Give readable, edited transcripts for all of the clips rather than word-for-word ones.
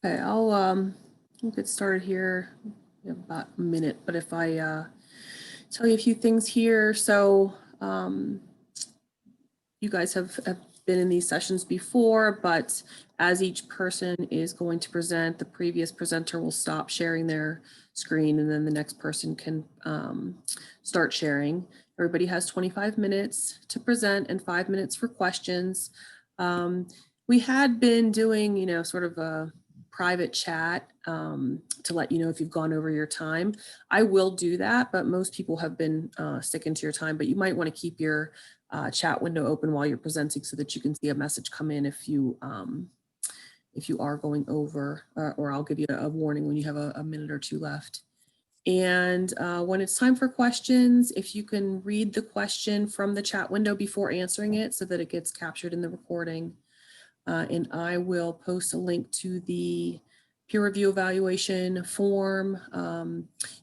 Okay, we'll get started here. We have about a minute, but if I tell you a few things here. So you guys have been in these sessions before, but as each person is going to present, the previous presenter will stop sharing their screen and then the next person can start sharing. Everybody has 25 minutes to present and 5 minutes for questions. We had been doing, sort of a private chat to let you know if you've gone over your time. I will do that, but most people have been sticking to your time, but you might want to keep your chat window open while you're presenting so that you can see a message come in if you are going over, or I'll give you a warning when you have a minute or two left. And when it's time for questions, if you can read the question from the chat window before answering it so that it gets captured in the recording. And I will post a link to the peer review evaluation form.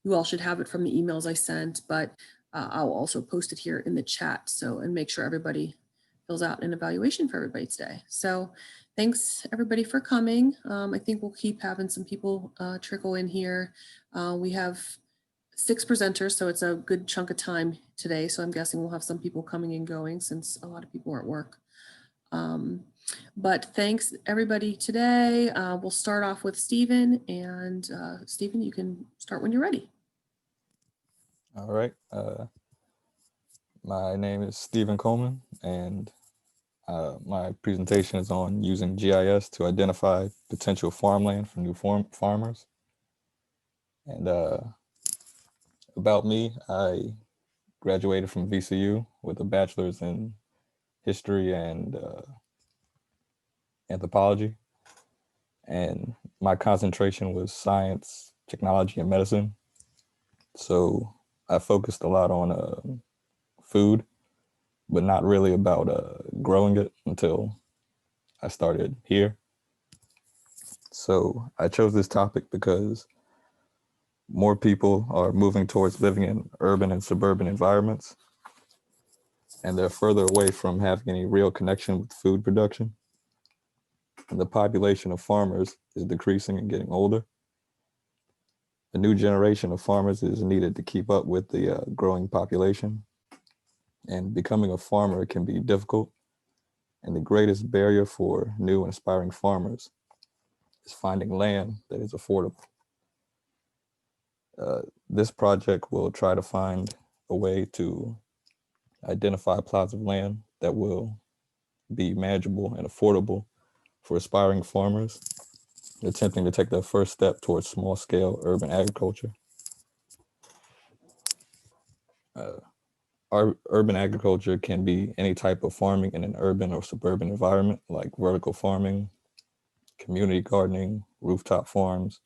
You all should have it from the emails I sent, but I'll also post it here in the chat. And make sure everybody fills out an evaluation for everybody today. So thanks everybody for coming. I think we'll keep having some people trickle in here. We have 6 presenters, so it's a good chunk of time today. So I'm guessing we'll have some people coming and going since a lot of people are at work. But thanks everybody today. We'll start off with Stephen, and Stephen, you can start when you're ready. All right. My name is Stephen Coleman, and my presentation is on using GIS to identify potential farmland for new farmers. And about me, I graduated from VCU with a bachelor's in history and anthropology. And my concentration was science, technology, and medicine. So I focused a lot on food, but not really about growing it until I started here. So I chose this topic because more people are moving towards living in urban and suburban environments, and they're further away from having any real connection with food production. And the population of farmers is decreasing and getting older. A new generation of farmers is needed to keep up with the growing population. And becoming a farmer can be difficult. And the greatest barrier for new and aspiring farmers is finding land that is affordable. This project will try to find a way to identify plots of land that will be manageable and affordable for aspiring farmers attempting to take their first step towards small-scale urban agriculture. Our urban agriculture can be any type of farming in an urban or suburban environment, like vertical farming, community gardening, rooftop farms,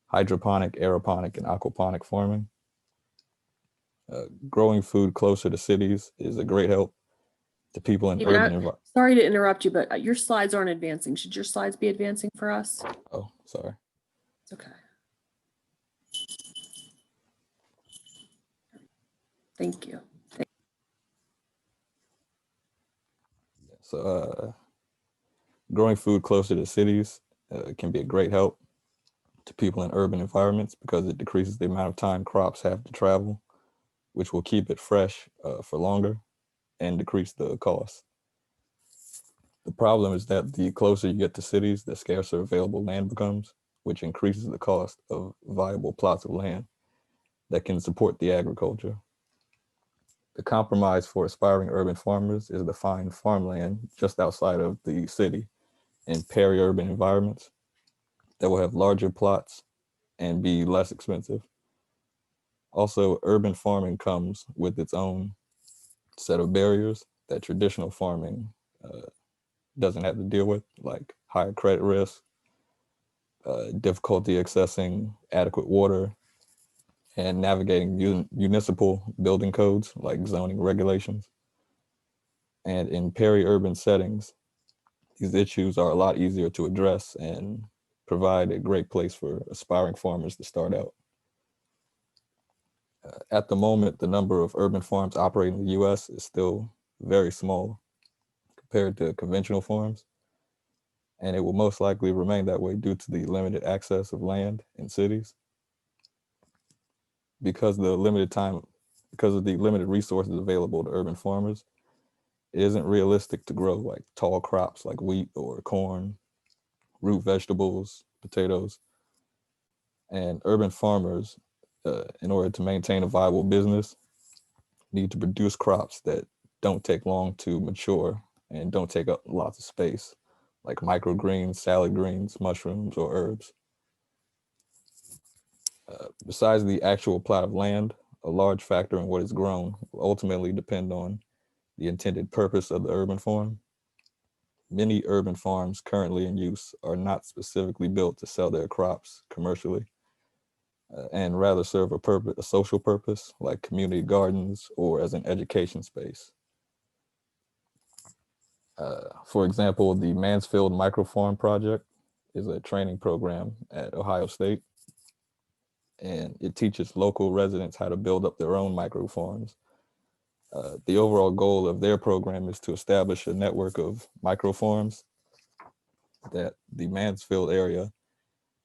hydroponic, aeroponic, and aquaponic farming. Growing food closer to cities is a great help to people in urban environments. Sorry to interrupt you, but your slides aren't advancing. Should your slides be advancing for us? Oh, sorry. It's okay. Thank you. So growing food closer to cities can be a great help to people in urban environments because it decreases the amount of time crops have to travel, which will keep it fresh for longer and decrease the cost. The problem is that the closer you get to cities, the scarcer available land becomes, which increases the cost of viable plots of land that can support the agriculture. The compromise for aspiring urban farmers is to find farmland just outside of the city in peri-urban environments that will have larger plots and be less expensive. Also, urban farming comes with its own set of barriers that traditional farming doesn't have to deal with, like higher credit risk, difficulty accessing adequate water, and navigating municipal building codes like zoning regulations. And in peri-urban settings, these issues are a lot easier to address and provide a great place for aspiring farmers to start out. At the moment, the number of urban farms operating in the US is still very small compared to conventional farms. and it will most likely remain that way due to the limited access of land in cities. Because of the limited resources available to urban farmers, it isn't realistic to grow like tall crops like wheat or corn, root vegetables, potatoes, and urban farmers, in order to maintain a viable business, need to produce crops that don't take long to mature and don't take up lots of space, like microgreens, salad greens, mushrooms, or herbs. Besides the actual plot of land, a large factor in what is grown will ultimately depend on the intended purpose of the urban farm. Many urban farms currently in use are not specifically built to sell their crops commercially, and rather serve a social purpose like community gardens or as an education space. For example, the Mansfield Microfarm Project is a training program at Ohio State, and it teaches local residents how to build up their own microfarms. The overall goal of their program is to establish a network of microfarms that the Mansfield area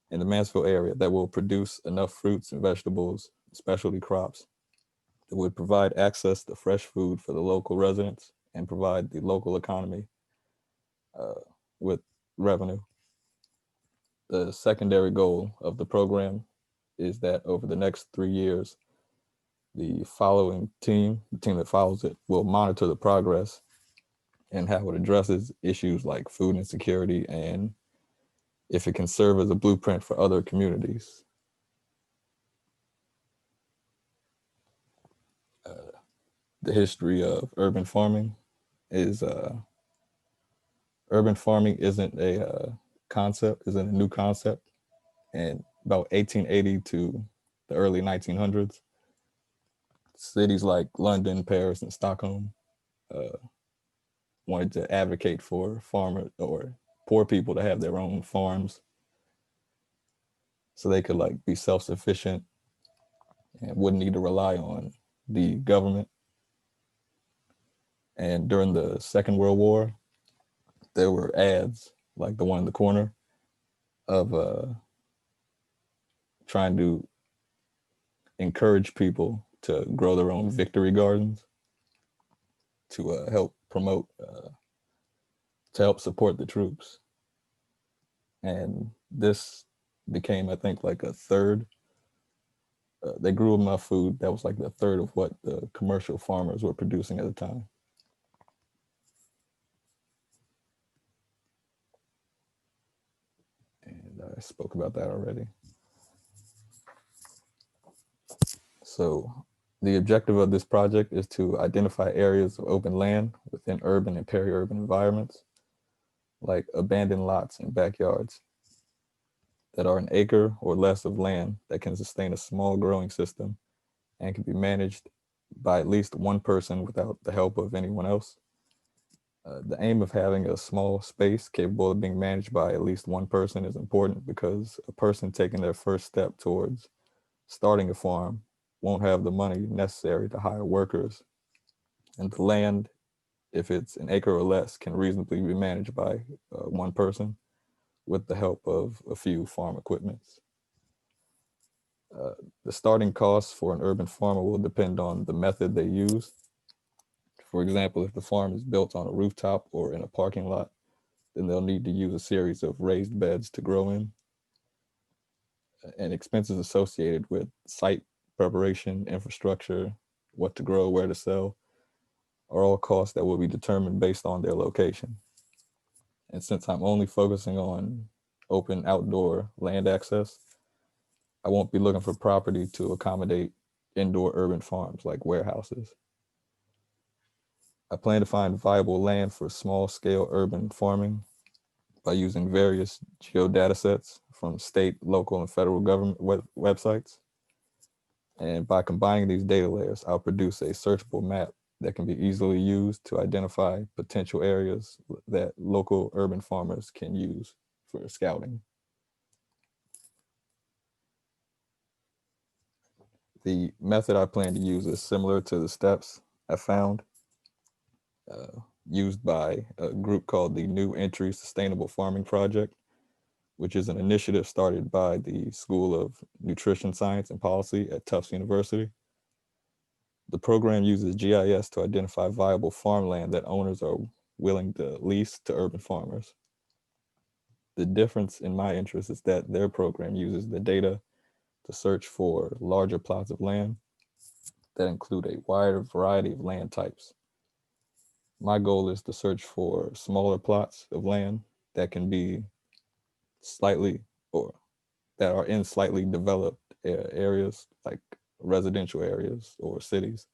that will produce enough fruits and vegetables, specialty crops, that would provide access to fresh food for the local residents and provide the local economy with revenue. The secondary goal of the program is that over the next 3 years, the team that follows it, will monitor the progress and how it addresses issues like food insecurity and if it can serve as a blueprint for other communities. The history of urban farming is urban farming isn't isn't a new concept. And about 1880 to the early 1900s, cities like London, Paris, and Stockholm wanted to advocate for farmers or poor people to have their own farms so they could like be self-sufficient and wouldn't need to rely on the government. And during the Second World War, there were ads like the one in the corner of trying to encourage people to grow their own victory gardens to help promote, to help support the troops. And this became, I think, like a third. They grew enough food that was like the third of what the commercial farmers were producing at the time. And I spoke about that already. So the objective of this project is to identify areas of open land within urban and peri-urban environments, like abandoned lots and backyards that are an acre or less of land that can sustain a small growing system and can be managed by at least one person without the help of anyone else. The aim of having a small space capable of being managed by at least one person is important because a person taking their first step towards starting a farm won't have the money necessary to hire workers. And the land, if it's an acre or less, can reasonably be managed by one person with the help of a few farm equipments. The starting costs for an urban farmer will depend on the method they use. For example, if the farm is built on a rooftop or in a parking lot, then they'll need to use a series of raised beds to grow in. And expenses associated with site preparation, infrastructure, what to grow, where to sell, are all costs that will be determined based on their location. And since I'm only focusing on open outdoor land access, I won't be looking for property to accommodate indoor urban farms like warehouses. I plan to find viable land for small scale urban farming by using various geodata sets from state, local, and federal government websites. And by combining these data layers, I'll produce a searchable map that can be easily used to identify potential areas that local urban farmers can use for scouting. The method I plan to use is similar to the steps I found. used by a group called the New Entry Sustainable Farming Project, which is an initiative started by the School of Nutrition Science and Policy at Tufts University. The program uses GIS to identify viable farmland that owners are willing to lease to urban farmers. The difference in my interest is that their program uses the data to search for larger plots of land that include a wider variety of land types. My goal is to search for smaller plots of land that can be slightly or that are in slightly developed areas like residential areas or cities.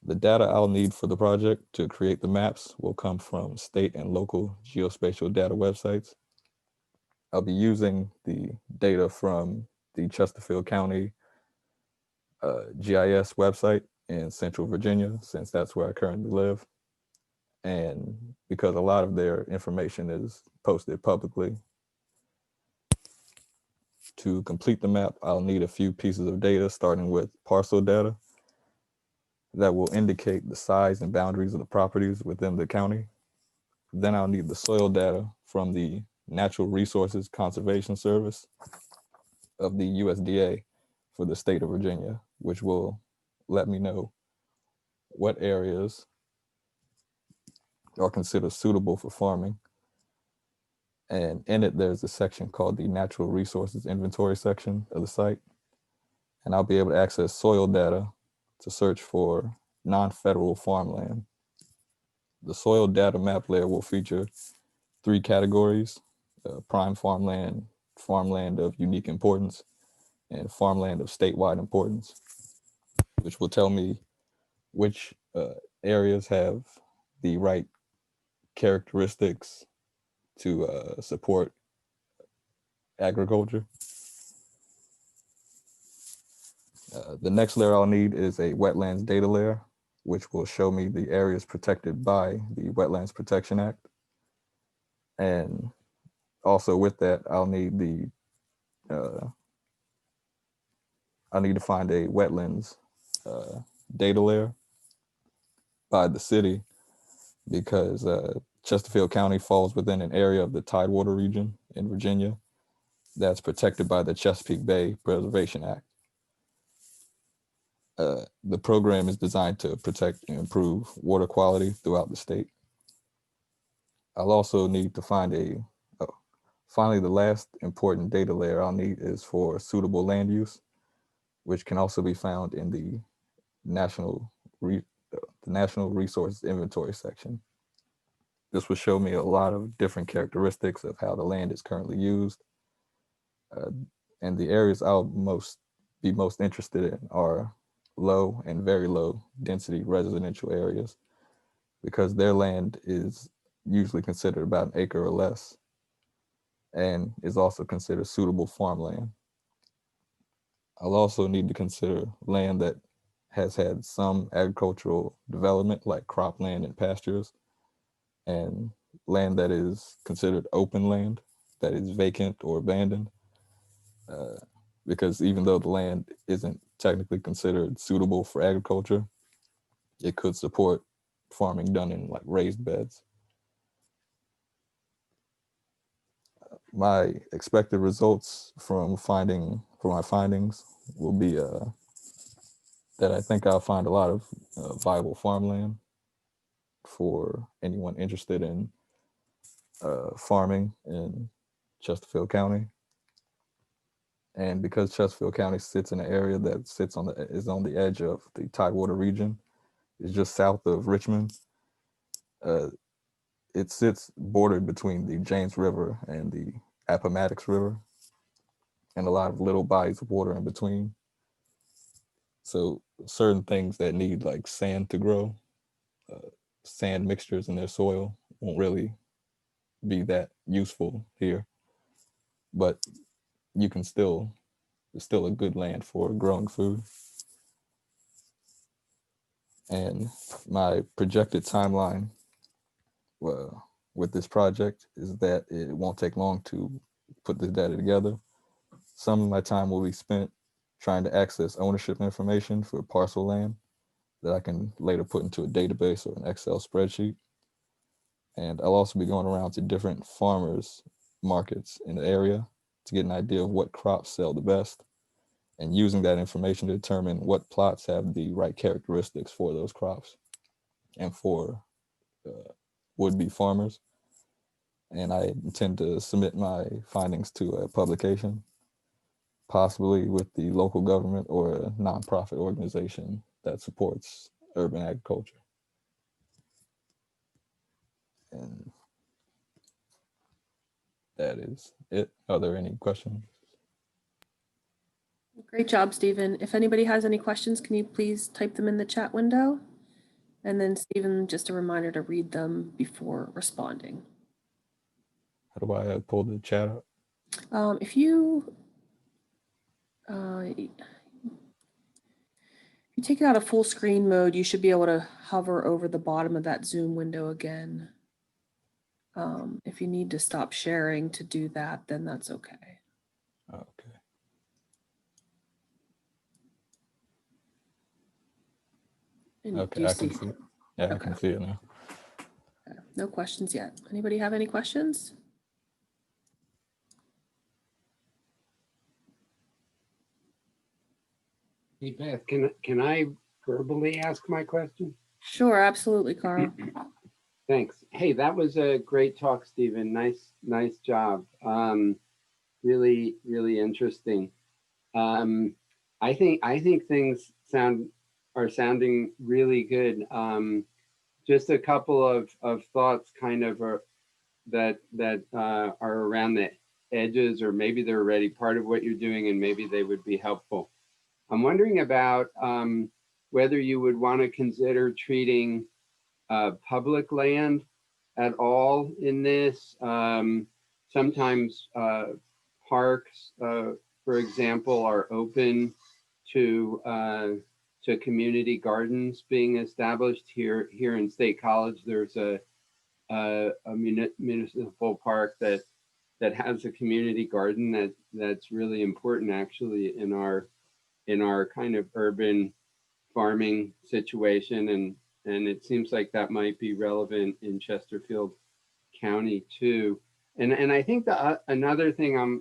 The data I'll need for the project to create the maps will come from state and local geospatial data websites. I'll be using the data from the Chesterfield County GIS website in Central Virginia, since that's where I currently live. And because a lot of their information is posted publicly. To complete the map, I'll need a few pieces of data, starting with parcel data that will indicate the size and boundaries of the properties within the county. Then I'll need the soil data from the Natural Resources Conservation Service of the USDA for the state of Virginia, which will let me know what areas are considered suitable for farming. And in it, there's a section called the Natural Resources Inventory section of the site. And I'll be able to access soil data to search for non-federal farmland. The soil data map layer will feature 3 categories: prime farmland, farmland of unique importance, and farmland of statewide importance, which will tell me which areas have the right characteristics to support agriculture. The next layer I'll need is a wetlands data layer, which will show me the areas protected by the Wetlands Protection Act. And also with that, I'll need to find a wetlands data layer by the city, because Chesterfield County falls within an area of the Tidewater region in Virginia that's protected by the Chesapeake Bay Preservation Act. The program is designed to protect and improve water quality throughout the state. I'll also need to find finally, the last important data layer I'll need is for suitable land use, which can also be found in the National Resources Inventory section. This will show me a lot of different characteristics of how the land is currently used. And the areas I'll be most interested in are low and very low density residential areas, because their land is usually considered about an acre or less and is also considered suitable farmland. I'll also need to consider land that has had some agricultural development, like cropland and pastures, and land that is considered open land, that is vacant or abandoned. Because even though the land isn't technically considered suitable for agriculture, it could support farming done in like raised beds. My expected results from my findings will be that I think I'll find a lot of viable farmland for anyone interested in farming in Chesterfield County. And because Chesterfield County sits in an area that is on the edge of the Tidewater region, it's just south of Richmond. It sits bordered between the James River and the Appomattox River, and a lot of little bodies of water in between. So certain things that need like sand to grow, sand mixtures in their soil, won't really be that useful here. But it's still a good land for growing food. And my projected timeline with this project is that it won't take long to put this data together. Some of my time will be spent trying to access ownership information for parcel land that I can later put into a database or an Excel spreadsheet. And I'll also be going around to different farmers markets in the area to get an idea of what crops sell the best, and using that information to determine what plots have the right characteristics for those crops and for would-be farmers. And I intend to submit my findings to a publication, possibly with the local government or a nonprofit organization that supports urban agriculture. And that is it. Are there any questions? Great job, Stephen. If anybody has any questions, can you please type them in the chat window? And then Stephen, just a reminder to read them before responding. How do I pull the chat up? If you take it out of full screen mode, you should be able to hover over the bottom of that Zoom window again. If you need to stop sharing to do that, then that's okay. Okay. And Okay, I can see it. Yeah, okay. I can see it now. Okay. No questions yet. Anybody have any questions? Hey Beth, can I verbally ask my question? Sure, absolutely, Carl. Thanks. Hey, that was a great talk, Stephen. Nice job. Really interesting. I think things are sounding really good. Just a couple of thoughts kind of that are around the edges, or maybe they're already part of what you're doing and maybe they would be helpful. I'm wondering about whether you would want to consider treating public land at all in this. Sometimes parks, for example, are open to community gardens being established here in State College. There's a municipal park that has a community garden that's really important actually in our kind of urban farming situation, and it seems like that might be relevant in Chesterfield County too. And I think another thing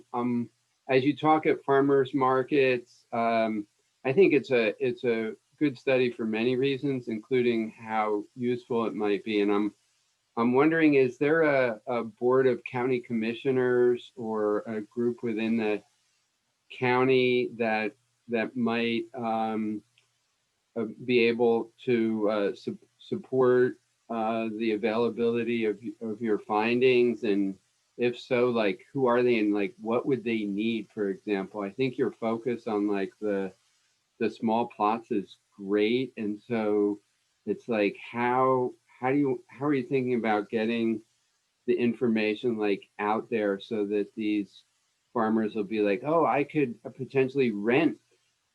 as you talk at farmers markets, I think it's a good study for many reasons, including how useful it might be. And I'm wondering, is there a board of county commissioners or a group within the county that might be able to support the availability of your findings? And if so, like, who are they and like what would they need? For example, I think your focus on like the small plots is great, and so it's like how are you thinking about getting the information like out there so that these farmers will be like, oh, I could potentially rent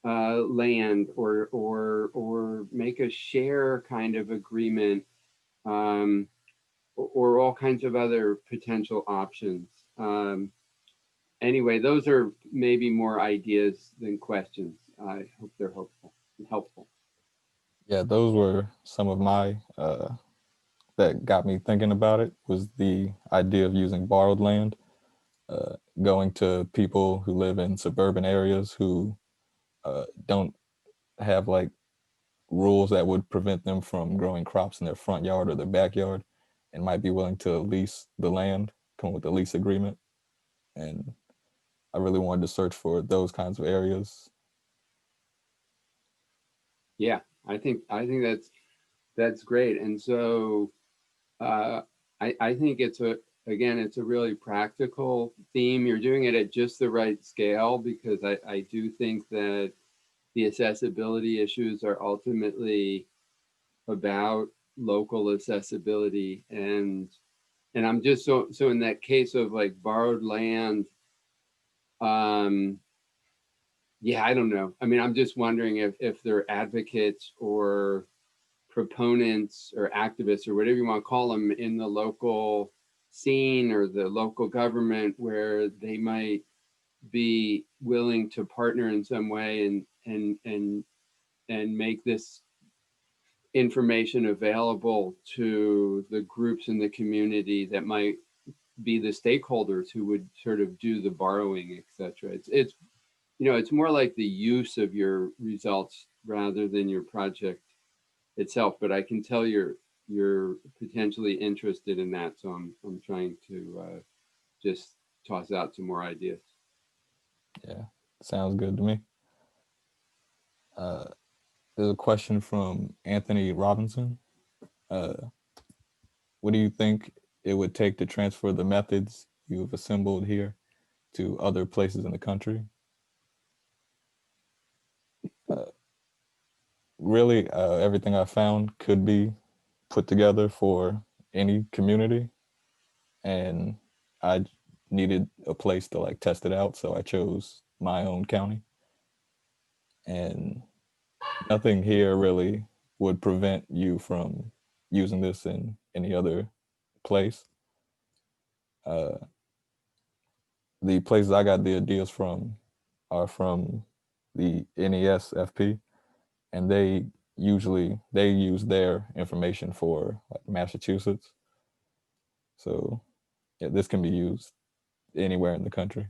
land or make a share kind of agreement, or all kinds of other potential options. Anyway, those are maybe more ideas than questions. I hope they're helpful. Yeah, those were some of my that got me thinking about it, was the idea of using borrowed land, going to people who live in suburban areas who don't have like rules that would prevent them from growing crops in their front yard or their backyard, and might be willing to lease the land, come with a lease agreement. And I really wanted to search for those kinds of areas. Yeah, I think that's great. And so I think it's a really practical theme. You're doing it at just the right scale, because I do think that the accessibility issues are ultimately about local accessibility. And I'm just so in that case of like borrowed land, yeah, I don't know. I mean, I'm just wondering if there are advocates or proponents or activists or whatever you want to call them in the local scene or the local government where they might be willing to partner in some way and make this information available to the groups in the community that might be the stakeholders who would sort of do the borrowing, etc. It's you know, it's more like the use of your results rather than your project itself. But I can tell you're potentially interested in that, so I'm trying to just toss out some more ideas. Yeah, sounds good to me. There's a question from Anthony Robinson. What do you think it would take to transfer the methods you've assembled here to other places in the country? Really, everything I found could be put together for any community, and I needed a place to like test it out, so I chose my own county. And nothing here really would prevent you from using this in any other place. The places I got the ideas from are from the NESFP, and they use their information for like Massachusetts. So yeah, this can be used anywhere in the country.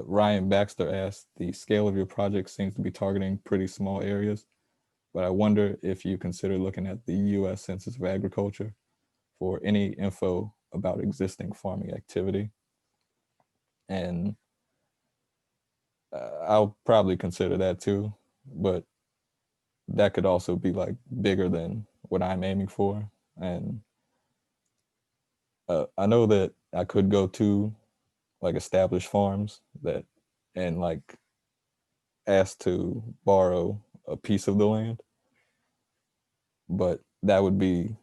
Ryan Baxter asked, the scale of your project seems to be targeting pretty small areas, but I wonder if you consider looking at the US Census of Agriculture for any info about existing farming activity. And I'll probably consider that too, but that could also be like bigger than what I'm aiming for. And I know that I could go to like established farms that and like ask to borrow a piece of the land, but that would be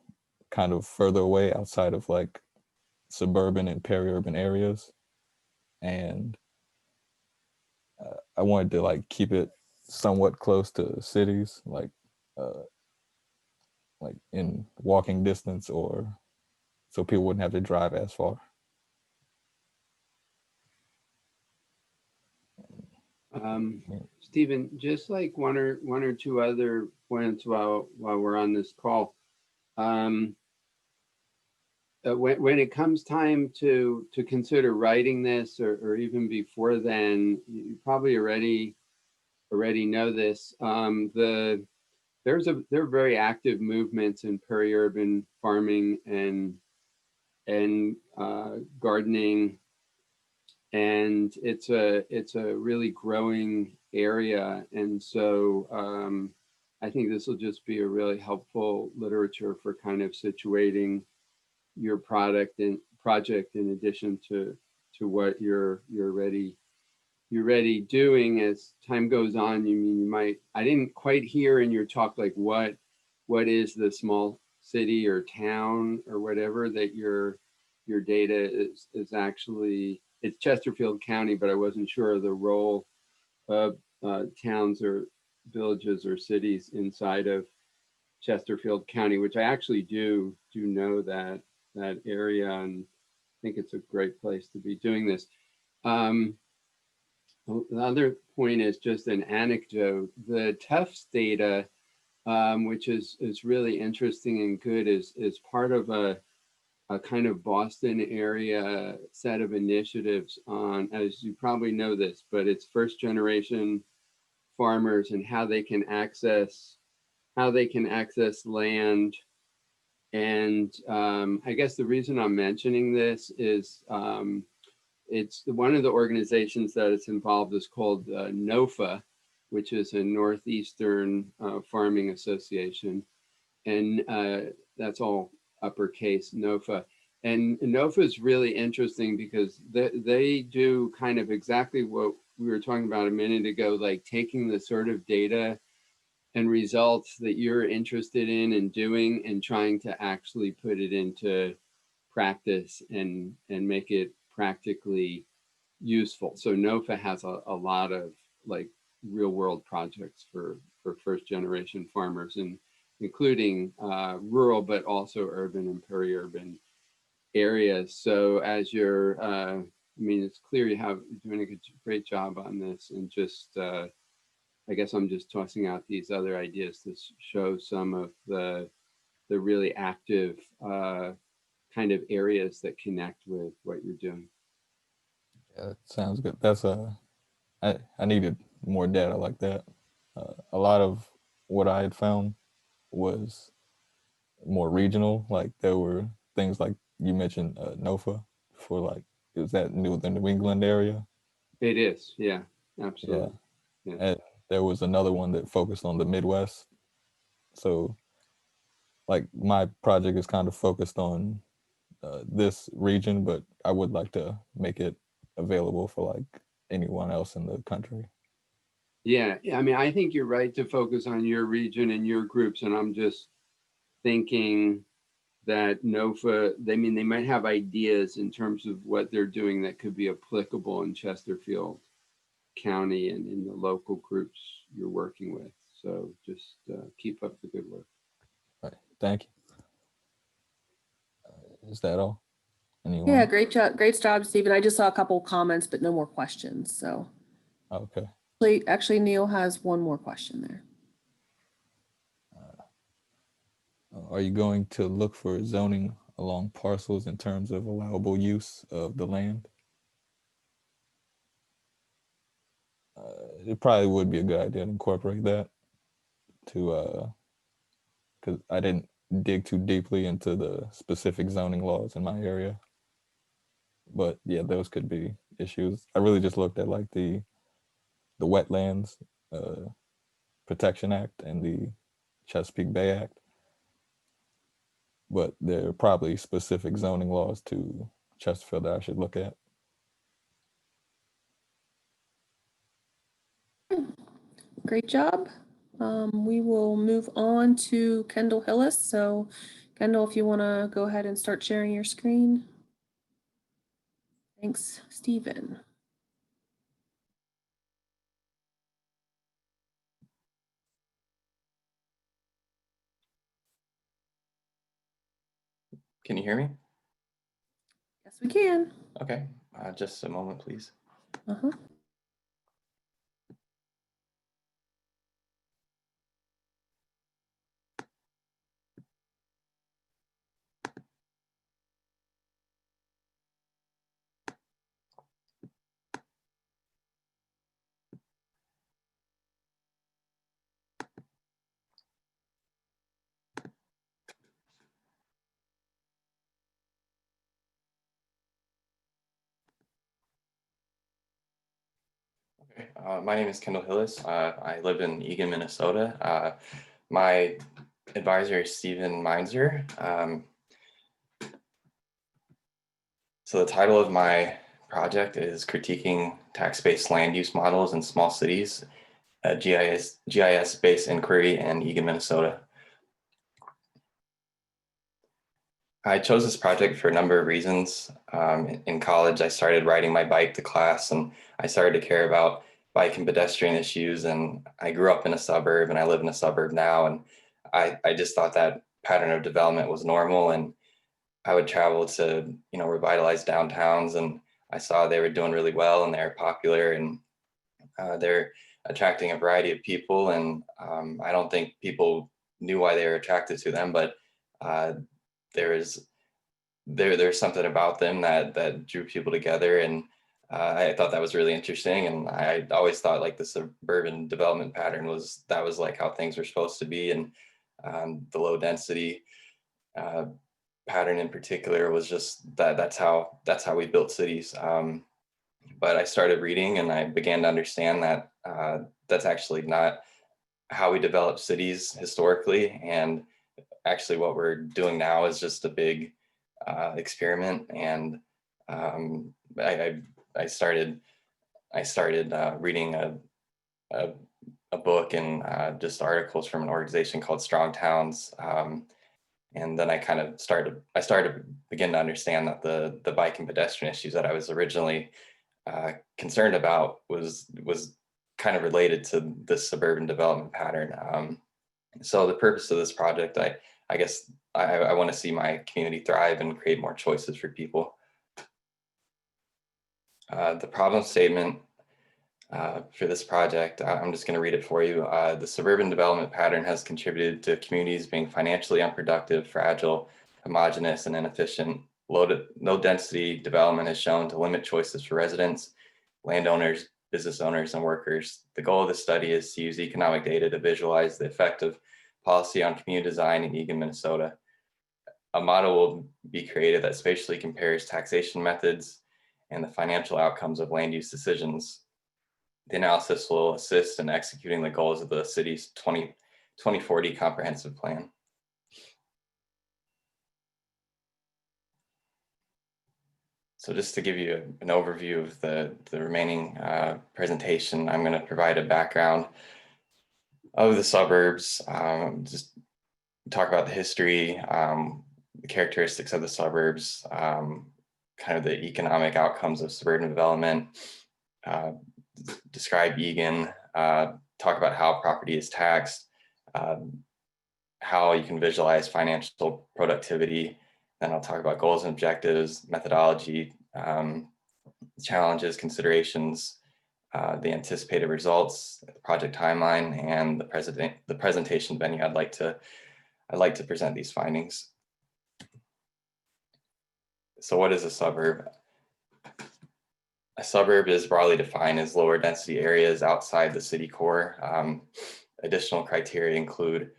kind of further away outside of like suburban and peri-urban areas. And I wanted to like keep it somewhat close to cities, uh, like in walking distance, or so people wouldn't have to drive as far. Stephen, just like one or two other points while we're on this call. When it comes time to consider writing this, or even before then, you probably already know this. There are very active movements in peri-urban farming and gardening, and it's a really growing area. And so I think this will just be a really helpful literature for kind of situating your project in addition to what you're already doing. As time goes on, you might, I didn't quite hear in your talk like what is the small city or town or whatever that your data is actually. It's Chesterfield County, but I wasn't sure of the role of towns or villages or cities inside of Chesterfield County, which I actually do know that area, and I think it's a great place to be doing this. The other point is just an anecdote. The Tufts data, which is really interesting and good, is part of a kind of Boston area set of initiatives on, as you probably know this, but it's first generation farmers and how they can access land. And I guess the reason I'm mentioning this is it's one of the organizations that is involved is called NOFA, which is a Northeastern Farming Association. And that's all uppercase, NOFA. And NOFA is really interesting because they do kind of exactly what we were talking about a minute ago, like taking the sort of data and results that you're interested in doing and trying to actually put it into practice and make it practically useful. So NOFA has a lot of like real world projects for first generation farmers, and including rural, but also urban and peri-urban areas. So as you're, I mean, it's clear you're doing a great job on this, and just I guess I'm just tossing out these other ideas to show some of the really active kind of areas that connect with what you're doing. Yeah, that sounds good. I needed more data like that. A lot of what I had found was more regional. Like there were things like you mentioned NOFA for like, is that the New England area? It is, yeah, Yeah. absolutely. Yeah. And there was another one that focused on the Midwest. So like my project is kind of focused on this region, but I would like to make it available for like anyone else in the country. Yeah, I mean, I think you're right to focus on your region and your groups, and I'm just thinking that NOFA, they might have ideas in terms of what they're doing that could be applicable in Chesterfield County and in the local groups you're working with. So just keep up the good work. Right. Thank you. Is that all? Anyone? Yeah, great job, Stephen. I just saw a couple comments, but no more questions. So Okay. actually, Neil has one more question there. Are you going to look for zoning along parcels in terms of allowable use of the land? It probably would be a good idea to incorporate that to, because I didn't dig too deeply into the specific zoning laws in my area. But yeah, those could be issues. I really just looked at like the Wetlands Protection Act and the Chesapeake Bay Act. But there are probably specific zoning laws to Chesterfield that I should look at. Great job. We will move on to Kendall Hillis. So Kendall, if you want to go ahead and start sharing your screen. Thanks, Stephen. Can you hear me? Yes, we can. Okay, just a moment, please. Uh-huh. Okay, my name is Kendall Hillis. I live in Eagan, Minnesota. My advisor is Stephen Meinzer. So the title of my project is Critiquing Tax-Based Land Use Models in Small Cities, a GIS-based inquiry in Eagan, Minnesota. I chose this project for a number of reasons. In college, I started riding my bike to class, and I started to care about bike and pedestrian issues. And I grew up in a suburb, and I live in a suburb now. And I just thought that pattern of development was normal. And I would travel to, revitalize downtowns, and I saw they were doing really well, and they're popular, and they're attracting a variety of people. And I don't think people knew why they were attracted to them, but there's something about them that drew people together, and I thought that was really interesting. And I always thought like the suburban development pattern was like how things were supposed to be, and the low density pattern in particular was just that's how we built cities. But I started reading, and I began to understand that that's actually not how we develop cities historically, and actually what we're doing now is just a big experiment. And I started reading a book and just articles from an organization called Strong Towns, and then I started to begin to understand that the bike and pedestrian issues that I was originally concerned about was kind of related to this suburban development pattern. So the purpose of this project, I guess I want to see my community thrive and create more choices for people. The problem statement For this project, I'm just going to read it for you. The suburban development pattern has contributed to communities being financially unproductive, fragile, homogeneous, and inefficient. Low density development has shown to limit choices for residents, landowners, business owners, and workers. The goal of the study is to use economic data to visualize the effect of policy on community design in Eagan, Minnesota. A model will be created that spatially compares taxation methods and the financial outcomes of land use decisions. The analysis will assist in executing the goals of the city's 2040 comprehensive plan. So just to give you an overview of the remaining presentation, I'm going to provide a background of the suburbs, just talk about the history, the characteristics of the suburbs, kind of the economic outcomes of suburban development, describe Eagan, talk about how property is taxed, how you can visualize financial productivity. Then I'll talk about goals and objectives, methodology, challenges, considerations, the anticipated results, the project timeline, and the presentation venue I'd like to present these findings. So what is a suburb? A suburb is broadly defined as lower density areas outside the city core. Additional criteria include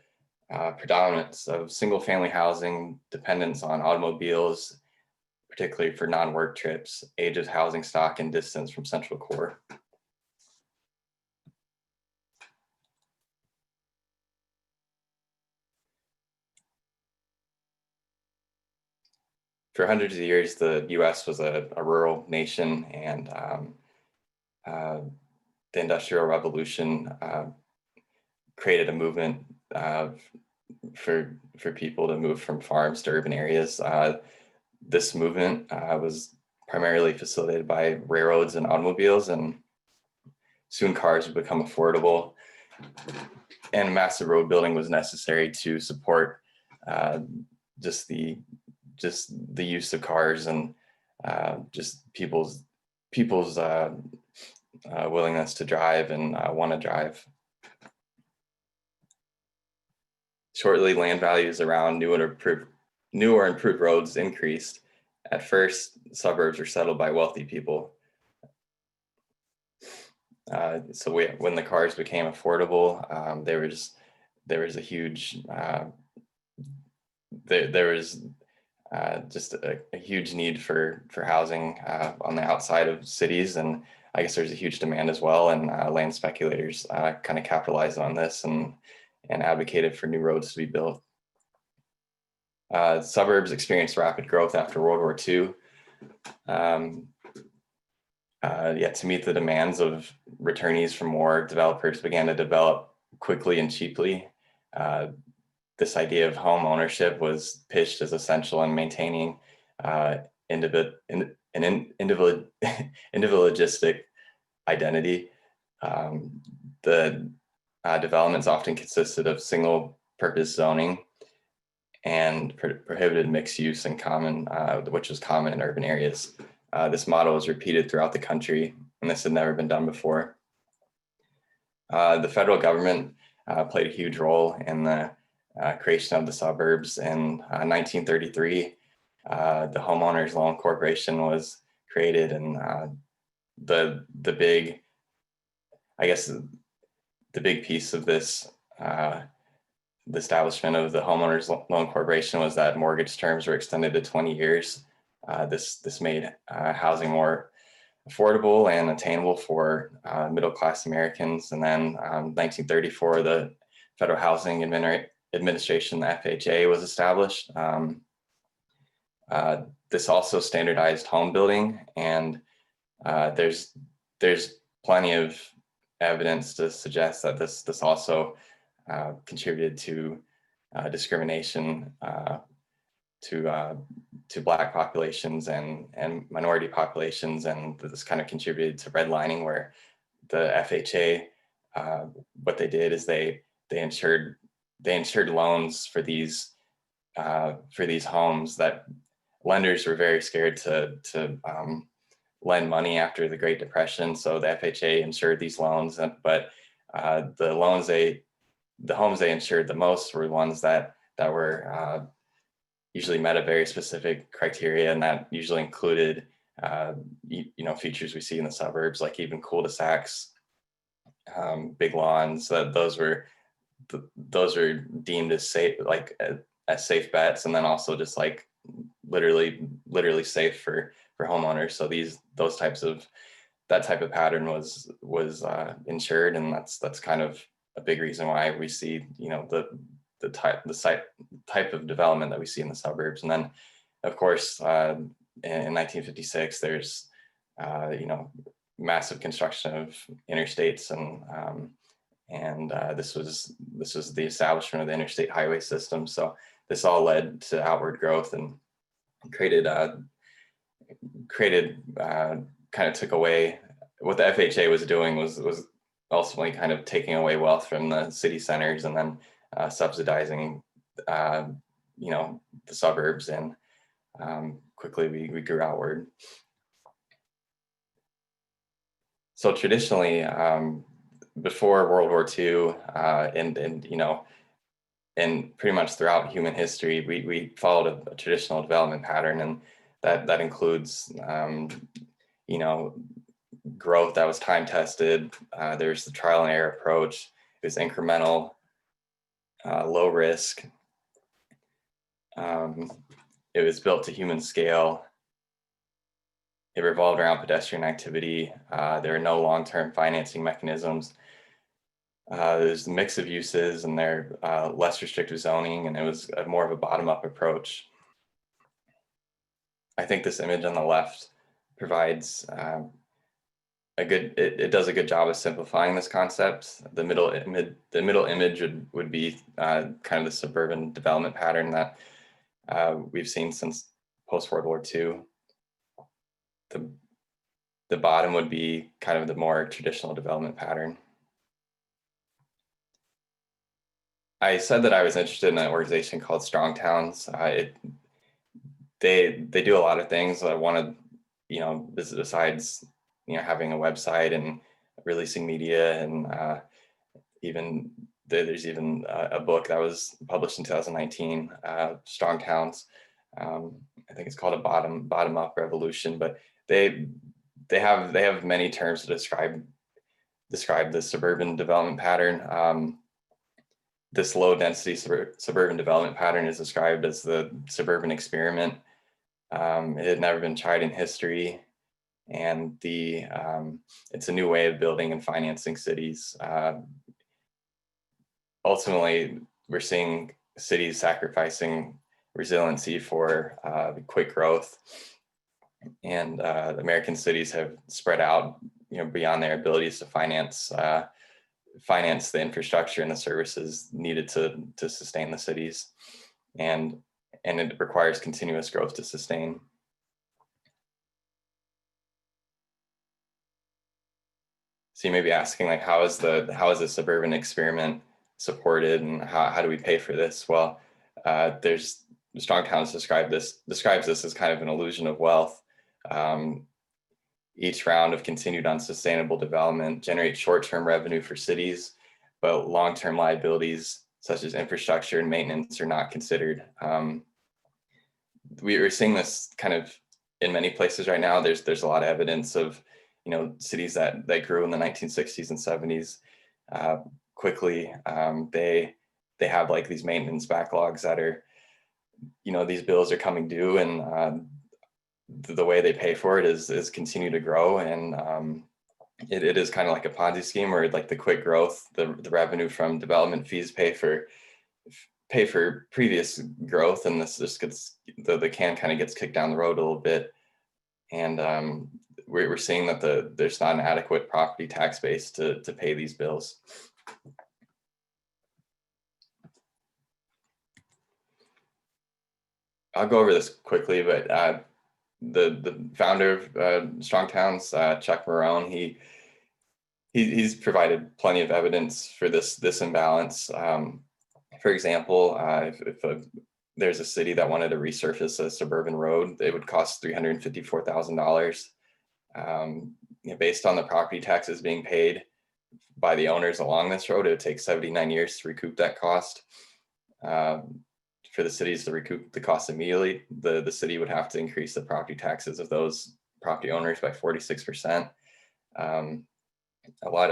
predominance of single family housing, dependence on automobiles, particularly for non-work trips, age of housing stock, and distance from central core. For hundreds of years, the US was a rural nation, and the Industrial Revolution created a movement for people to move from farms to urban areas. This movement was primarily facilitated by railroads and automobiles, and soon cars would become affordable, and massive road building was necessary to support just the use of cars and just people's willingness to drive and want to drive. Shortly, land values around new or improved roads increased. At first, suburbs were settled by wealthy people. So when the cars became affordable, there was a huge just a huge need for housing on the outside of cities, and I guess there's a huge demand as well, and land speculators kind of capitalized on this and advocated for new roads to be built. Suburbs experienced rapid growth after World War II. To meet the demands of returnees from war, developers began to develop quickly and cheaply. This idea of home ownership was pitched as essential in maintaining individualistic identity. The developments often consisted of single-purpose zoning and prohibited mixed use in common, which was common in urban areas. This model was repeated throughout the country, and this had never been done before. The federal government played a huge role in the creation of the suburbs. In 1933, the Homeowners Loan Corporation was created, and the big piece of this, the establishment of the Homeowners Loan Corporation, was that mortgage terms were extended to 20 years. This made housing more affordable and attainable for middle-class Americans. And then 1934, the Federal Housing Administration, the FHA, was established. This also standardized home building, and there's plenty of evidence to suggest that this also contributed to discrimination to Black populations and minority populations, and this kind of contributed to redlining, where the FHA, what they did is they insured loans for these homes that lenders were very scared to lend money after the Great Depression. So the FHA insured these loans, but the homes they insured the most were ones that were usually met a very specific criteria, and that usually included features we see in the suburbs, like even cul-de-sacs, big lawns. Those were deemed as safe, like as safe bets, and then also just like literally safe for homeowners. So that type of pattern was insured, and that's kind of a big reason why we see the type of development that we see in the suburbs. And then of course in 1956 there's massive construction of interstates, and this was the establishment of the interstate highway system. So this all led to outward growth and created kind of took away what the FHA was doing was ultimately kind of taking away wealth from the city centers and then subsidizing the suburbs, and quickly we grew outward. So traditionally, before World War II, and pretty much throughout human history, we followed a traditional development pattern, and that includes growth that was time tested. There's the trial and error approach. It was incremental, low risk. It was built to human scale. It revolved around pedestrian activity. There are no long-term financing mechanisms. There's a mix of uses, and they're less restrictive zoning, and it was more of a bottom-up approach. I think this image on the left provides it does a good job of simplifying this concept. The middle image would be kind of the suburban development pattern that we've seen since post-World War II. The bottom would be kind of the more traditional development pattern. I said that I was interested in an organization called Strong Towns. They do a lot of things. I wanted, besides having a website and releasing media, and there's even a book that was published in 2019, Strong Towns. I think it's called a bottom up revolution, but they have many terms to describe the suburban development pattern. This low density suburban development pattern is described as the suburban experiment. It had never been tried in history, and it's a new way of building and financing cities. Ultimately, we're seeing cities sacrificing resiliency for quick growth, and American cities have spread out, beyond their abilities to finance the infrastructure and the services needed to sustain the cities, and it requires continuous growth to sustain. So you may be asking, like, how is the suburban experiment supported, and how do we pay for this? Well, there's Strong Towns describes this as kind of an illusion of wealth. Each round of continued unsustainable development generates short-term revenue for cities, but long-term liabilities such as infrastructure and maintenance are not considered. We're seeing this kind of in many places right now. There's a lot of evidence of cities that grew in the 1960s and 70s quickly. They have like these maintenance backlogs that are, these bills are coming due, and the way they pay for it is continue to grow, and it is kind of like a Ponzi scheme where, like, the quick growth, the revenue from development fees pay for previous growth, and this just gets the can kind of gets kicked down the road a little bit, and we're seeing that there's not an adequate property tax base to pay these bills. I'll go over this quickly, but the founder of Strong Towns, Chuck Marone, he's provided plenty of evidence for this imbalance. For example, if there's a city that wanted to resurface a suburban road, it would cost $354,000. based on the property taxes being paid by the owners along this road, it would take 79 years to recoup that cost. For the cities to recoup the cost immediately, the city would have to increase the property taxes of those property owners by 46%. A lot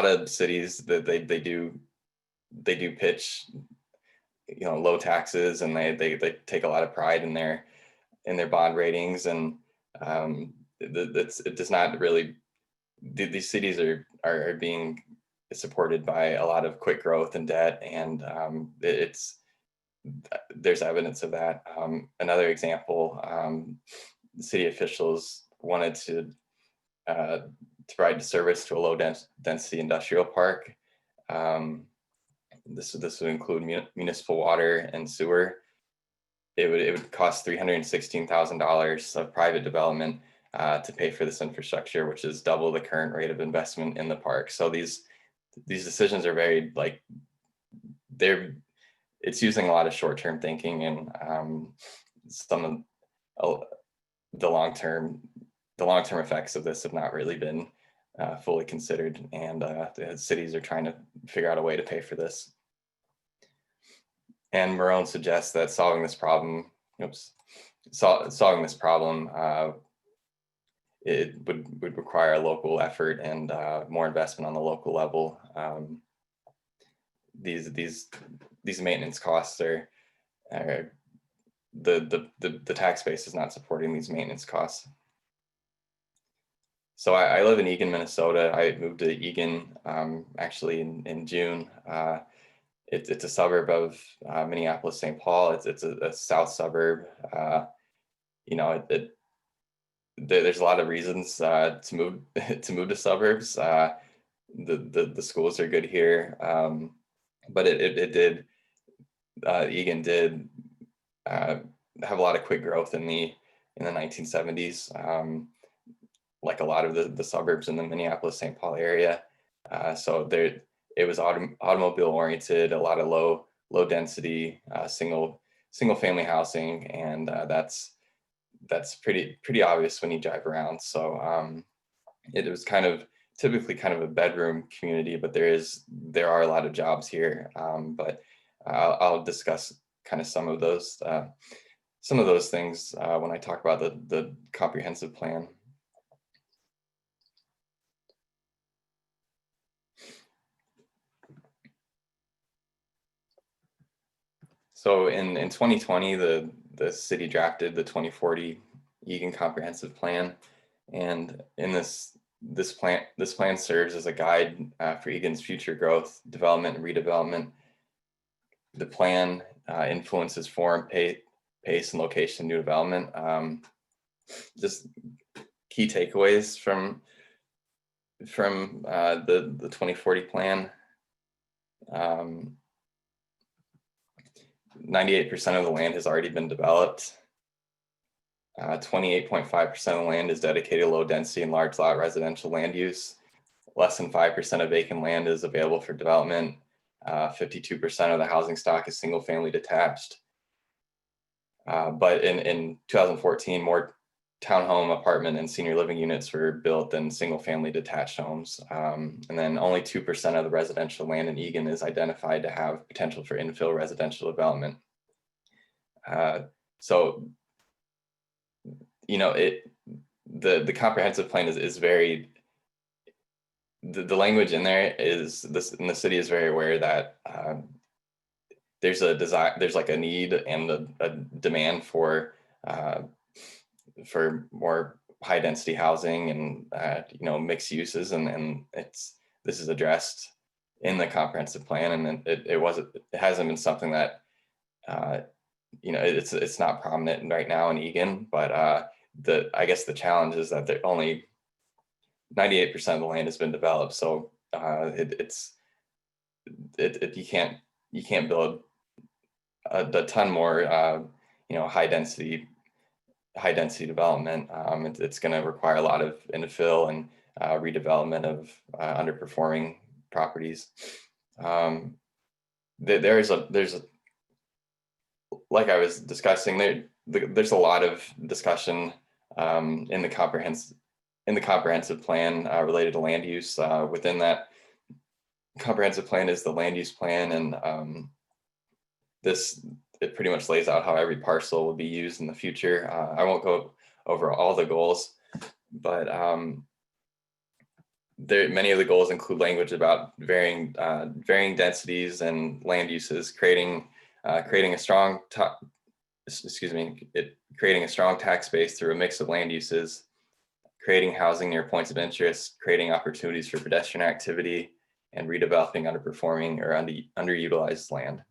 of cities that they do pitch, low taxes, and they take a lot of pride in their bond ratings, and it does not really. These cities are being supported by a lot of quick growth and debt, and there's evidence of that. Another example, city officials wanted to provide service to a low density industrial park. This would include municipal water and sewer. It would cost $316,000 of private development to pay for this infrastructure, which is double the current rate of investment in the park. So these decisions are very it's using a lot of short-term thinking, and some of the long-term effects of this have not really been fully considered, and the cities are trying to figure out a way to pay for this. And Marone suggests that solving this problem, it would require a local effort and more investment on the local level. These maintenance costs are the tax base is not supporting these maintenance costs. So I live in Eagan, Minnesota. I moved to Eagan actually in June. It's a suburb of Minneapolis, St. Paul. It's a south suburb. There's a lot of reasons to move to suburbs. The schools are good here, but Eagan did have a lot of quick growth in the 1970s, like a lot of the suburbs in the Minneapolis, St. Paul area. So it was automobile oriented, a lot of low density single family housing, and that's pretty obvious when you drive around. So it was typically kind of a bedroom community, but there are a lot of jobs here. But I'll discuss kind of some of those things when I talk about the comprehensive plan. So in 2020, the city drafted the 2040 Eagan Comprehensive Plan, and in this plan serves as a guide for Eagan's future growth, development, and redevelopment. The plan influences form, pace, and location of new development. Just key takeaways from the 2040 plan. 98% of the land has already been developed. 28.5% of the land is dedicated to low density and large lot residential land use. Less than 5% of vacant land is available for development. 52% of the housing stock is single family detached. But in 2014, more townhome, apartment, and senior living units were built than single family detached homes. And then only 2% of the residential land in Eagan is identified to have potential for infill residential development. So, the comprehensive plan is very, the language in there is this, and the city is very aware that there's a desire, there's like a need and a demand for more high density housing and mixed uses, and this is addressed in the comprehensive plan, and it hasn't been something that it's not prominent right now in Eagan, but I guess the challenge is that only 98% of the land has been developed, so you can't build a ton more high density development. It's going to require a lot of infill and redevelopment of underperforming properties. There's like I was discussing, there's a lot of discussion in the comprehensive plan related to land use. Within that comprehensive plan is the land use plan, and it pretty much lays out how every parcel will be used in the future. I won't go over all the goals, but many of the goals include language about varying densities and land uses, creating a strong creating a strong tax base through a mix of land uses, creating housing near points of interest, creating opportunities for pedestrian activity, and redeveloping underperforming or underutilized land.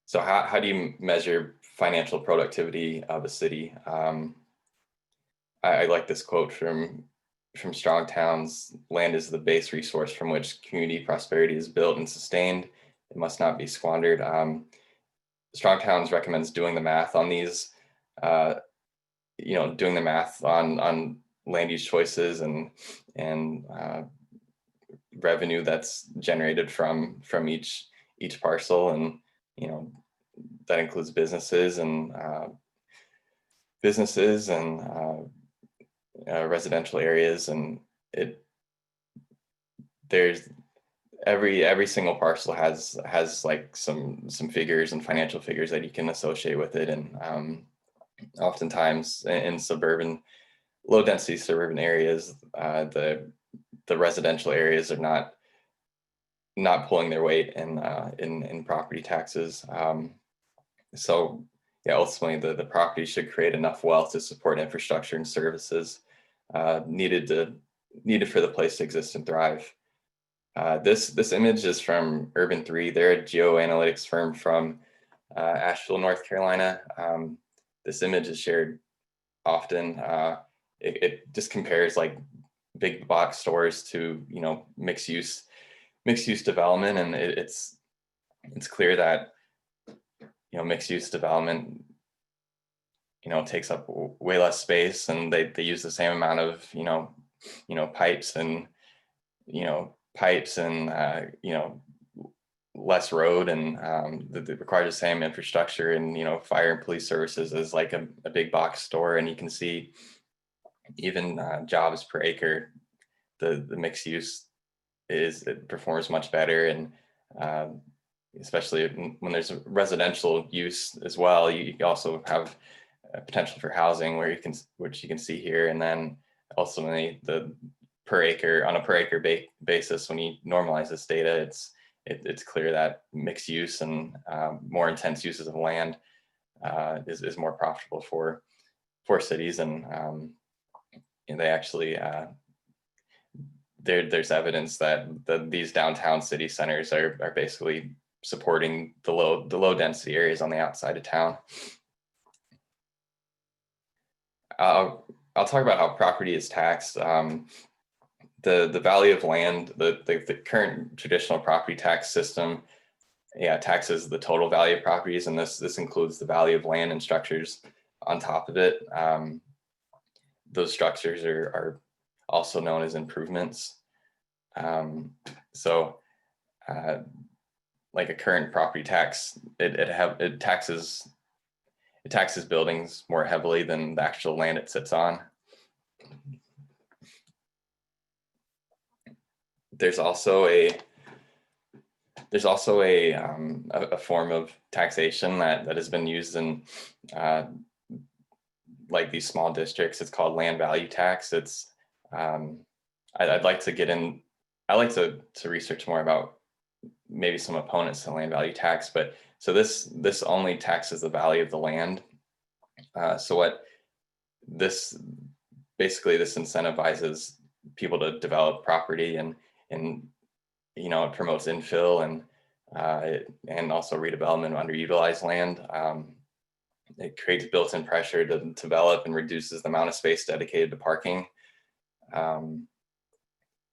So how do you measure financial productivity of a city? I like this quote from Strong Towns: "Land is the base resource from which community prosperity is built and sustained. It must not be squandered." Strong Towns recommends doing the math on these, doing the math on land use choices and revenue that's generated from each parcel, and that includes businesses and residential areas, and there's every single parcel has like some figures and financial figures that you can associate with it, and oftentimes in low density suburban areas, the residential areas are not pulling their weight in property taxes. So yeah, ultimately the property should create enough wealth to support infrastructure and services needed for the place to exist and thrive. This image is from Urban 3. They're a geoanalytics firm from Asheville, North Carolina. This image is shared often. It just compares like big box stores to mixed use development, and it's clear that mixed use development takes up way less space, and they use the same amount of pipes and less road, and they require the same infrastructure and fire and police services as like a big box store. And you can see even jobs per acre, the mixed use it performs much better, and especially when there's a residential use as well, you also have potential for housing which you can see here. And then ultimately the per acre basis, when you normalize this data, it's clear that mixed use and more intense uses of land is more profitable for cities, and they actually there's evidence that these downtown city centers are basically supporting the low density areas on the outside of town. I'll talk about how property is taxed. The value of land, the current traditional property tax system, taxes the total value of properties, and this includes the value of land and structures on top of it. Those structures are also known as improvements. Like a current property tax, it taxes buildings more heavily than the actual land it sits on. There's also a form of taxation that has been used in like these small districts. It's called land value tax. It's I'd like to research more about maybe some opponents to land value tax, but so this only taxes the value of the land. So what this incentivizes people to develop property, and it promotes infill and also redevelopment of underutilized land. It creates built-in pressure to develop and reduces the amount of space dedicated to parking. And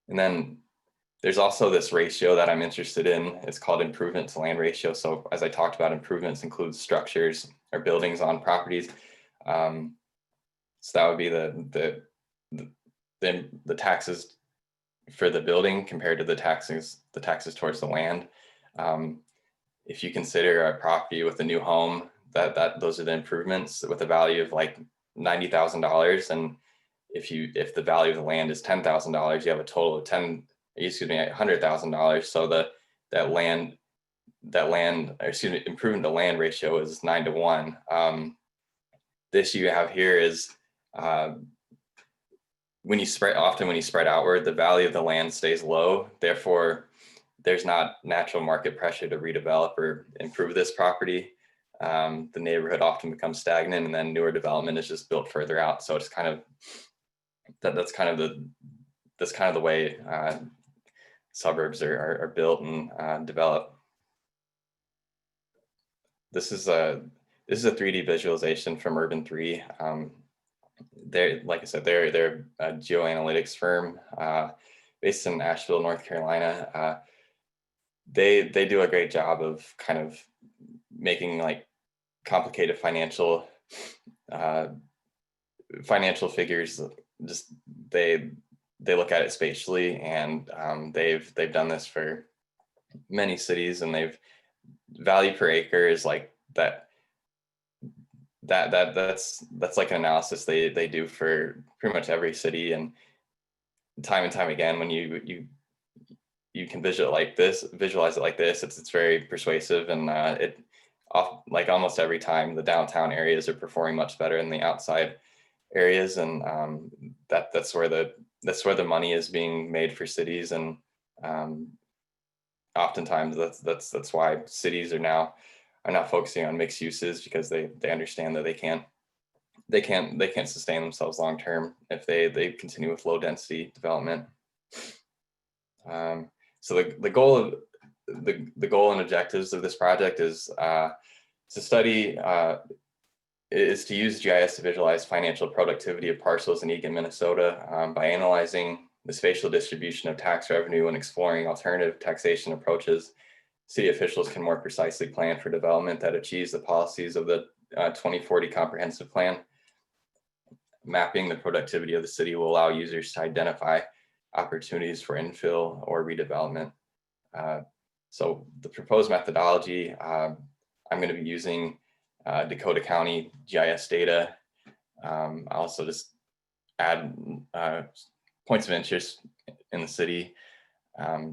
then there's also this ratio that I'm interested in. It's called improvement to land ratio. So as I talked about, improvements include structures or buildings on properties. So that would be the taxes for the building compared to the taxes towards the land. If you consider a property with a new home those are the improvements with a value of like $90,000. And if the value of the land is $10,000, you have a total of $100,000. So improving the land ratio is 9-to-1. The issue you have here is when you spread outward, the value of the land stays low. Therefore, there's not natural market pressure to redevelop or improve this property. The neighborhood often becomes stagnant, and then newer development is just built further out. So it's kind of that's kind of the way suburbs are built and developed. This is a 3D visualization from Urban 3. Like I said, they're a geoanalytics firm based in Asheville, North Carolina. They do a great job of kind of making like complicated financial figures. Just they look at it spatially, and they've done this for many cities, and value per acre is like that's like an analysis they do for pretty much every city. And time again, when you can visualize it like this, it's very persuasive, and like almost every time the downtown areas are performing much better than the outside areas. And that's where the money is being made for cities. And oftentimes that's why cities are now focusing on mixed uses, because they understand that they can't sustain themselves long term if they continue with low density development. So the goal and objectives of this project is to study is to use GIS to visualize financial productivity of parcels in Eagan, Minnesota, by analyzing the spatial distribution of tax revenue and exploring alternative taxation approaches. City officials can more precisely plan for development that achieves the policies of the 2040 comprehensive plan. Mapping the productivity of the city will allow users to identify opportunities for infill or redevelopment. So the proposed methodology, I'm going to be using Dakota County GIS data. I'll also just add points of interest in the city,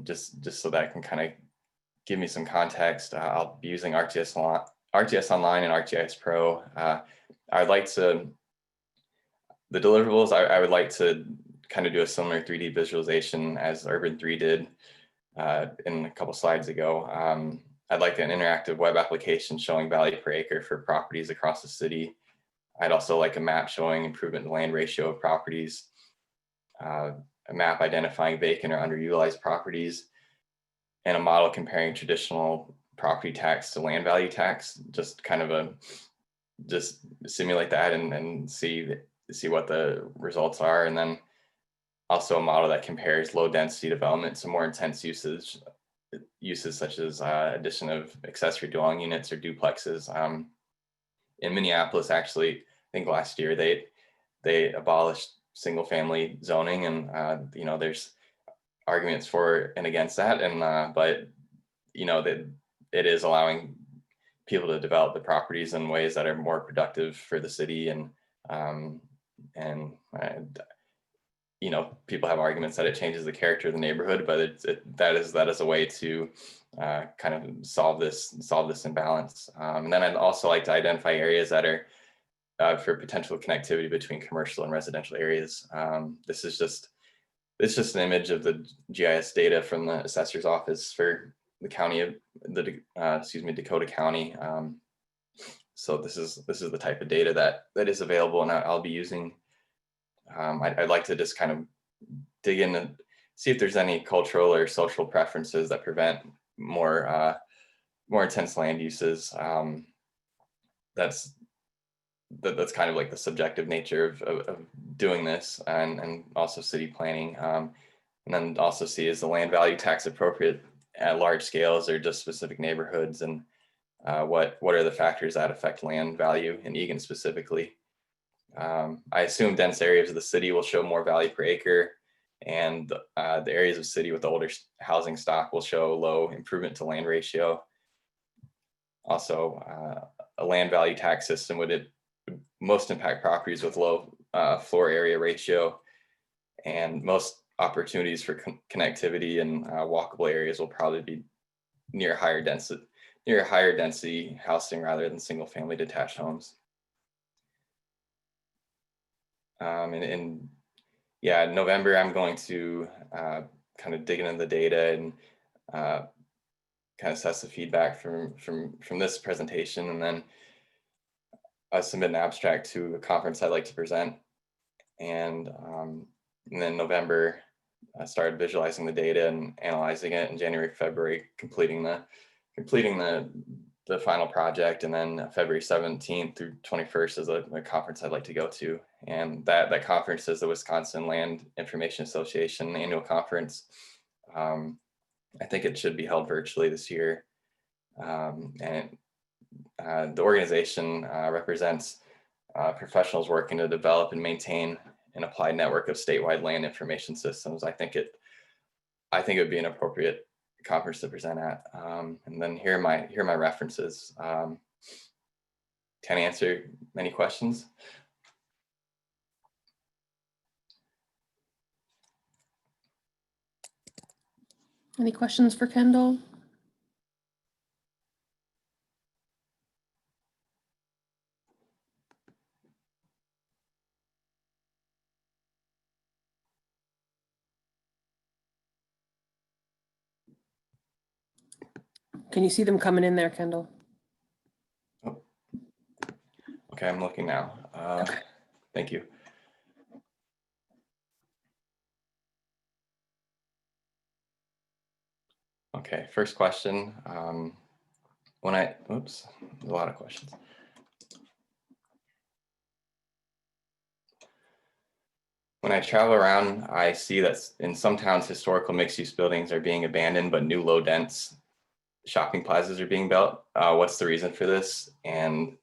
just so that can kind of give me some context. I'll be using RTS Online and ArcGIS Pro. I'd like to, the deliverables, I would like to kind of do a similar 3D visualization as Urban 3 did in a couple slides ago. I'd like an interactive web application showing value per acre for properties across the city. I'd also like a map showing improvement in land ratio of properties, a map identifying vacant or underutilized properties, and a model comparing traditional property tax to land value tax. Just kind of just simulate that and see what the results are. And then also a model that compares low density development to more intense uses such as addition of accessory dwelling units or duplexes. In Minneapolis, actually, I think last year they abolished single family zoning, and there's arguments for and against that, and but that it is allowing people to develop the properties in ways that are more productive for the city. And people have arguments that it changes the character of the neighborhood, but that is a way to kind of solve this imbalance. And then I'd also like to identify areas that are for potential connectivity between commercial and residential areas. This is just an image of the GIS data from the assessor's office for the county of Dakota County. So this is the type of data that is available, and I'll be using. I'd like to just kind of dig in and see if there's any cultural or social preferences that prevent more intense land uses. That's kind of like the subjective nature of doing this, and also city planning. And then also see, is the land value tax appropriate at large scales or just specific neighborhoods, and what are the factors that affect land value in Eagan specifically. I assume dense areas of the city will show more value per acre, and the areas of the city with the older housing stock will show low improvement to land ratio. Also, a land value tax system would most impact properties with low floor area ratio, and most opportunities for connectivity and walkable areas will probably be near higher density housing rather than single family detached homes. And yeah, in November, I'm going to kind of dig into the data and kind of assess the feedback from this presentation, and then submit an abstract to a conference I'd like to present. And then November, I started visualizing the data and analyzing it. In January, February, completing the final project, and then February 17th through 21st is a conference I'd like to go to. And that conference is the Wisconsin Land Information Association annual conference. I think it should be held virtually this year. And the organization represents professionals working to develop and maintain an applied network of statewide land information systems. I think it would be an appropriate conference to present at. And then here are my references. Can I answer any questions? Any questions for Kendall? Can you see them coming in there, Kendall? Oh. Okay, I'm looking now. Okay. Thank you. Okay, first question. Oops, there's a lot of questions. When I travel around, I see that in some towns, historical mixed-use buildings are being abandoned, but new low-dense shopping plazas are being built. What's the reason for this? And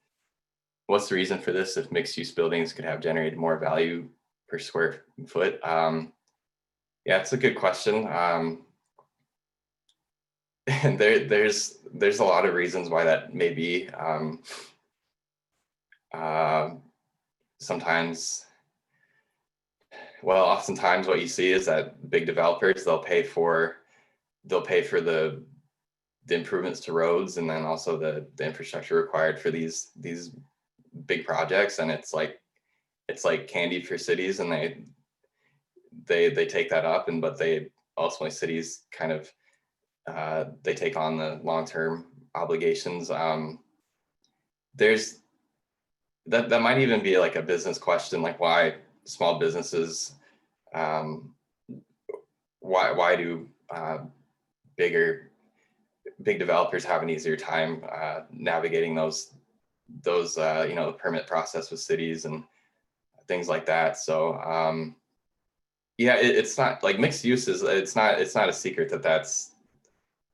what's the reason for this if mixed-use buildings could have generated more value per square foot? Yeah, it's a good question. And there's a lot of reasons why that may be. Oftentimes what you see is that big developers, they'll pay for the improvements to roads, and then also the infrastructure required for these big projects, and it's like candy for cities, and they take that up, but they ultimately, cities kind of they take on the long-term obligations. There's that might even be like a business question, like why small businesses, why do big developers have an easier time navigating those the permit process with cities and things like that. So yeah, it's not like mixed use is, it's not a secret that's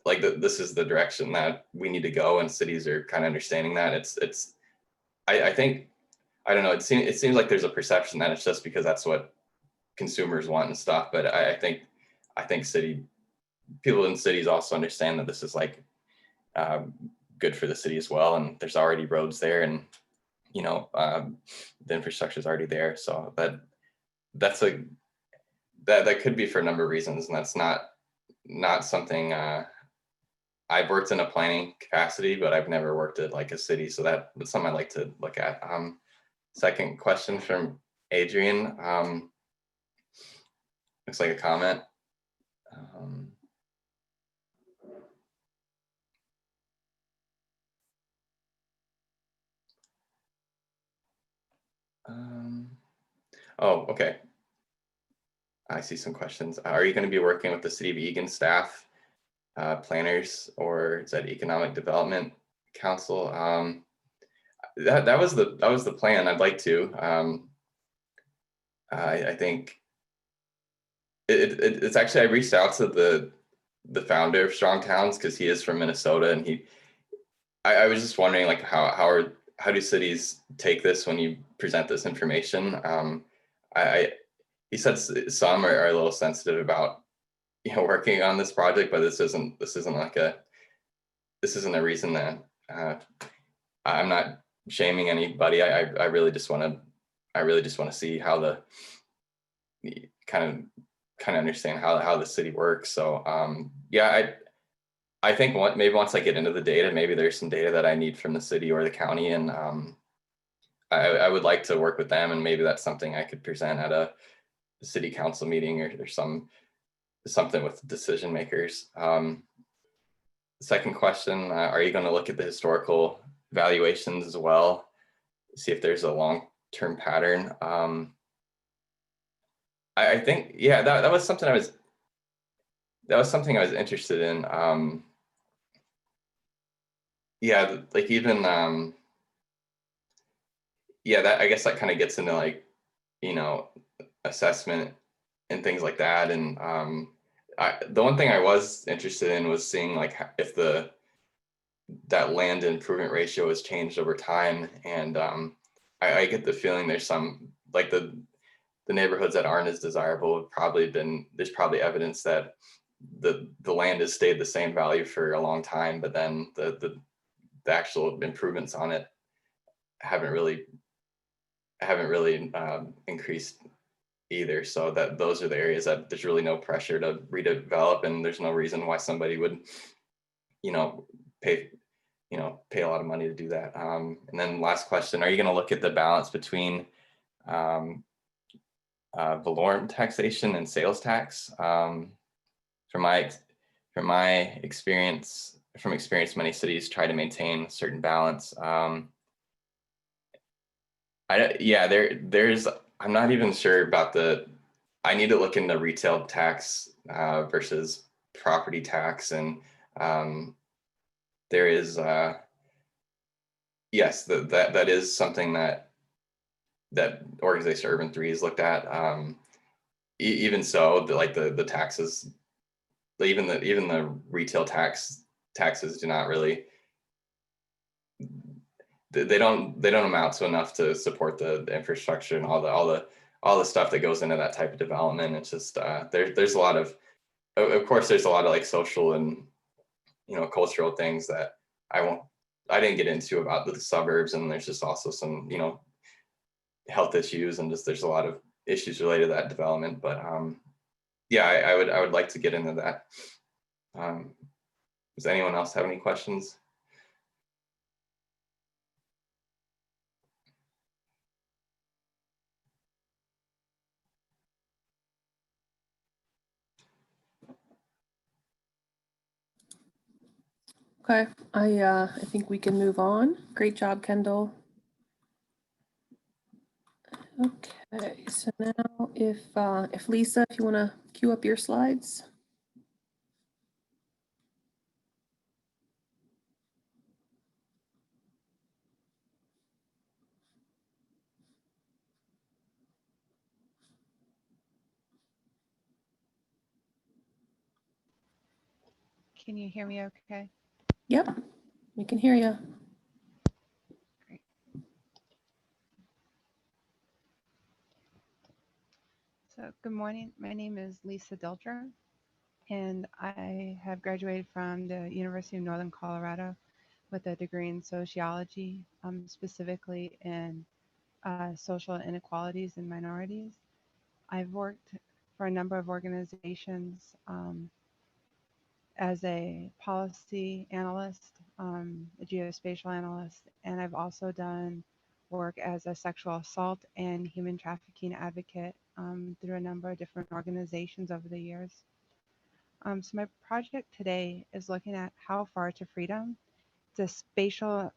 like this is the direction that we need to go, and cities are kind of understanding that. I think, I don't know, it seems like there's a perception that it's just because that's what consumers want and stuff, but I think people in cities also understand that this is like good for the city as well, and there's already roads there, and the infrastructure is already there. So that could be for a number of reasons, and that's not something I've worked in a planning capacity, but I've never worked at like a city, so that's something I'd like to look at. Second question from Adrian, looks like a comment. Oh, okay. I see some questions. Are you going to be working with the City of Eagan staff, planners, or is that Economic Development Council? That was the plan. I'd like to. I think it's actually, I reached out to the founder of Strong Towns, because he is from Minnesota, and I was just wondering, like, how do cities take this when you present this information? He said some are a little sensitive about working on this project, but this isn't a reason that I'm not shaming anybody. I really just want to see how the kind of understand how the city works. So yeah, I think maybe once I get into the data, maybe there's some data that I need from the city or the county, and I would like to work with them, and maybe that's something I could present at a city council meeting or something with decision makers. Second question, are you going to look at the historical valuations as well, see if there's a long-term pattern? I think, yeah, that was something I was interested in. Yeah, like even yeah, that I guess that kind of gets into like, you know, assessment and things like that. And the one thing I was interested in was seeing like if that land improvement ratio has changed over time. And I get the feeling there's some like the neighborhoods that aren't as desirable have probably there's probably evidence that the land has stayed the same value for a long time, but then the actual improvements on it haven't really increased either. So that those are the areas that there's really no pressure to redevelop, and there's no reason why somebody would, you know, pay a lot of money to do that. And then last question, are you going to look at the balance between valorum taxation and sales tax? From my experience, many cities try to maintain a certain balance. Yeah, there's I'm not even sure about I need to look into retail tax versus property tax, and there is yes, that is something that organization Urban 3 has looked at. Even so, like the taxes, even the retail taxes do not really, they don't amount to enough to support the infrastructure and all the stuff that goes into that type of development. It's just there's a lot of course there's a lot of like social and, you know, cultural things that I didn't get into about the suburbs, and there's just also some, you know, health issues, and just there's a lot of issues related to that development. But yeah, I would like to get into that. Does anyone else have any questions? Okay, I think we can move on. Great job, Kendall. Okay, so now if Lisa, if you want to queue up your slides. Can you hear me okay? Yep, we can hear you. Great. So good morning. My name is Lisa Delter, and I have graduated from the University of Northern Colorado with a degree in sociology, specifically in social inequalities and minorities. I've worked for a number of organizations as a policy analyst, a geospatial analyst, and I've also done work as a sexual assault and human trafficking advocate through a number of different organizations over the years. So my project today is looking at How Far to Freedom. It's a spatial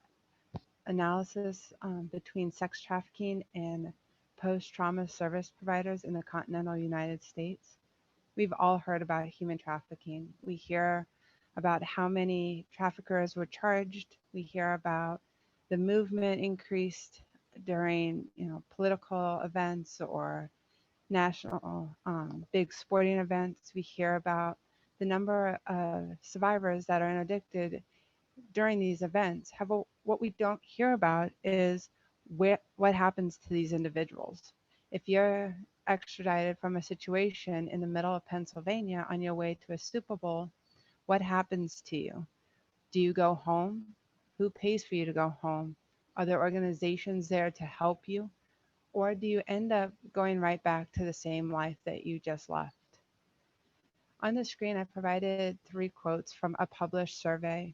analysis between sex trafficking and post-trauma service providers in the continental United States. We've all heard about human trafficking. We hear about how many traffickers were charged. We hear about the movement increased during, you know, political events or national big sporting events. We hear about the number of survivors that are interdicted during these events. However, what we don't hear about is what happens to these individuals. If you're extradited from a situation in the middle of Pennsylvania on your way to a Super Bowl, what happens to you? Do you go home? Who pays for you to go home? Are there organizations there to help you? Or do you end up going right back to the same life that you just left? On the screen, I provided 3 quotes from a published survey.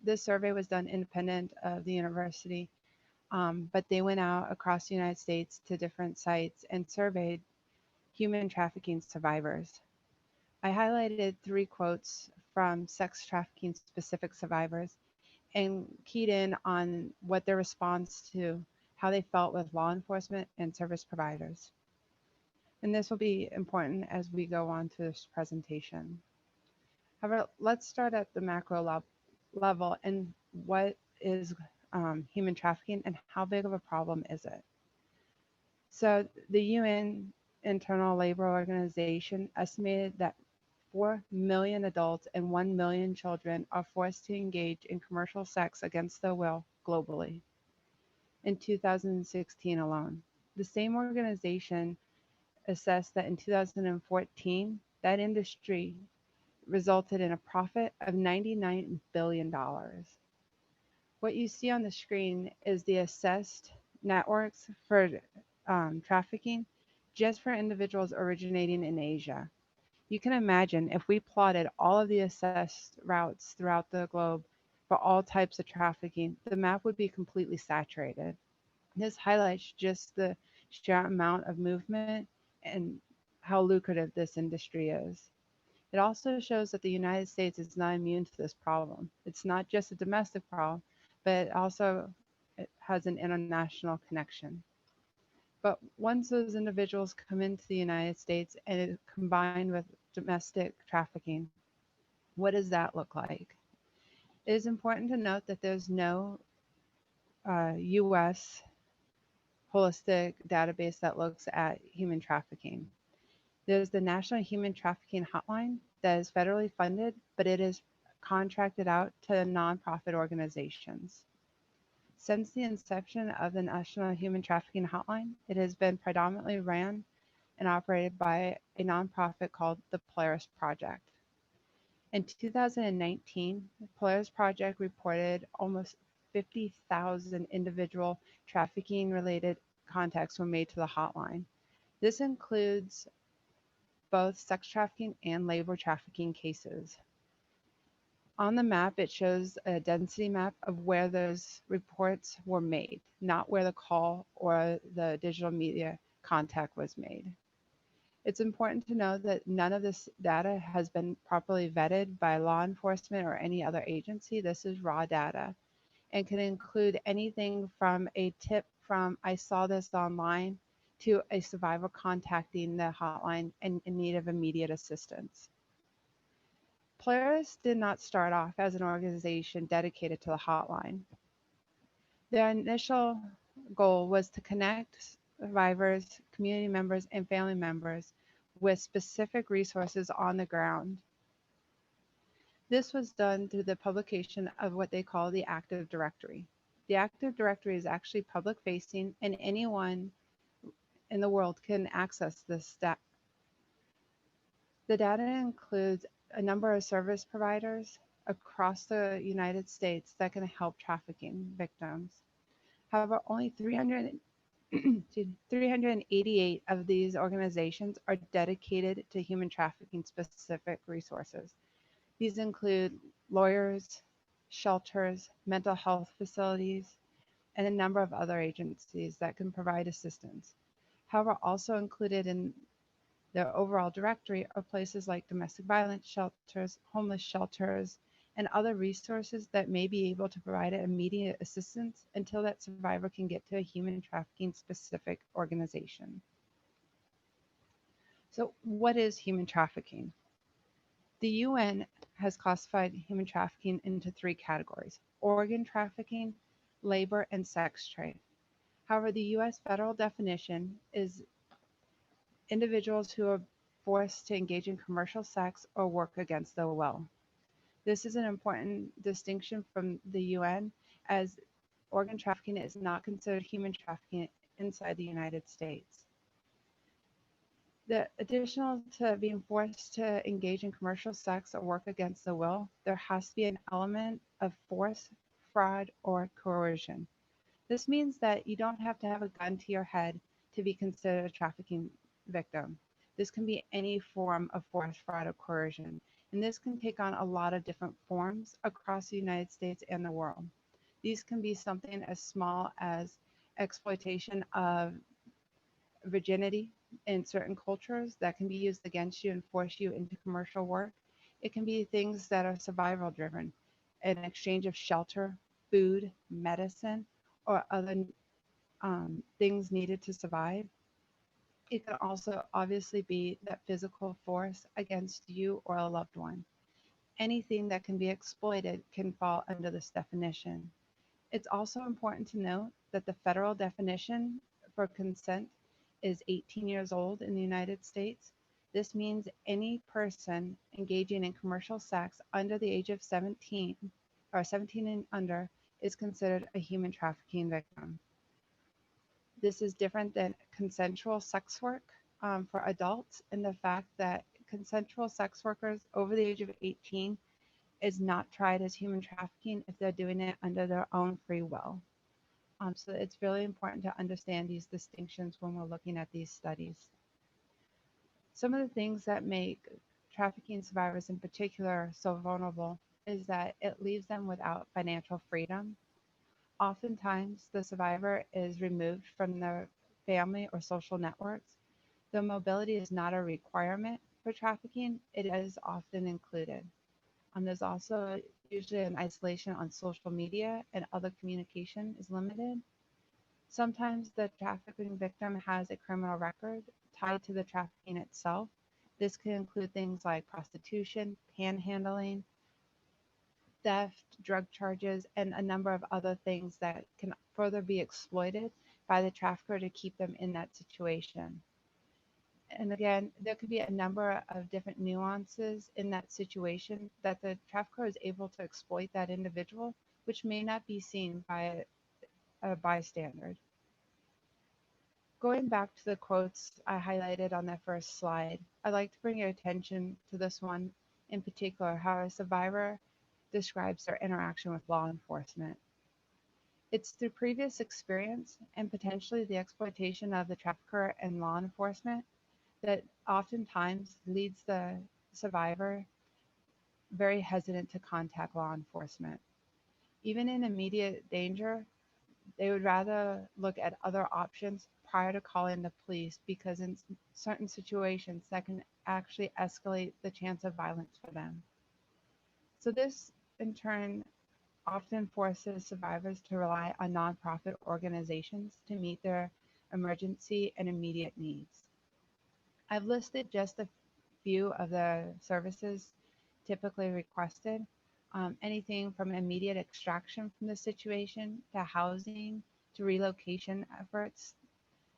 This survey was done independent of the university, but they went out across the United States to different sites and surveyed human trafficking survivors. I highlighted 3 quotes from sex trafficking specific survivors and keyed in on what their response to how they felt with law enforcement and service providers. And this will be important as we go on to this presentation. However, let's start at the macro level and what is human trafficking and how big of a problem is it? So the UN Internal Labor Organization estimated that 4 million adults and 1 million children are forced to engage in commercial sex against their will globally in 2016 alone. The same organization assessed that in 2014, that industry resulted in a profit of $99 billion. What you see on the screen is the assessed networks for trafficking just for individuals originating in Asia. You can imagine if we plotted all of the assessed routes throughout the globe for all types of trafficking, the map would be completely saturated. This highlights just the sheer amount of movement and how lucrative this industry is. It also shows that the United States is not immune to this problem. It's not just a domestic problem, but it has an international connection. But once those individuals come into the United States and it combined with domestic trafficking, what does that look like? It is important to note that there's no US holistic database that looks at human trafficking. There's the National Human Trafficking Hotline that is federally funded, but it is contracted out to nonprofit organizations. Since the inception of the National Human Trafficking Hotline, it has been predominantly ran and operated by a nonprofit called the Polaris Project. In 2019, the Polaris Project reported almost 50,000 individual trafficking-related contacts were made to the hotline. This includes both sex trafficking and labor trafficking cases. On the map, it shows a density map of where those reports were made, not where the call or the digital media contact was made. It's important to know that none of this data has been properly vetted by law enforcement or any other agency. This is raw data and can include anything from a tip from "I saw this online" to a survivor contacting the hotline in need of immediate assistance. Polaris did not start off as an organization dedicated to the hotline. Their initial goal was to connect survivors, community members, and family members with specific resources on the ground. This was done through the publication of what they call the Active Directory. The Active Directory is actually public facing and anyone in the world can access this data. The data includes a number of service providers across the United States that can help trafficking victims. However, only 388 of these organizations are dedicated to human trafficking specific resources. These include lawyers, shelters, mental health facilities, and a number of other agencies that can provide assistance. However, also included in the overall directory are places like domestic violence shelters, homeless shelters, and other resources that may be able to provide immediate assistance until that survivor can get to a human trafficking specific organization. So what is human trafficking? The UN has classified human trafficking into 3 categories: organ trafficking, labor, and sex trade. However, the US federal definition is individuals who are forced to engage in commercial sex or work against their will. This is an important distinction from the UN, as organ trafficking is not considered human trafficking inside the United States. The additional to being forced to engage in commercial sex or work against their will, there has to be an element of force fraud, or coercion. This means that you don't have to have a gun to your head to be considered a trafficking victim. This can be any form of force, fraud, or coercion, and this can take on a lot of different forms across the United States and the world. These can be something as small as exploitation of virginity in certain cultures that can be used against you and force you into commercial work. It can be things that are survival driven, an exchange of shelter, food, medicine, or other things needed to survive. It can also obviously be that physical force against you or a loved one. Anything that can be exploited can fall under this definition. It's also important to note that the federal definition for consent is 18 years old in the United States. This means any person engaging in commercial sex under the age of 17 or 17 and under is considered a human trafficking victim. This is different than consensual sex work for adults in the fact that consensual sex workers over the age of 18 is not tried as human trafficking if they're doing it under their own free will. So it's really important to understand these distinctions when we're looking at these studies. Some of the things that make trafficking survivors in particular so vulnerable is that it leaves them without financial freedom. Oftentimes, the survivor is removed from their family or social networks. Though mobility is not a requirement for trafficking, it is often included. There's also usually an isolation on social media and other communication is limited. Sometimes the trafficking victim has a criminal record tied to the trafficking itself. This can include things like prostitution, panhandling, theft, drug charges, and a number of other things that can further be exploited by the trafficker to keep them in that situation. And again, there could be a number of different nuances in that situation that the trafficker is able to exploit that individual, which may not be seen by a bystander. Going back to the quotes I highlighted on that first slide, I'd like to bring your attention to this one in particular, how a survivor describes their interaction with law enforcement. It's through previous experience and potentially the exploitation of the trafficker and law enforcement that oftentimes leads the survivor very hesitant to contact law enforcement. Even in immediate danger, they would rather look at other options prior to calling the police because in certain situations that can actually escalate the chance of violence for them. So this in turn often forces survivors to rely on nonprofit organizations to meet their emergency and immediate needs. I've listed just a few of the services typically requested, anything from immediate extraction from the situation to housing to relocation efforts.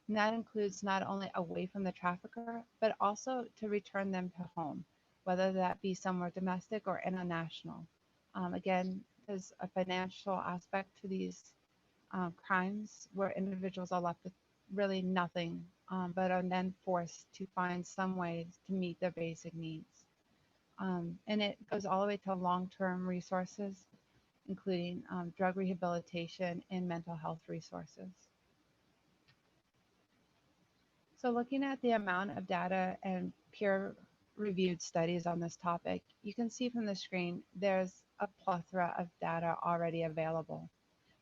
And that includes not only away from the trafficker, but also to return them to home, whether that be somewhere domestic or international. Again, there's a financial aspect to these crimes where individuals are left with really nothing, but are then forced to find some ways to meet their basic needs. And it goes all the way to long-term resources, including drug rehabilitation and mental health resources. So looking at the amount of data and peer-reviewed studies on this topic, you can see from the screen there's a plethora of data already available.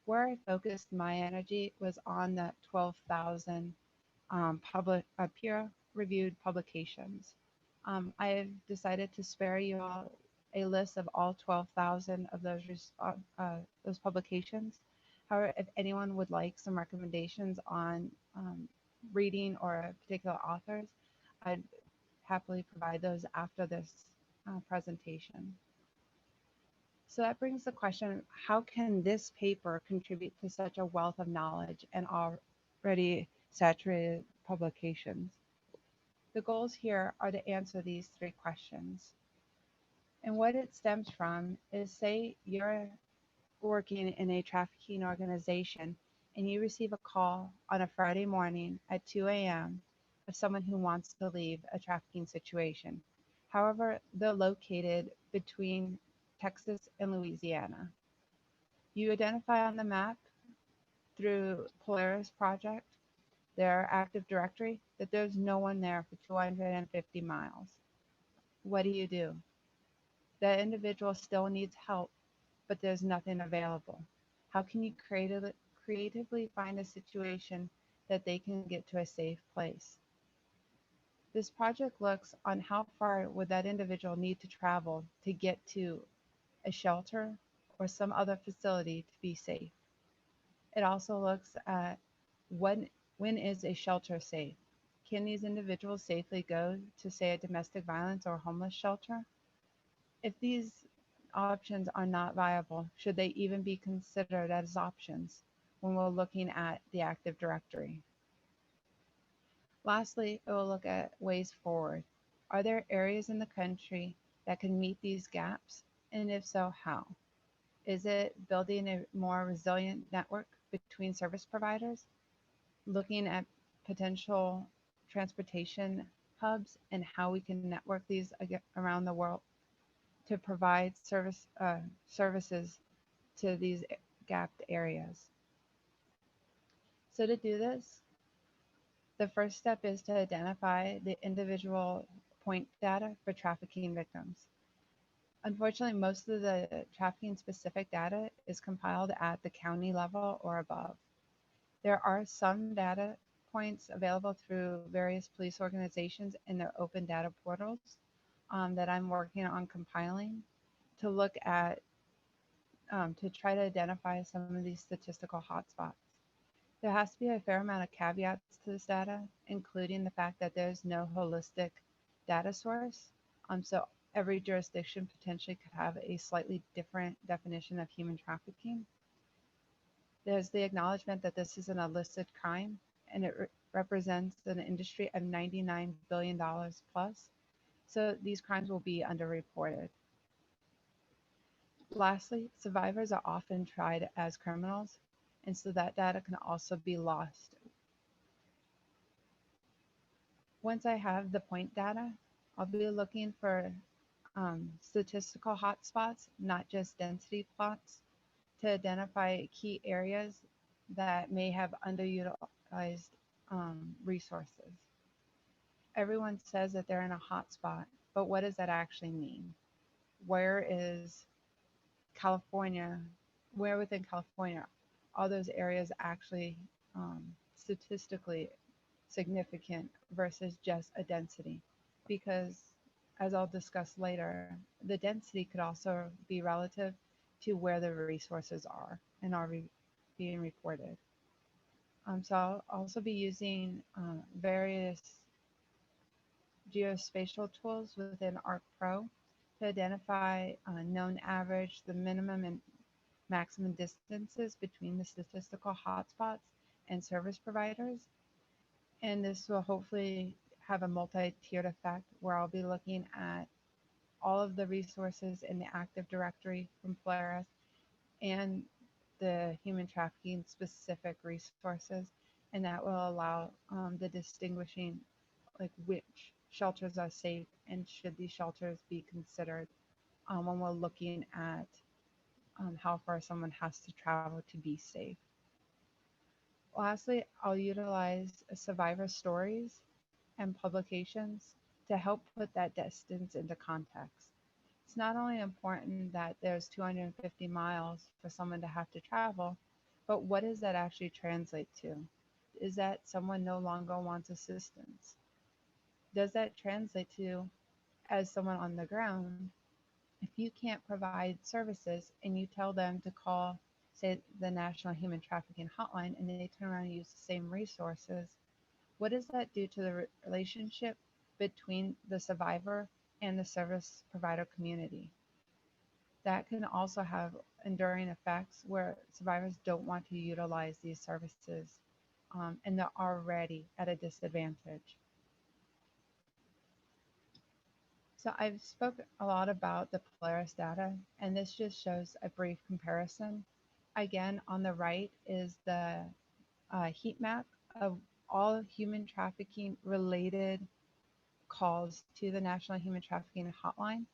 Where I focused my energy was on the 12,000 peer-reviewed publications. I have decided to spare you all a list of all 12,000 of those publications. However, if anyone would like some recommendations on reading or particular authors, I'd happily provide those after this presentation. So that brings the question, how can this paper contribute to such a wealth of knowledge and already saturated publications? The goals here are to answer these three questions. And what it stems from is, say you're working in a trafficking organization and you receive a call on a Friday morning at 2 a.m. of someone who wants to leave a trafficking situation. However, they're located between Texas and Louisiana. You identify on the map through Polaris project, their active directory, that there's no one there for 250 miles. What do? That individual still needs help, but there's nothing available. How can you creatively find a situation that they can get to a safe place? This project looks on how far would that individual need to travel to get to a shelter or some other facility to be safe. It also looks at when is a shelter safe? Can these individuals safely go to, say, a domestic violence or homeless shelter? If these options are not viable, should they even be considered as options when we're looking at the Active Directory? Lastly, it will look at ways forward. Are there areas in the country that can meet these gaps? And if so, how? Is it building a more resilient network between service providers, looking at potential transportation hubs and how we can network these around the world to provide services to these gapped areas? So to do this, the first step is to identify the individual point data for trafficking victims. Unfortunately, most of the trafficking specific data is compiled at the county level or above. There are some data points available through various police organizations in their open data portals that I'm working on compiling to look at, to try to identify some of these statistical hotspots. There has to be a fair amount of caveats to this data, including the fact that there's no holistic data source. So every jurisdiction potentially could have a slightly different definition of human trafficking. There's the acknowledgement that this is an illicit crime and it represents an industry of $99 billion plus. So these crimes will be underreported. Lastly, survivors are often tried as criminals, and so that data can also be lost. Once I have the point data, I'll be looking for statistical hotspots, not just density plots, to identify key areas that may have underutilized resources. Everyone says that they're in a hotspot, but what does that actually mean? Where is California, where within California are those areas actually statistically significant versus just a density? Because as I'll discuss later, the density could also be relative to where the resources are and are being reported. So I'll also be using various geospatial tools within ArcPro to identify known average, the minimum and maximum distances between the statistical hotspots and service providers. And this will hopefully have a multi-tiered effect where I'll be looking at all of the resources in the Active Directory from Polaris and the human trafficking specific resources. And that will allow the distinguishing, like which shelters are safe and should these shelters be considered when we're looking at how far someone has to travel to be safe. Lastly, I'll utilize survivor stories and publications to help put that distance into context. It's not only important that there's 250 miles for someone to have to travel, but what does that actually translate to? Is that someone no longer wants assistance? Does that translate to, as someone on the ground, if you can't provide services and you tell them to call, say, the National Human Trafficking Hotline, and they turn around and use the same resources, what does that do to the relationship between the survivor and the service provider community? That can also have enduring effects where survivors don't want to utilize these services and they're already at a disadvantage. So I've spoken a lot about the Polaris data, and this just shows a brief comparison. Again, on the right is the heat map of all human trafficking related calls to the National Human Trafficking Hotline,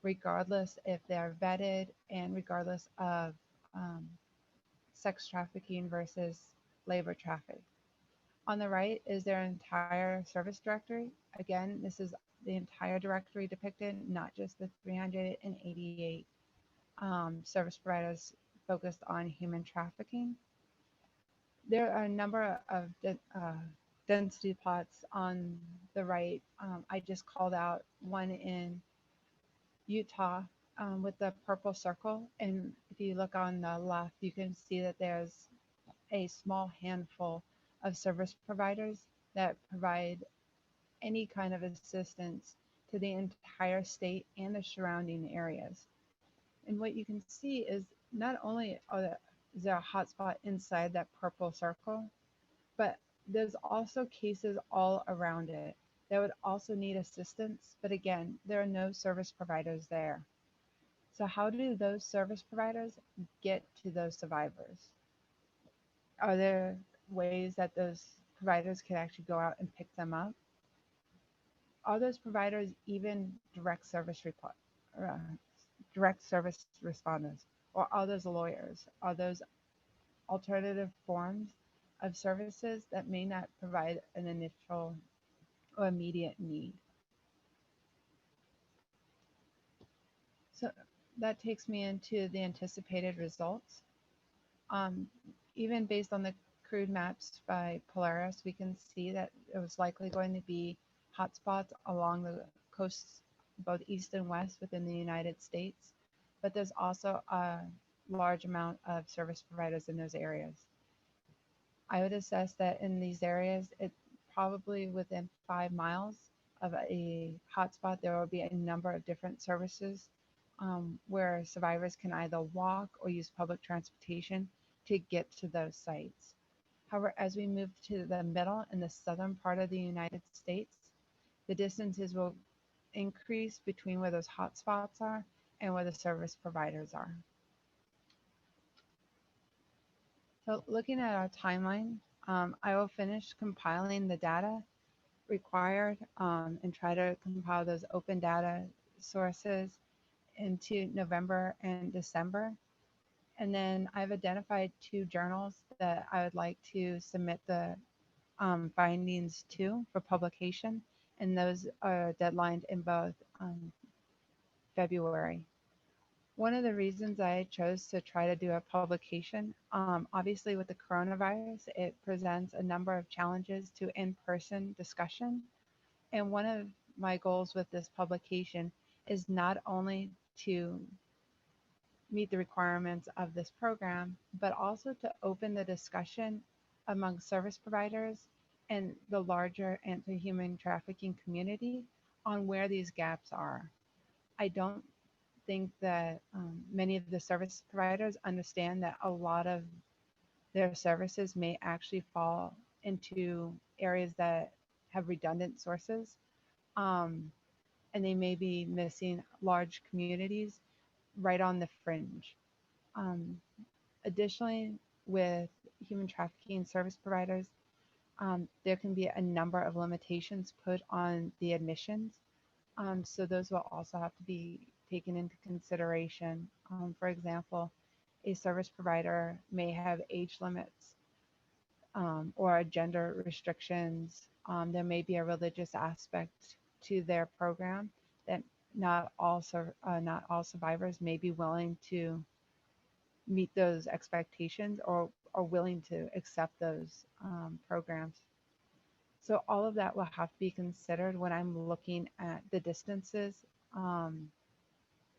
regardless if they're vetted and regardless of sex trafficking versus labor traffic. On the right is their entire service directory. Again, this is the entire directory depicted, not just the 388 service providers focused on human trafficking. There are a number of density plots on the right. I just called out one in Utah with the purple circle. And if you look on the left, you can see that there's a small handful of service providers that provide any kind of assistance to the entire state and the surrounding areas. And what you can see is not only is there a hotspot inside that purple circle, but there's also cases all around it that would also need assistance. But again, there are no service providers there. So how do those service providers get to those survivors? Are there ways that those providers can actually go out and pick them up? Are those providers even direct service responders? Or are those lawyers? Are those alternative forms of services that may not provide an initial or immediate need? So that takes me into the anticipated results. Even based on the crude maps by Polaris, we can see that it was likely going to be hotspots along the coasts, both east and west within the United States, but there's also a large amount of service providers in those areas. I would assess that in these areas, it probably within 5 miles of a hotspot, there will be a number of different services where survivors can either walk or use public transportation to get to those sites. However, as we move to the middle and the southern part of the United States, the distances will increase between where those hotspots are and where the service providers are. So looking at our timeline, I will finish compiling the data required and try to compile those open data sources into November and December. And then I've identified 2 journals that I would like to submit the findings to for publication. And those are deadlined in both February. One of the reasons I chose to try to do a publication, obviously with the coronavirus, it presents a number of challenges to in-person discussion. And one of my goals with this publication is not only to meet the requirements of this program, but also to open the discussion among service providers and the larger anti-human trafficking community on where these gaps are. I don't think that many of the service providers understand that a lot of their services may actually fall into areas that have redundant sources, and they may be missing large communities right on the fringe. Additionally, with human trafficking service providers, there can be a number of limitations put on the admissions. So those will also have to be taken into consideration. For example, a service provider may have age limits or gender restrictions. There may be a religious aspect to their program that not all survivors may be willing to meet those expectations or willing to accept those programs. So all of that will have to be considered when I'm looking at the distances,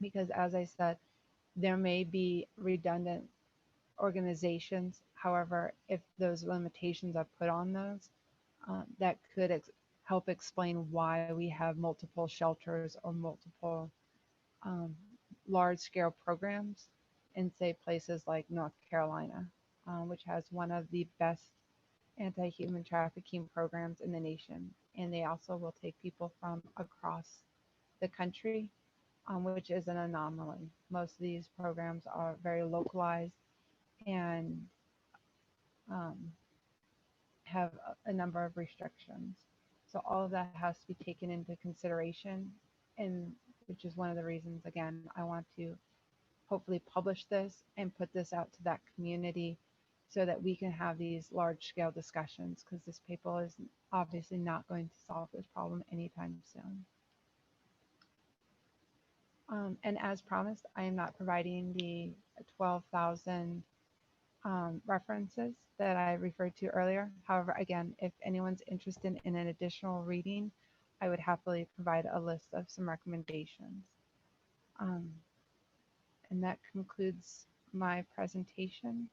because as I said, there may be redundant organizations. However, if those limitations are put on those, that could help explain why we have multiple shelters or multiple large-scale programs in, say, places like North Carolina, which has one of the best anti-human trafficking programs in the nation. And they also will take people from across the country, which is an anomaly. Most of these programs are very localized and have a number of restrictions. So all of that has to be taken into consideration, and which is one of the reasons, again, I want to hopefully publish this and put this out to that community so that we can have these large scale discussions, because this paper is obviously not going to solve this problem anytime soon. And as promised, I am not providing the 12,000 references that I referred to earlier. However, again, if anyone's interested in an additional reading, I would happily provide a list of some recommendations. And that concludes my presentation.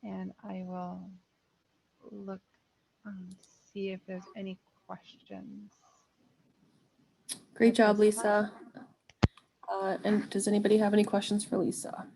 And I will look, see if there's any questions. Great job, Okay, so- Lisa. And does anybody have any questions for Lisa?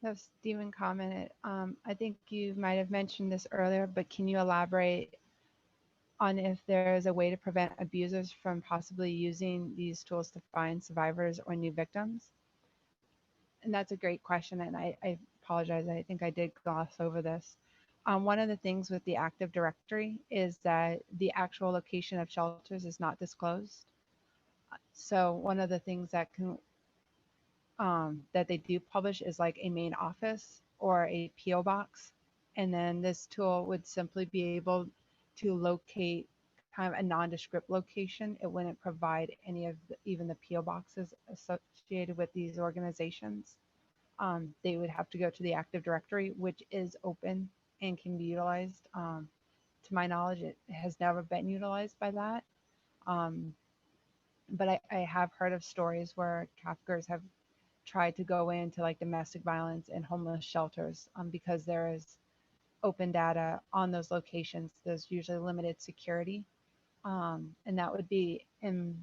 So Stephen commented, I think you might have mentioned this earlier, but can you elaborate on if there is a way to prevent abusers from possibly using these tools to find survivors or new victims? And that's a great question, and I apologize, I think I did gloss over this. One of the things with the Active Directory is that the actual location of shelters is not disclosed. So one of the things that can that they do publish is like a main office or a PO box, and then this tool would simply be able to locate kind of a nondescript location. It wouldn't provide any of even the PO boxes associated with these organizations. They would have to go to the Active Directory, which is open and can be utilized. To my knowledge, it has never been utilized by that. But I have heard of stories where traffickers have tried to go into like domestic violence and homeless shelters because there is open data on those locations. There's usually limited security. And that would be in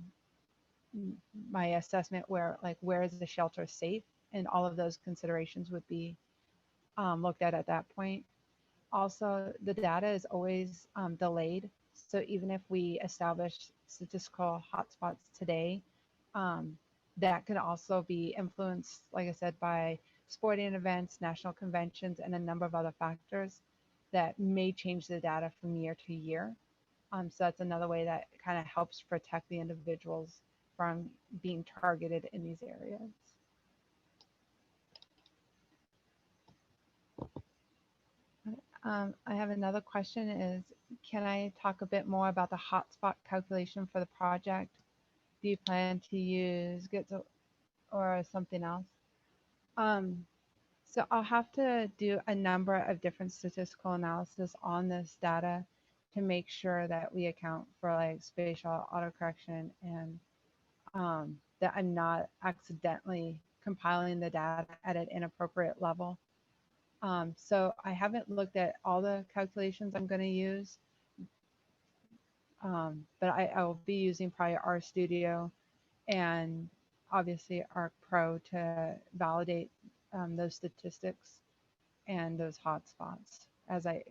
my assessment where is the shelter safe, and all of those considerations would be looked at that point. Also, the data is always delayed. So even if we establish statistical hotspots today, that could also be influenced, like I said, by sporting events, national conventions, and a number of other factors that may change the data from year to year. So that's another way that kind of helps protect the individuals from being targeted in these areas. I have another question is, can I talk a bit more about the hotspot calculation for the project? Do you plan to use Gitzo or something else? So I'll have to do a number of different statistical analysis on this data to make sure that we account for like spatial autocorrection and that I'm not accidentally compiling the data at an inappropriate level. So I haven't looked at all the calculations I'm going to use, but I will be using probably RStudio and obviously Arc Pro to validate those statistics and those hotspots as I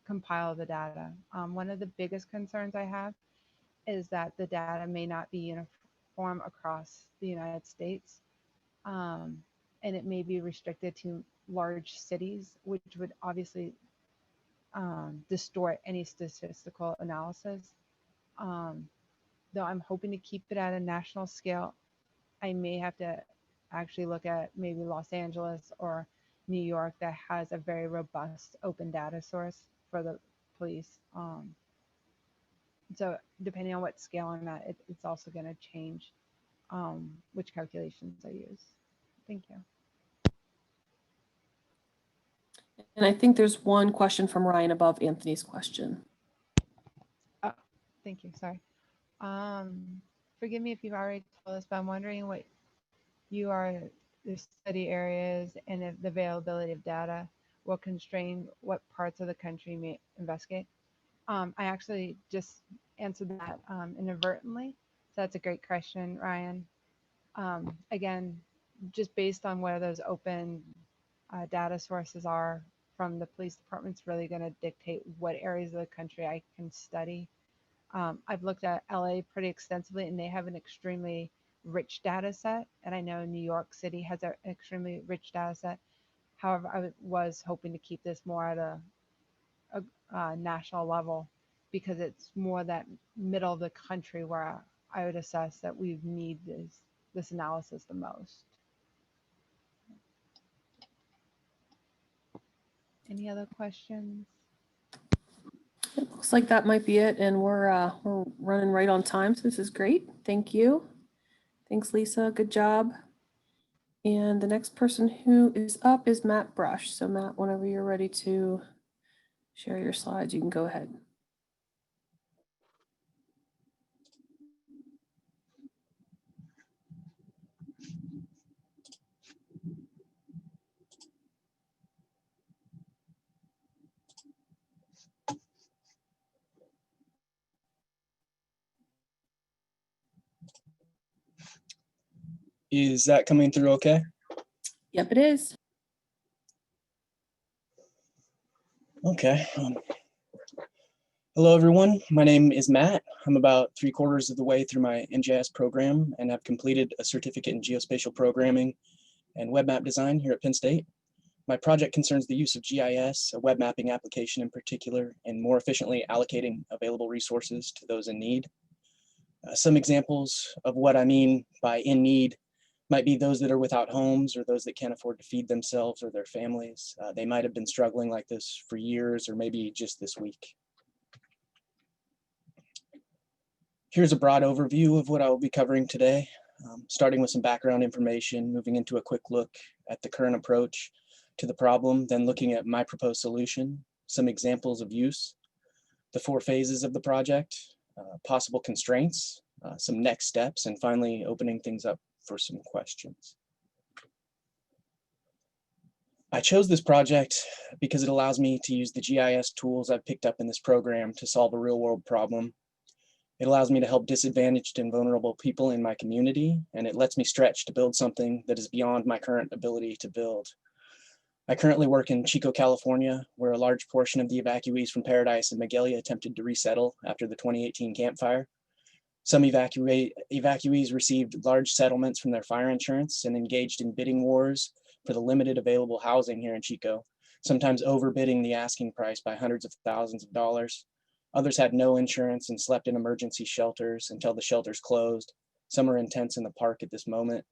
compile the data. One of the biggest concerns I have is that the data may not be uniform across the United States, and it may be restricted to large cities, which would obviously distort any statistical analysis. Though I'm hoping to keep it at a national scale, I may have to actually look at maybe Los Angeles or New York that has a very robust open data source for the police. So depending on what scale I'm at, it's also going to change which calculations I use. Thank you. And I think there's one question from Ryan above Anthony's question. Oh, thank you. Sorry. Forgive me if you've already told us, but I'm wondering what the study areas and if the availability of data will constrain what parts of the country may investigate. I actually just answered that inadvertently. So that's a great question, Ryan. Again, just based on where those open data sources are from the police department's really going to dictate what areas of the country I can study. I've looked at LA pretty extensively, and they have an extremely rich data set. And I know New York City has an extremely rich data set. However, I was hoping to keep this more at a national level because it's more that middle of the country where I would assess that we need this analysis the most. Any other questions? It looks like that might be it, and we're running right on time, so this is great. Thank you. Thanks, Lisa. Good job. And the next person who is up is Matt Brush. So Matt, whenever you're ready to share your slides, you can go ahead. Is that coming through okay? Yep, it is. Okay. Hello, everyone. My name is Matt. I'm about 3/4 of the way through my MGIS program and have completed a certificate in geospatial programming and web map design here at Penn State. My project concerns the use of GIS, a web mapping application in particular, and more efficiently allocating available resources to those in need. Some examples of what I mean by in need might be those that are without homes or those that can't afford to feed themselves or their families. They might have been struggling like this for years or maybe just this week. Here's a broad overview of what I will be covering today, starting with some background information, moving into a quick look at the current approach to the problem, then looking at my proposed solution, some examples of use, the 4 phases of the project, possible constraints, some next steps, and finally opening things up for some questions. I chose this project because it allows me to use the GIS tools I've picked up in this program to solve a real-world problem. It allows me to help disadvantaged and vulnerable people in my community, and it lets me stretch to build something that is beyond my current ability to build. I currently work in Chico, California, where a large portion of the evacuees from Paradise and Magalia attempted to resettle after the 2018 Camp Fire. Some evacuees received large settlements from their fire insurance and engaged in bidding wars for the limited available housing here in Chico, sometimes overbidding the asking price by hundreds of thousands of dollars. Others had no insurance and slept in emergency shelters until the shelters closed. Some are in tents in the park at this moment.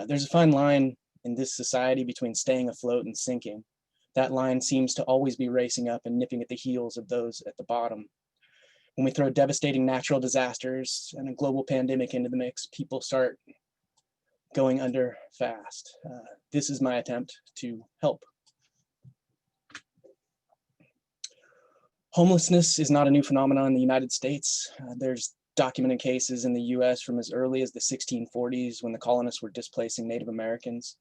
There's a fine line in this society between staying afloat and sinking. That line seems to always be racing up and nipping at the heels of those at the bottom. When we throw devastating natural disasters and a global pandemic into the mix, people start going under fast. This is my attempt to help. Homelessness is not a new phenomenon in the United States. There's documented cases in the US from as early as the 1640s when the colonists were displacing Native Americans.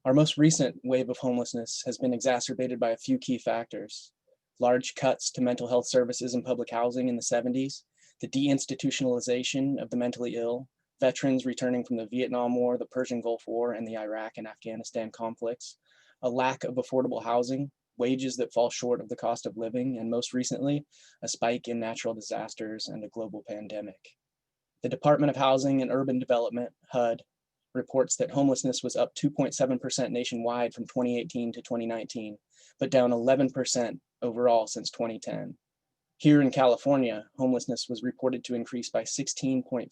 Our most recent wave of homelessness has been exacerbated by a few key factors. Large cuts to mental health services and public housing in the 70s, the deinstitutionalization of the mentally ill, veterans returning from the Vietnam War, the Persian Gulf War, and the Iraq and Afghanistan conflicts, a lack of affordable housing, wages that fall short of the cost of living, and most recently, a spike in natural disasters and a global pandemic. The Department of Housing and Urban Development, HUD, reports that homelessness was up 2.7% nationwide from 2018 to 2019, but down 11% overall since 2010. Here in California, homelessness was reported to increase by 16.4%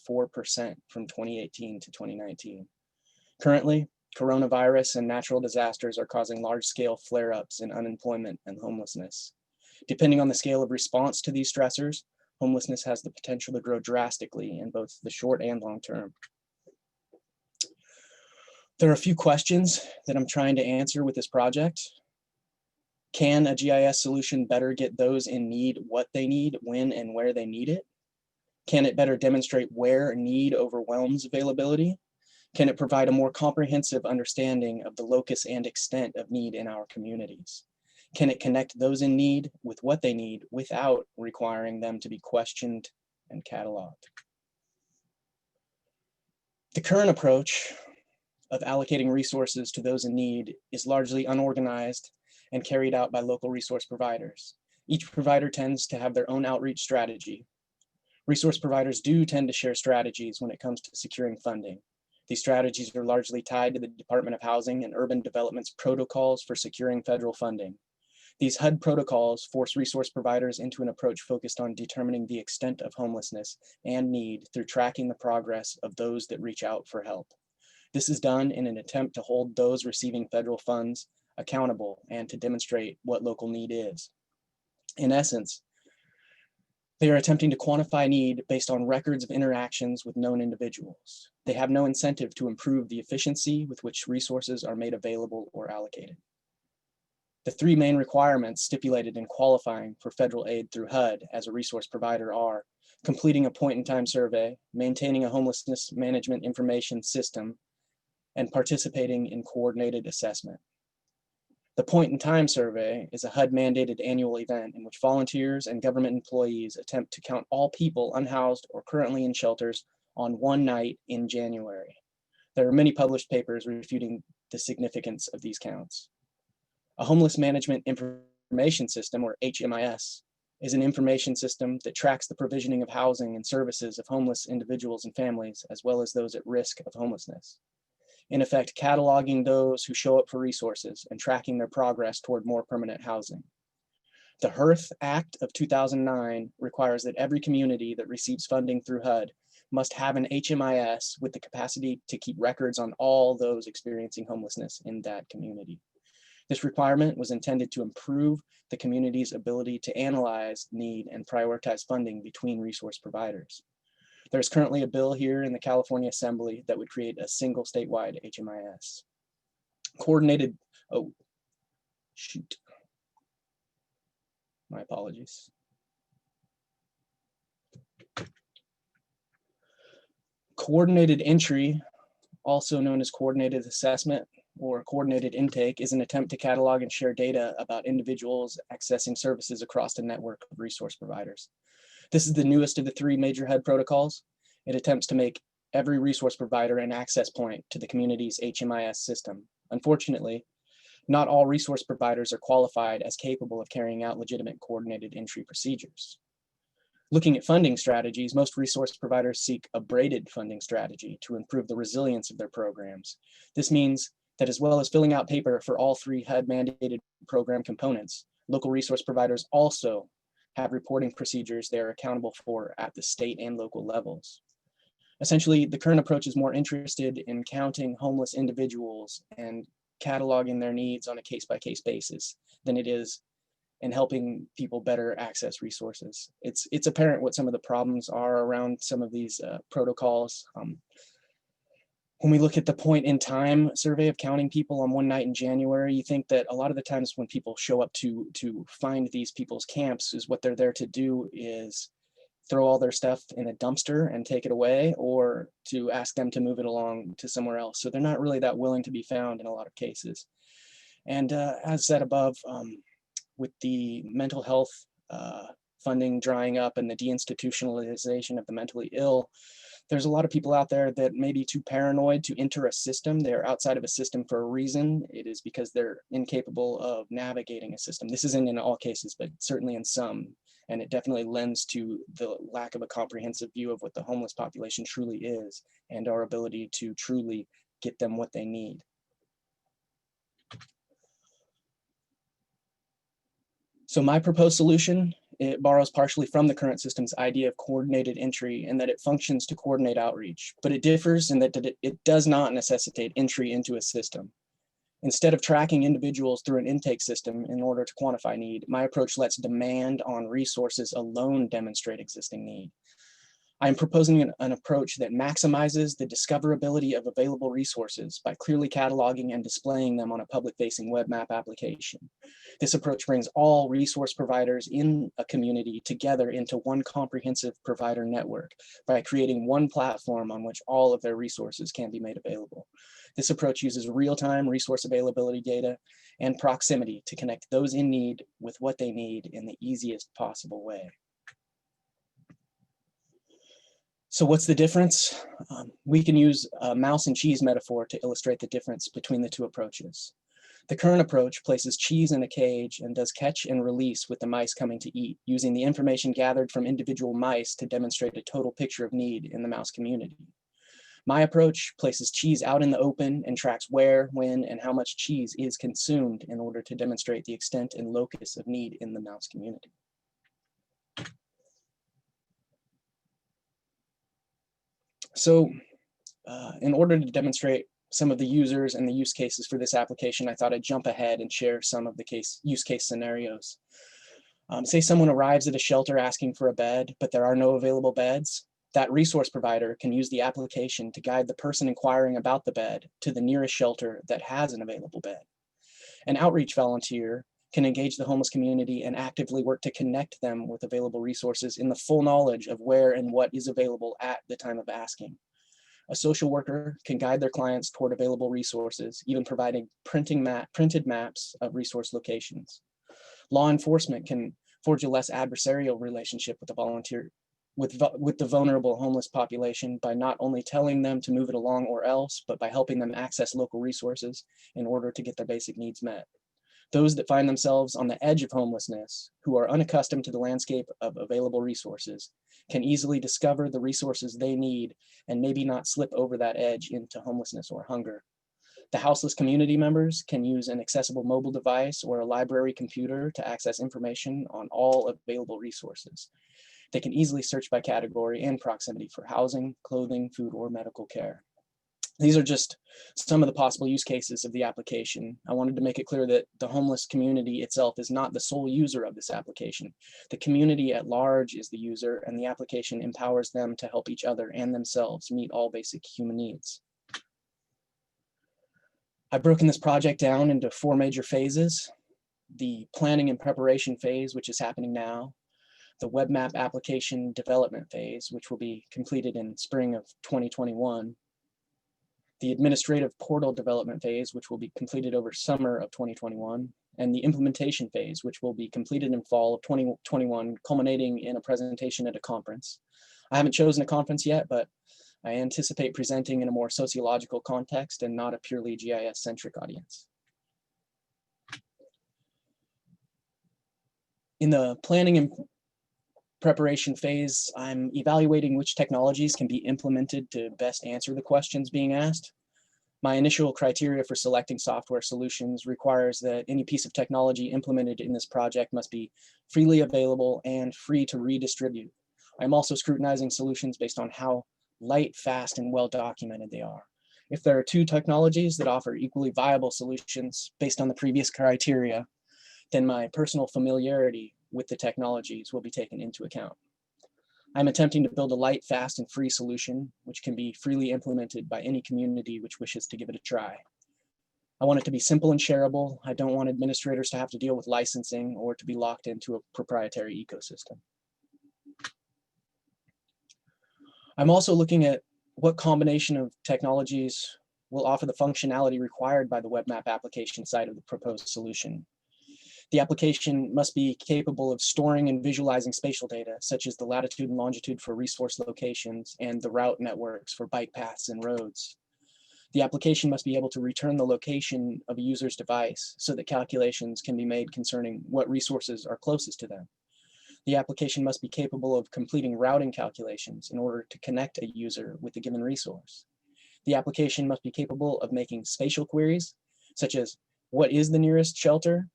from 2018 to 2019. Currently, coronavirus and natural disasters are causing large-scale flare-ups in unemployment and homelessness. Depending on the scale of response to these stressors, homelessness has the potential to grow drastically in both the short and long term. There are a few questions that I'm trying to answer with this project. Can a GIS solution better get those in need what they need, when and where they need it? Can it better demonstrate where need overwhelms availability? Can it provide a more comprehensive understanding of the locus and extent of need in our communities? Can it connect those in need with what they need without requiring them to be questioned and cataloged? The current approach of allocating resources to those in need is largely unorganized and carried out by local resource providers. Each provider tends to have their own outreach strategy. Resource providers do tend to share strategies when it comes to securing funding. These strategies are largely tied to the Department of Housing and Urban Development's protocols for securing federal funding. These HUD protocols force resource providers into an approach focused on determining the extent of homelessness and need through tracking the progress of those that reach out for help. This is done in an attempt to hold those receiving federal funds accountable and to demonstrate what local need is. In essence, they are attempting to quantify need based on records of interactions with known individuals. They have no incentive to improve the efficiency with which resources are made available or allocated. The three main requirements stipulated in qualifying for federal aid through HUD as a resource provider are completing a point-in-time survey, maintaining a homelessness management information system, and participating in coordinated assessment. The point-in-time survey is a HUD-mandated annual event in which volunteers and government employees attempt to count all people unhoused or currently in shelters on one night in January. There are many published papers refuting the significance of these counts. A homeless management information system, or HMIS, is an information system that tracks the provisioning of housing and services of homeless individuals and families, as well as those at risk of homelessness. In effect, cataloging those who show up for resources and tracking their progress toward more permanent housing. The HEARTH Act of 2009 requires that every community that receives funding through HUD must have an HMIS with the capacity to keep records on all those experiencing homelessness in that community. This requirement was intended to improve the community's ability to analyze need and prioritize funding between resource providers. There's currently a bill here in the California Assembly that would create a single statewide HMIS. Coordinated, oh, shoot. My apologies. Coordinated entry, also known as coordinated assessment or coordinated intake, is an attempt to catalog and share data about individuals accessing services across a network of resource providers. This is the newest of the three major HUD protocols. It attempts to make every resource provider an access point to the community's HMIS system. Unfortunately, not all resource providers are qualified as capable of carrying out legitimate coordinated entry procedures. Looking at funding strategies, most resource providers seek a braided funding strategy to improve the resilience of their programs. This means that as well as filling out paper for all three HUD mandated program components, local resource providers also have reporting procedures they are accountable for at the state and local levels. Essentially, the current approach is more interested in counting homeless individuals and cataloging their needs on a case-by-case basis than it is in helping people better access resources. It's apparent what some of the problems are around some of these protocols. When we look at the point in time survey of counting people on one night in January, you think that a lot of the times when people show up to find these people's camps, is what they're there to do is throw all their stuff in a dumpster and take it away, or to ask them to move it along to somewhere else. So they're not really that willing to be found in a lot of cases. And as said above, with the mental health funding drying up and the deinstitutionalization of the mentally ill, there's a lot of people out there that may be too paranoid to enter a system. They're outside of a system for a reason. It is because they're incapable of navigating a system. This isn't in all cases, but certainly in some. And it definitely lends to the lack of a comprehensive view of what the homeless population truly is and our ability to truly get them what they need. So my proposed solution, it borrows partially from the current system's idea of coordinated entry in that it functions to coordinate outreach, but it differs in that it does not necessitate entry into a system. Instead of tracking individuals through an intake system in order to quantify need, my approach lets demand on resources alone demonstrate existing need. I am proposing an approach that maximizes the discoverability of available resources by clearly cataloging and displaying them on a public-facing web map application. This approach brings all resource providers in a community together into one comprehensive provider network by creating one platform on which all of their resources can be made available. This approach uses real-time resource availability data and proximity to connect those in need with what they need in the easiest possible way. So what's the difference? We can use a mouse and cheese metaphor to illustrate the difference between the two approaches. The current approach places cheese in a cage and does catch and release with the mice coming to eat, using the information gathered from individual mice to demonstrate a total picture of need in the mouse community. My approach places cheese out in the open and tracks where, when, and how much cheese is consumed in order to demonstrate the extent and locus of need in the mouse community. So in order to demonstrate some of the users and the use cases for this application, I thought I'd jump ahead and share some of the use case scenarios. Say someone arrives at a shelter asking for a bed, but there are no available beds. That resource provider can use the application to guide the person inquiring about the bed to the nearest shelter that has an available bed. An outreach volunteer can engage the homeless community and actively work to connect them with available resources in the full knowledge of where and what is available at the time of asking. A social worker can guide their clients toward available resources, even providing printed maps of resource locations. Law enforcement can forge a less adversarial relationship with the volunteer, with the vulnerable homeless population by not only telling them to move it along or else, but by helping them access local resources in order to get their basic needs met. Those that find themselves on the edge of homelessness, who are unaccustomed to the landscape of available resources, can easily discover the resources they need and maybe not slip over that edge into homelessness or hunger. The houseless community members can use an accessible mobile device or a library computer to access information on all available resources. They can easily search by category and proximity for housing, clothing, food, or medical care. These are just some of the possible use cases of the application. I wanted to make it clear that the homeless community itself is not the sole user of this application. The community at large is the user, and the application empowers them to help each other and themselves meet all basic human needs. I've broken this project down into 4 major phases: the planning and preparation phase, which is happening now; the web map application development phase, which will be completed in spring of 2021; the administrative portal development phase, which will be completed over summer of 2021, and the implementation phase, which will be completed in fall of 2021, culminating in a presentation at a conference. I haven't chosen a conference yet, but I anticipate presenting in a more sociological context and not a purely GIS-centric audience. In the planning and preparation phase, I'm evaluating which technologies can be implemented to best answer the questions being asked. My initial criteria for selecting software solutions requires that any piece of technology implemented in this project must be freely available and free to redistribute. I'm also scrutinizing solutions based on how light, fast, and well documented they are. If there are 2 technologies that offer equally viable solutions based on the previous criteria, then my personal familiarity with the technologies will be taken into account. I'm attempting to build a light, fast, and free solution, which can be freely implemented by any community which wishes to give it a try. I want it to be simple and shareable. I don't want administrators to have to deal with licensing or to be locked into a proprietary ecosystem. I'm also looking at what combination of technologies will offer the functionality required by the web map application side of the proposed solution. The application must be capable of storing and visualizing spatial data, such as the latitude and longitude for resource locations and the route networks for bike paths and roads. The application must be able to return the location of a user's device so that calculations can be made concerning what resources are closest to them. The application must be capable of completing routing calculations in order to connect a user with a given resource. The application must be capable of making spatial queries, such as what is the nearest shelter?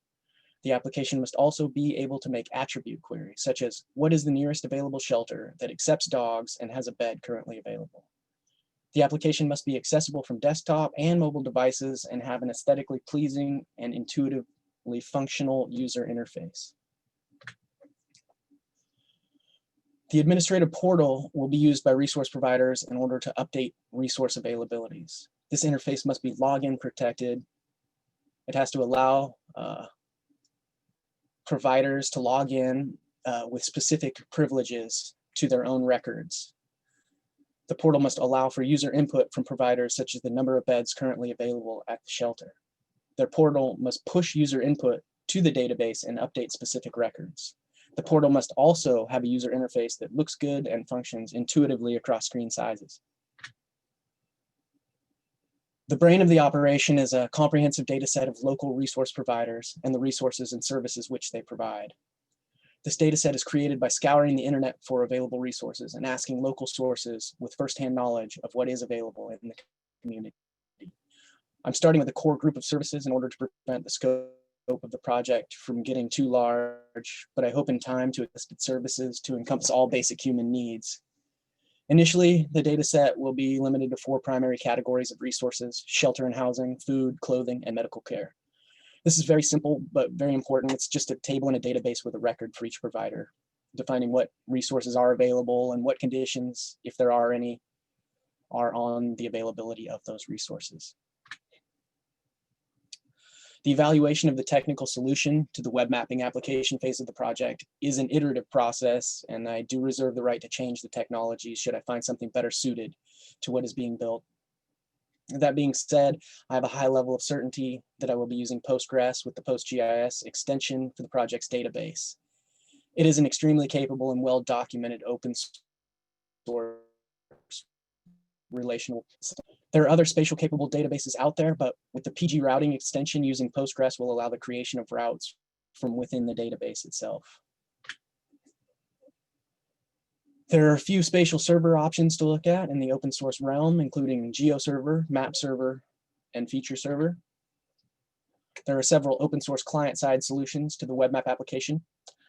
The application must also be able to make attribute queries, such as what is the nearest available shelter that accepts dogs and has a bed currently available. The application must be accessible from desktop and mobile devices and have an aesthetically pleasing and intuitively functional user interface. The administrative portal will be used by resource providers in order to update resource availabilities. This interface must be login protected. It has to allow providers to log in with specific privileges to their own records. The portal must allow for user input from providers such as the number of beds currently available at the shelter. Their portal must push user input to the database and update specific records. The portal must also have a user interface that looks good and functions intuitively across screen sizes. The brain of the operation is a comprehensive data set of local resource providers and the resources and services which they provide. This data set is created by scouring the internet for available resources and asking local sources with firsthand knowledge of what is available in the community. I'm starting with a core group of services in order to prevent the scope of the project from getting too large, but I hope in time to expand services to encompass all basic human needs. Initially, the data set will be limited to 4 primary categories of resources: shelter and housing, food, clothing, and medical care. This is very simple, but very important. It's just a table and a database with a record for each provider, defining what resources are available and what conditions, if there are any, are on the availability of those resources. The evaluation of the technical solution to the web mapping application phase of the project is an iterative process, and I do reserve the right to change the technology should I find something better suited to what is being built. That being said, I have a high level of certainty that I will be using Postgres with the PostGIS extension for the project's database. It is an extremely capable and well-documented open source relational system. There are other spatial capable databases out there, but with the PG routing extension, using Postgres will allow the creation of routes from within the database itself. There are a few spatial server options to look at in the open source realm, including GeoServer, Map Server, and Feature Server. There are several open source client-side solutions to the web map application.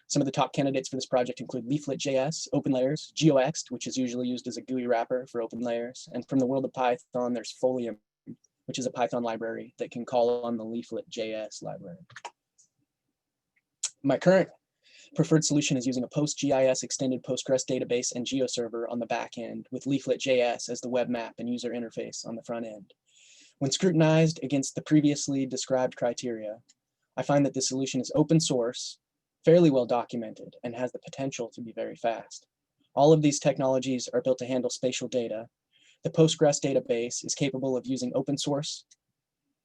Some of the top candidates for this project include Leaflet.js, OpenLayers, GeoExt, which is usually used as a GUI wrapper for OpenLayers. And from the world of Python, there's Folium, which is a Python library that can call on the Leaflet.js library. My current preferred solution is using a PostGIS extended Postgres database and GeoServer on the back end, with Leaflet.js as the web map and user interface on the front end. When scrutinized against the previously described criteria, I find that this solution is open source, fairly well documented, and has the potential to be very fast. All of these technologies are built to handle spatial data. The Postgres database is capable of using open source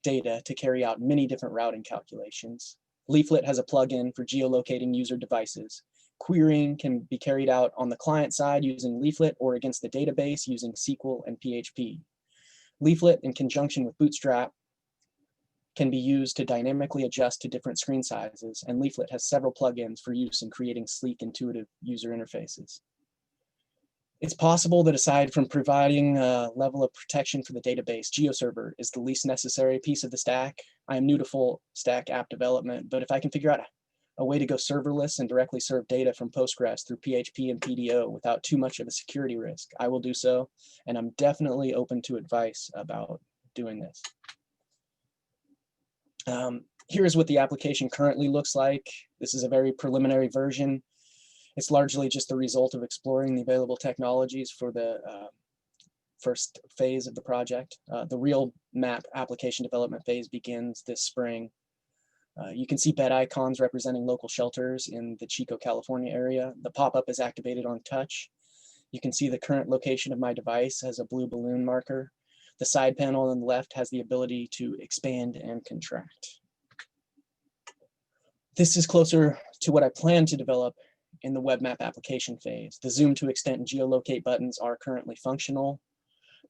data to carry out many different routing calculations. Leaflet has a plugin for geolocating user devices. Querying can be carried out on the client side using Leaflet or against the database using SQL and PHP. Leaflet, in conjunction with Bootstrap, can be used to dynamically adjust to different screen sizes, and Leaflet has several plugins for use in creating sleek, intuitive user interfaces. It's possible that aside from providing a level of protection for the database, GeoServer is the least necessary piece of the stack. I am new to full stack app development, but if I can figure out a way to go serverless and directly serve data from Postgres through PHP and PDO without too much of a security risk, I will do so, and I'm definitely open to advice about doing this. Here's what the application currently looks like. This is a very preliminary version. It's largely just the result of exploring the available technologies for the first phase of the project. The real map application development phase begins this spring. You can see bed icons representing local shelters in the Chico, California area. The pop-up is activated on touch. You can see the current location of my device as a blue balloon marker. The side panel on the left has the ability to expand and contract. This is closer to what I plan to develop in the web map application phase. The zoom to extent and geolocate buttons are currently functional.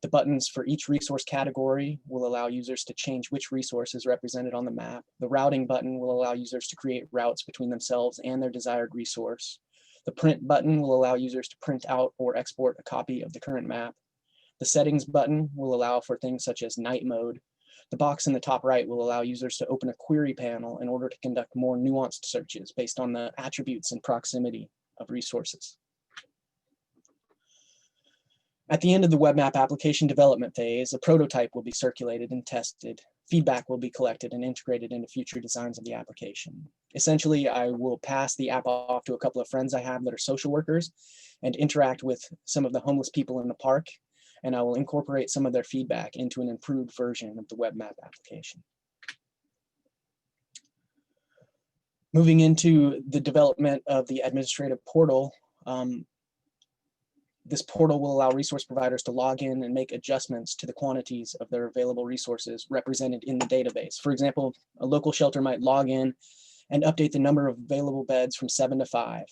The buttons for each resource category will allow users to change which resource is represented on the map. The routing button will allow users to create routes between themselves and their desired resource. The print button will allow users to print out or export a copy of the current map. The settings button will allow for things such as night mode. The box in the top right will allow users to open a query panel in order to conduct more nuanced searches based on the attributes and proximity of resources. At the end of the web map application development phase, a prototype will be circulated and tested. Feedback will be collected and integrated into future designs of the application. Essentially, I will pass the app off to a couple of friends I have that are social workers and interact with some of the homeless people in the park, and I will incorporate some of their feedback into an improved version of the web map application. Moving into the development of the administrative portal, this portal will allow resource providers to log in and make adjustments to the quantities of their available resources represented in the database. For example, a local shelter might log in and update the number of available beds from 7 to 5.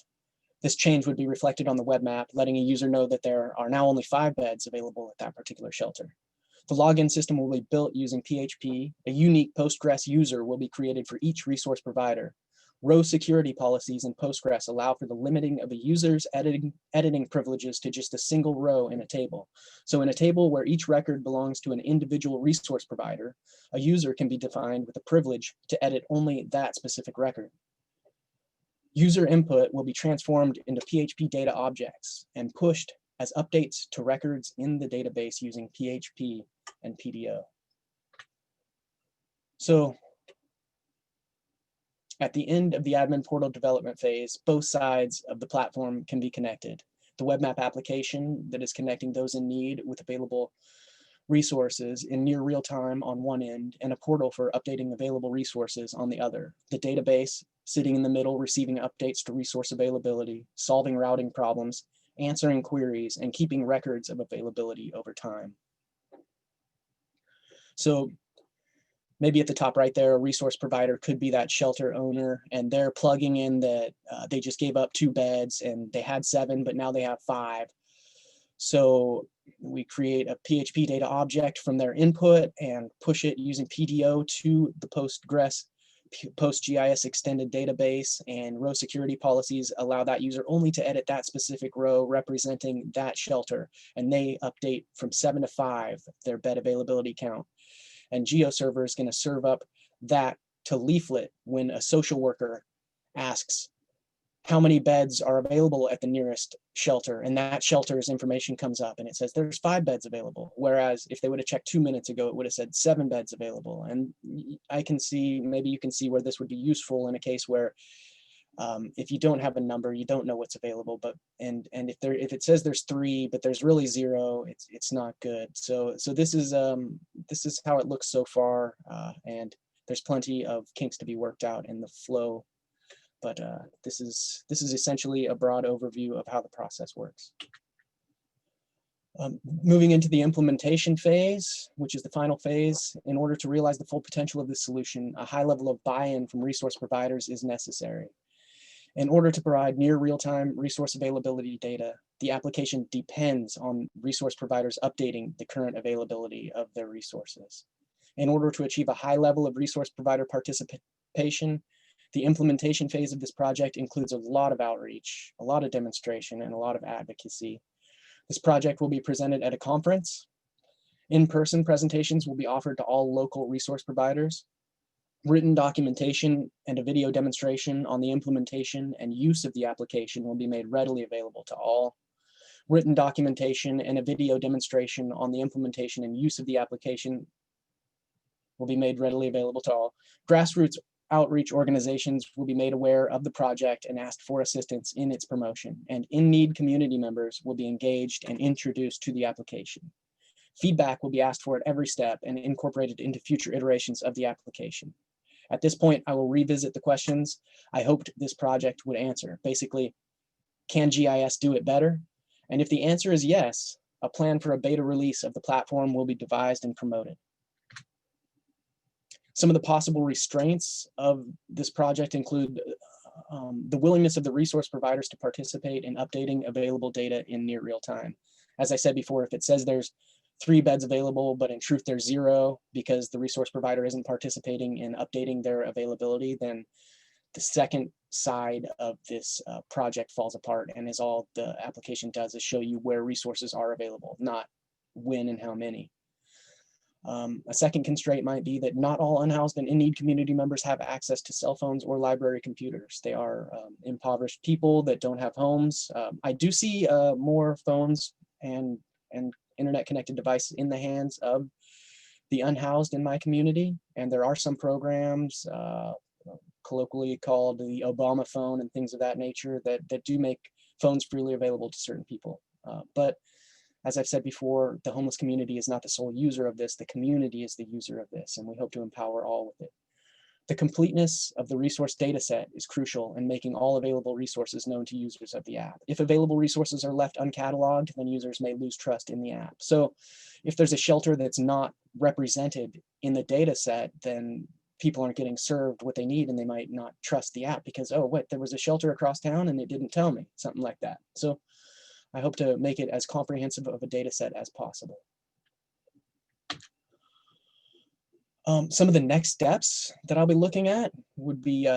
This change would be reflected on the web map, letting a user know that there are now only 5 beds available at that particular shelter. The login system will be built using PHP. A unique Postgres user will be created for each resource provider. Row security policies in Postgres allow for the limiting of a user's editing privileges to just a single row in a table. So in a table where each record belongs to an individual resource provider, a user can be defined with a privilege to edit only that specific record. User input will be transformed into PHP data objects and pushed as updates to records in the database using PHP and PDO. So at the end of the admin portal development phase, both sides of the platform can be connected. The web map application that is connecting those in need with available resources in near real time on one end, and a portal for updating available resources on the other. The database sitting in the middle, receiving updates to resource availability, solving routing problems, answering queries, and keeping records of availability over time. So maybe at the top right there, a resource provider could be that shelter owner, and they're plugging in that they just gave up 2 beds and they had 7, but now they have 5. So we create a PHP data object from their input and push it using PDO to the PostGIS extended database, and row security policies allow that user only to edit that specific row representing that shelter, and they update from 7 to 5 their bed availability count. And GeoServer is going to serve up that to Leaflet when a social worker asks how many beds are available at the nearest shelter, and that shelter's information comes up and it says there's 5 beds available. Whereas if they would have checked 2 minutes ago, it would have said 7 beds available. And I can see, maybe you can see where this would be useful in a case where if you don't have a number, you don't know what's available, but and if it says there's 3 but there's really 0, it's not good. So this is how it looks so far, and there's plenty of kinks to be worked out in the flow, but this is essentially a broad overview of how the process works. Moving into the implementation phase, which is the final phase. In order to realize the full potential of this solution, a high level of buy-in from resource providers is necessary. In order to provide near real-time resource availability data, the application depends on resource providers updating the current availability of their resources. In order to achieve a high level of resource provider participation, the implementation phase of this project includes a lot of outreach, a lot of demonstration, and a lot of advocacy. This project will be presented at a conference. In-person presentations will be offered to all local resource providers. Written documentation and a video demonstration on the implementation and use of the application will be made readily available to all. Written documentation and a video demonstration on the implementation and use of the application will be made readily available to all. Grassroots outreach organizations will be made aware of the project and asked for assistance in its promotion, and in-need community members will be engaged and introduced to the application. Feedback will be asked for at every step and incorporated into future iterations of the application. At this point, I will revisit the questions I hoped this project would answer. Basically, can GIS do it better? And if the answer is yes, a plan for a beta release of the platform will be devised and promoted. Some of the possible restraints of this project include the willingness of the resource providers to participate in updating available data in near real time. As I said before, if it says there's 3 beds available, but in truth there's 0 because the resource provider isn't participating in updating their availability, then the second side of this project falls apart, and is all the application does is show you where resources are available, not when and how many. A second constraint might be that not all unhoused and in-need community members have access to cell phones or library computers. They are impoverished people that don't have homes. I do see more phones and internet-connected devices in the hands of the unhoused in my community, and there are some programs colloquially called the Obama phone and things of that nature that do make phones freely available to certain people. But as I've said before, the homeless community is not the sole user of this. The community is the user of this, and we hope to empower all with it. The completeness of the resource data set is crucial in making all available resources known to users of the app. If available resources are left uncatalogued, then users may lose trust in the app. So if there's a shelter that's not represented in the data set, then people aren't getting served what they need, and they might not trust the app because, oh, what, there was a shelter across town and it didn't tell me, something like that. So I hope to make it as comprehensive of a data set as possible. Some of the next steps that I'll be looking at would be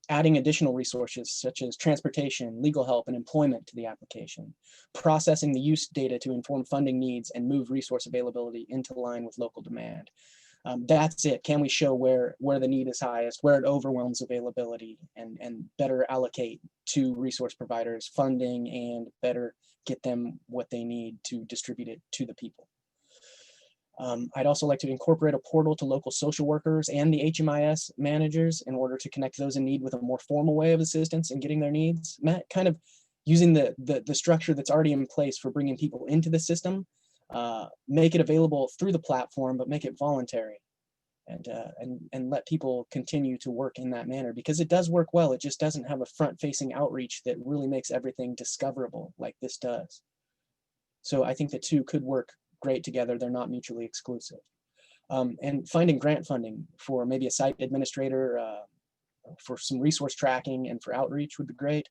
adding additional resources such as transportation, legal help, and employment to the application, processing the use data to inform funding needs and move resource availability into line with local demand. That's it. Can we show where the need is highest, where it overwhelms availability, and better allocate to resource providers funding and better get them what they need to distribute it to the people. I'd also like to incorporate a portal to local social workers and the HMIS managers in order to connect those in need with a more formal way of assistance in getting their needs met, kind of using the structure that's already in place for bringing people into the system, make it available through the platform, but make it voluntary, and let people continue to work in that manner, because it does work well. It just doesn't have a front-facing outreach that really makes everything discoverable like this does. So I think the two could work great together. They're not mutually exclusive. And finding grant funding for maybe a site administrator, for some resource tracking and for outreach would be great.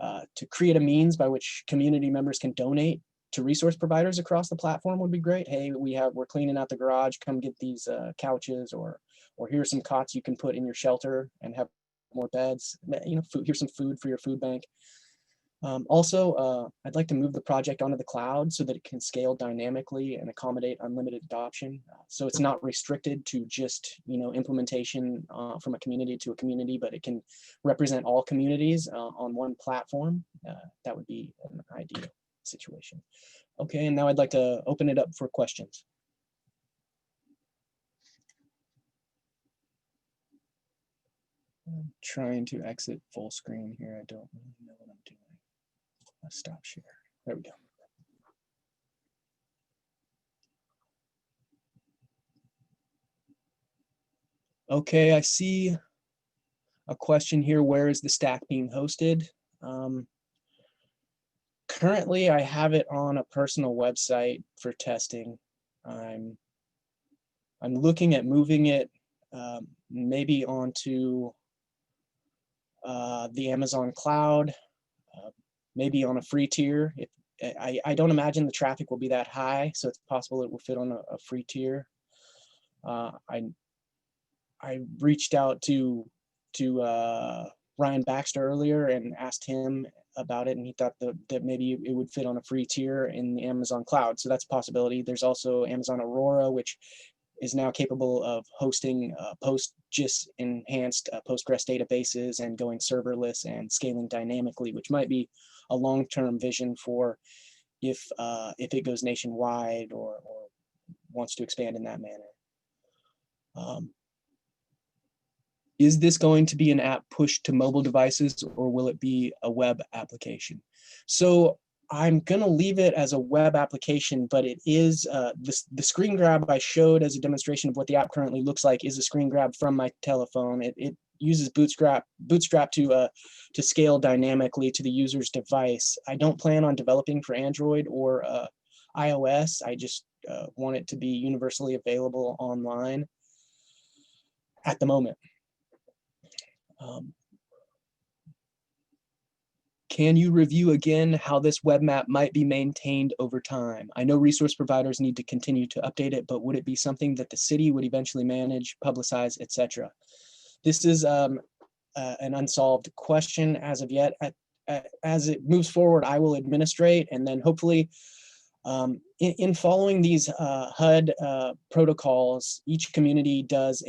To create a means by which community members can donate to resource providers across the platform would be great. Hey, we're cleaning out the garage, come get these couches, or here's some cots you can put in your shelter and have more beds. You know, food, here's some food for your food bank. Also, I'd like to move the project onto the cloud so that it can scale dynamically and accommodate unlimited adoption. So it's not restricted to just, you know, implementation from a community to a community, but it can represent all communities on one platform. That would be an ideal situation. Okay, and now I'd like to open it up for questions. I'm trying to exit full screen here. I don't really know what I'm doing. Let's stop share. There we go. Okay, I see a question here. Where is the stack being hosted? Currently, I have it on a personal website for testing. I'm looking at moving it maybe onto the Amazon cloud, maybe on a free tier. I don't imagine the traffic will be that high, so it's possible it will fit on a free tier. I reached out to Ryan Baxter earlier and asked him about it, and he thought that maybe it would fit on a free tier in the Amazon cloud. So that's a possibility. There's also Amazon Aurora, which is now capable of hosting PostGIS enhanced Postgres databases and going serverless and scaling dynamically, which might be a long-term vision for if it goes nationwide or wants to expand in that manner. Is this going to be an app pushed to mobile devices, or will it be a web application? So I'm going to leave it as a web application, but it is the screen grab I showed as a demonstration of what the app currently looks like is a screen grab from my telephone. It uses Bootstrap to scale dynamically to the user's device. I don't plan on developing for Android or iOS. I just want it to be universally available online at the moment. Can you review again how this web map might be maintained over time? I know resource providers need to continue to update it, but would it be something that the city would eventually manage, publicize, etc.? This is an unsolved question as of yet. As it moves forward, I will administrate, and then hopefully in following these HUD protocols, each community does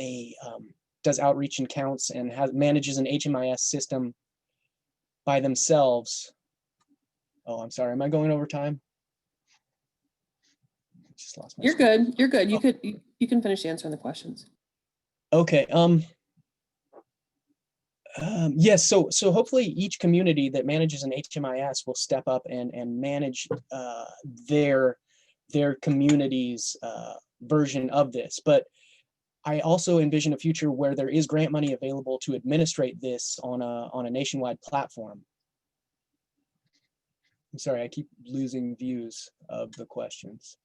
outreach and counts and manages an HMIS system by themselves. Oh, I'm sorry. Am I going over time? Just lost my You're screen. good. You're good. You can finish answering the questions. Okay. Yes. So hopefully each community that manages an HMIS will step up and manage their community's version of this. But I also envision a future where there is grant money available to administrate this on a nationwide platform. I'm sorry, I keep losing views of the questions.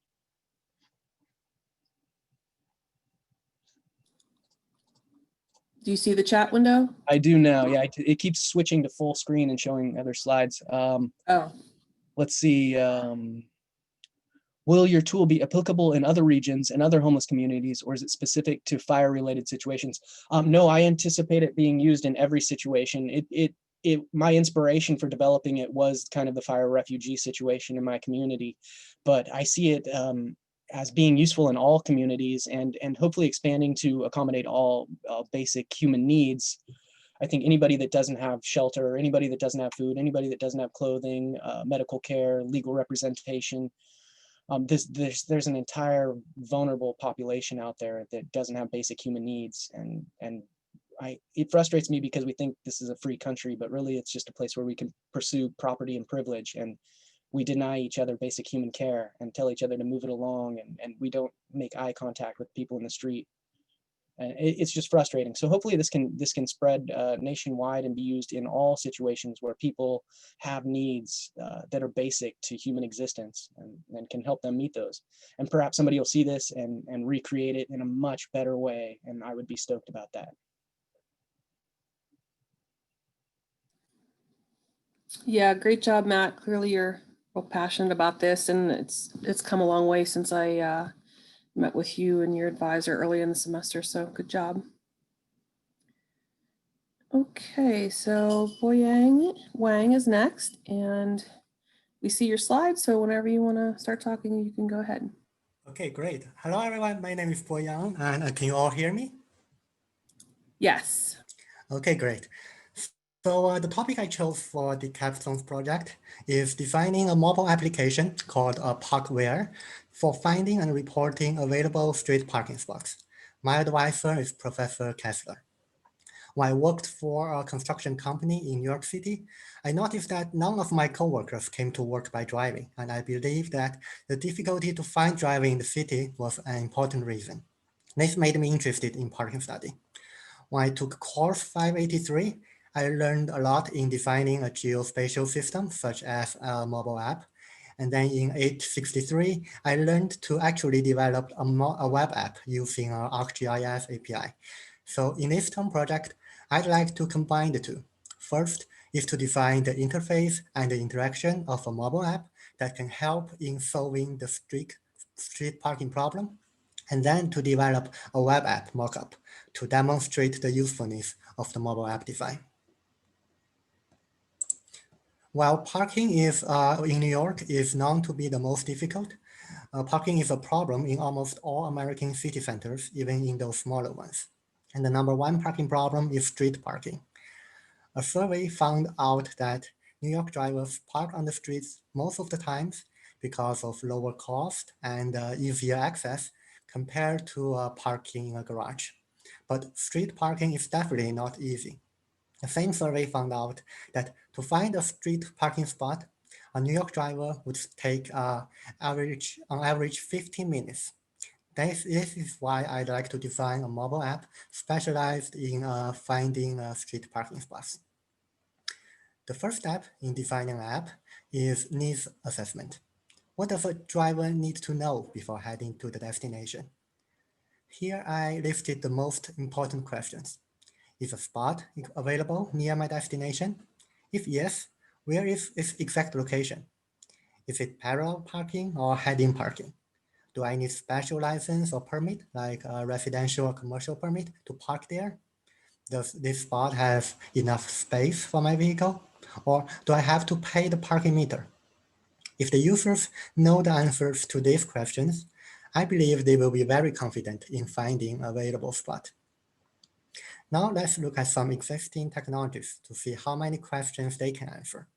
Do you see the chat window? I do now. Yeah, it keeps switching to full screen and showing other slides. Oh, Let's see. Will your tool be applicable in other regions and other homeless communities, or is it specific to fire-related situations? No, I anticipate it being used in every situation. My inspiration for developing it was kind of the fire refugee situation in my community, but I see it as being useful in all communities and hopefully expanding to accommodate all basic human needs. I think anybody that doesn't have shelter, anybody that doesn't have food, anybody that doesn't have clothing, medical care, legal representation, there's an entire vulnerable population out there that doesn't have basic human needs, and it frustrates me because we think this is a free country, but really it's just a place where we can pursue property and privilege, and we deny each other basic human care and tell each other to move it along, and we don't make eye contact with people in the street. And it's just frustrating. So hopefully this can spread nationwide and be used in all situations where people have needs that are basic to human existence, and can help them meet those. And perhaps somebody will see this and recreate it in a much better way, and I would be stoked about that. Yeah, great job, Matt. Clearly you're real passionate about this, and it's come a long way since I met with you and your advisor early in the semester, so good job. Okay, so Boyang Wang is next, and we see your slides, so whenever you want to start talking, you can go ahead. Okay, great. Hello, everyone. My name is Boyang, and can you all hear me? Yes. Okay, great. So the topic I chose for the capstone project is designing a mobile application called Parkware for finding and reporting available street parking spots. My advisor is Professor Kessler. When I worked for a construction company in New York City, I noticed that none of my coworkers came to work by driving, and I believe that the difficulty to find driving in the city was an important reason. This made me interested in parking study. When I took course 583, I learned a lot in designing a geospatial system, such as a mobile app. And then in 863, I learned to actually develop a web app using our ArcGIS API. So in this term project, I'd like to combine the two. First is to define the interface and the interaction of a mobile app that can help in solving the street parking problem, and then to develop a web app mockup to demonstrate the usefulness of the mobile app design. While parking is in New York is known to be the most difficult, parking is a problem in almost all American city centers, even in those smaller ones. And the number one parking problem is street parking. A survey found out that New York drivers park on the streets most of the times because of lower cost and easier access compared to parking in a garage. But street parking is definitely not easy. The same survey found out that to find a street parking spot, a New York driver would take on average 15 minutes. This is why I'd like to design a mobile app specialized in finding street parking spots. The first step in designing an app is needs assessment. What does a driver need to know before heading to the destination? Here I listed the most important questions. Is a spot available near my destination? If yes, where is its exact location? Is it parallel parking or head-in parking? Do I need special license or permit, like a residential or commercial permit, to park there? Does this spot have enough space for my vehicle? Or do I have to pay the parking meter? If the users know the answers to these questions, I believe they will be very confident in finding a available spot. Now let's look at some existing technologies to see how many questions they can answer.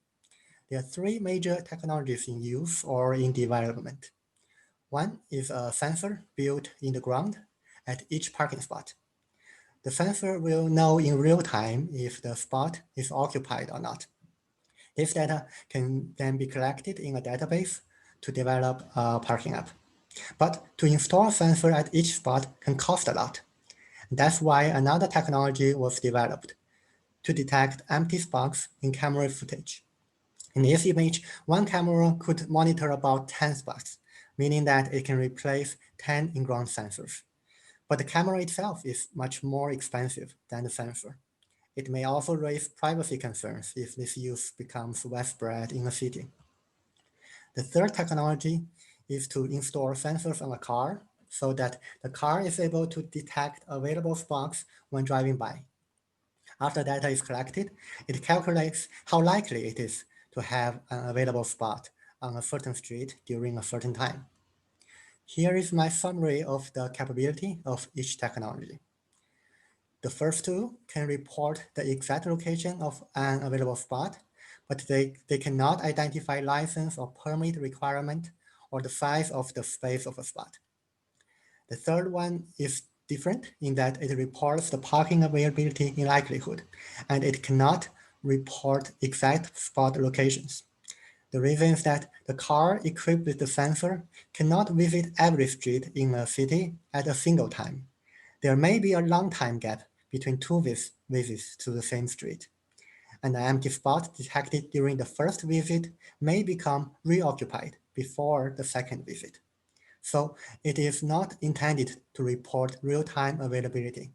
There are three major technologies in use or in development. One is a sensor built in the ground at each parking spot. The sensor will know in real time if the spot is occupied or not. This data can then be collected in a database to develop a parking app. But to install a sensor at each spot can cost a lot. That's why another technology was developed to detect empty spots in camera footage. In this image, one camera could monitor about 10 spots, meaning that it can replace 10 in-ground sensors. But the camera itself is much more expensive than the sensor. It may also raise privacy concerns if this use becomes widespread in a city. The third technology is to install sensors on a car so that the car is able to detect available spots when driving by. After data is collected, it calculates how likely it is to have an available spot on a certain street during a certain time. Here is my summary of the capability of each technology. The first two can report the exact location of an available spot, but they cannot identify license or permit requirement or the size of the space of a spot. The third one is different in that it reports the parking availability in likelihood, and it cannot report exact spot locations. The reason is that the car equipped with the sensor cannot visit every street in a city at a single time. There may be a long time gap between two visits to the same street, and an empty spot detected during the first visit may become reoccupied before the second visit. So it is not intended to report real-time availability.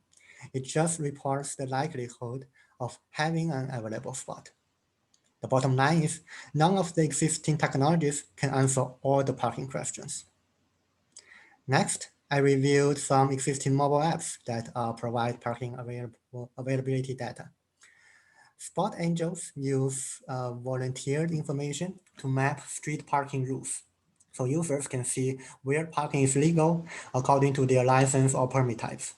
It just reports the likelihood of having an available spot. The bottom line is none of the existing technologies can answer all the parking questions. Next, I reviewed some existing mobile apps that provide parking availability data. Spot Angels use volunteered information to map street parking rules. So users can see where parking is legal according to their license or permit types.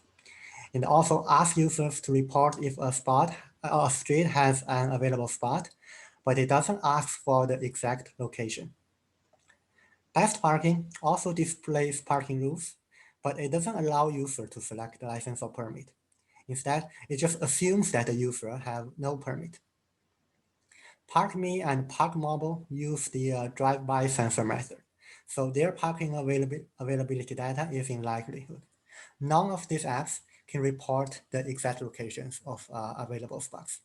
It also asks users to report if a street has an available spot, but it doesn't ask for the exact location. Best Parking also displays parking rules, but it doesn't allow user to select the license or permit. Instead, it just assumes that the user have no permit. ParkMe and ParkMobile use the drive-by sensor method, so their parking availability data is in likelihood. None of these apps can report the exact locations of available spots.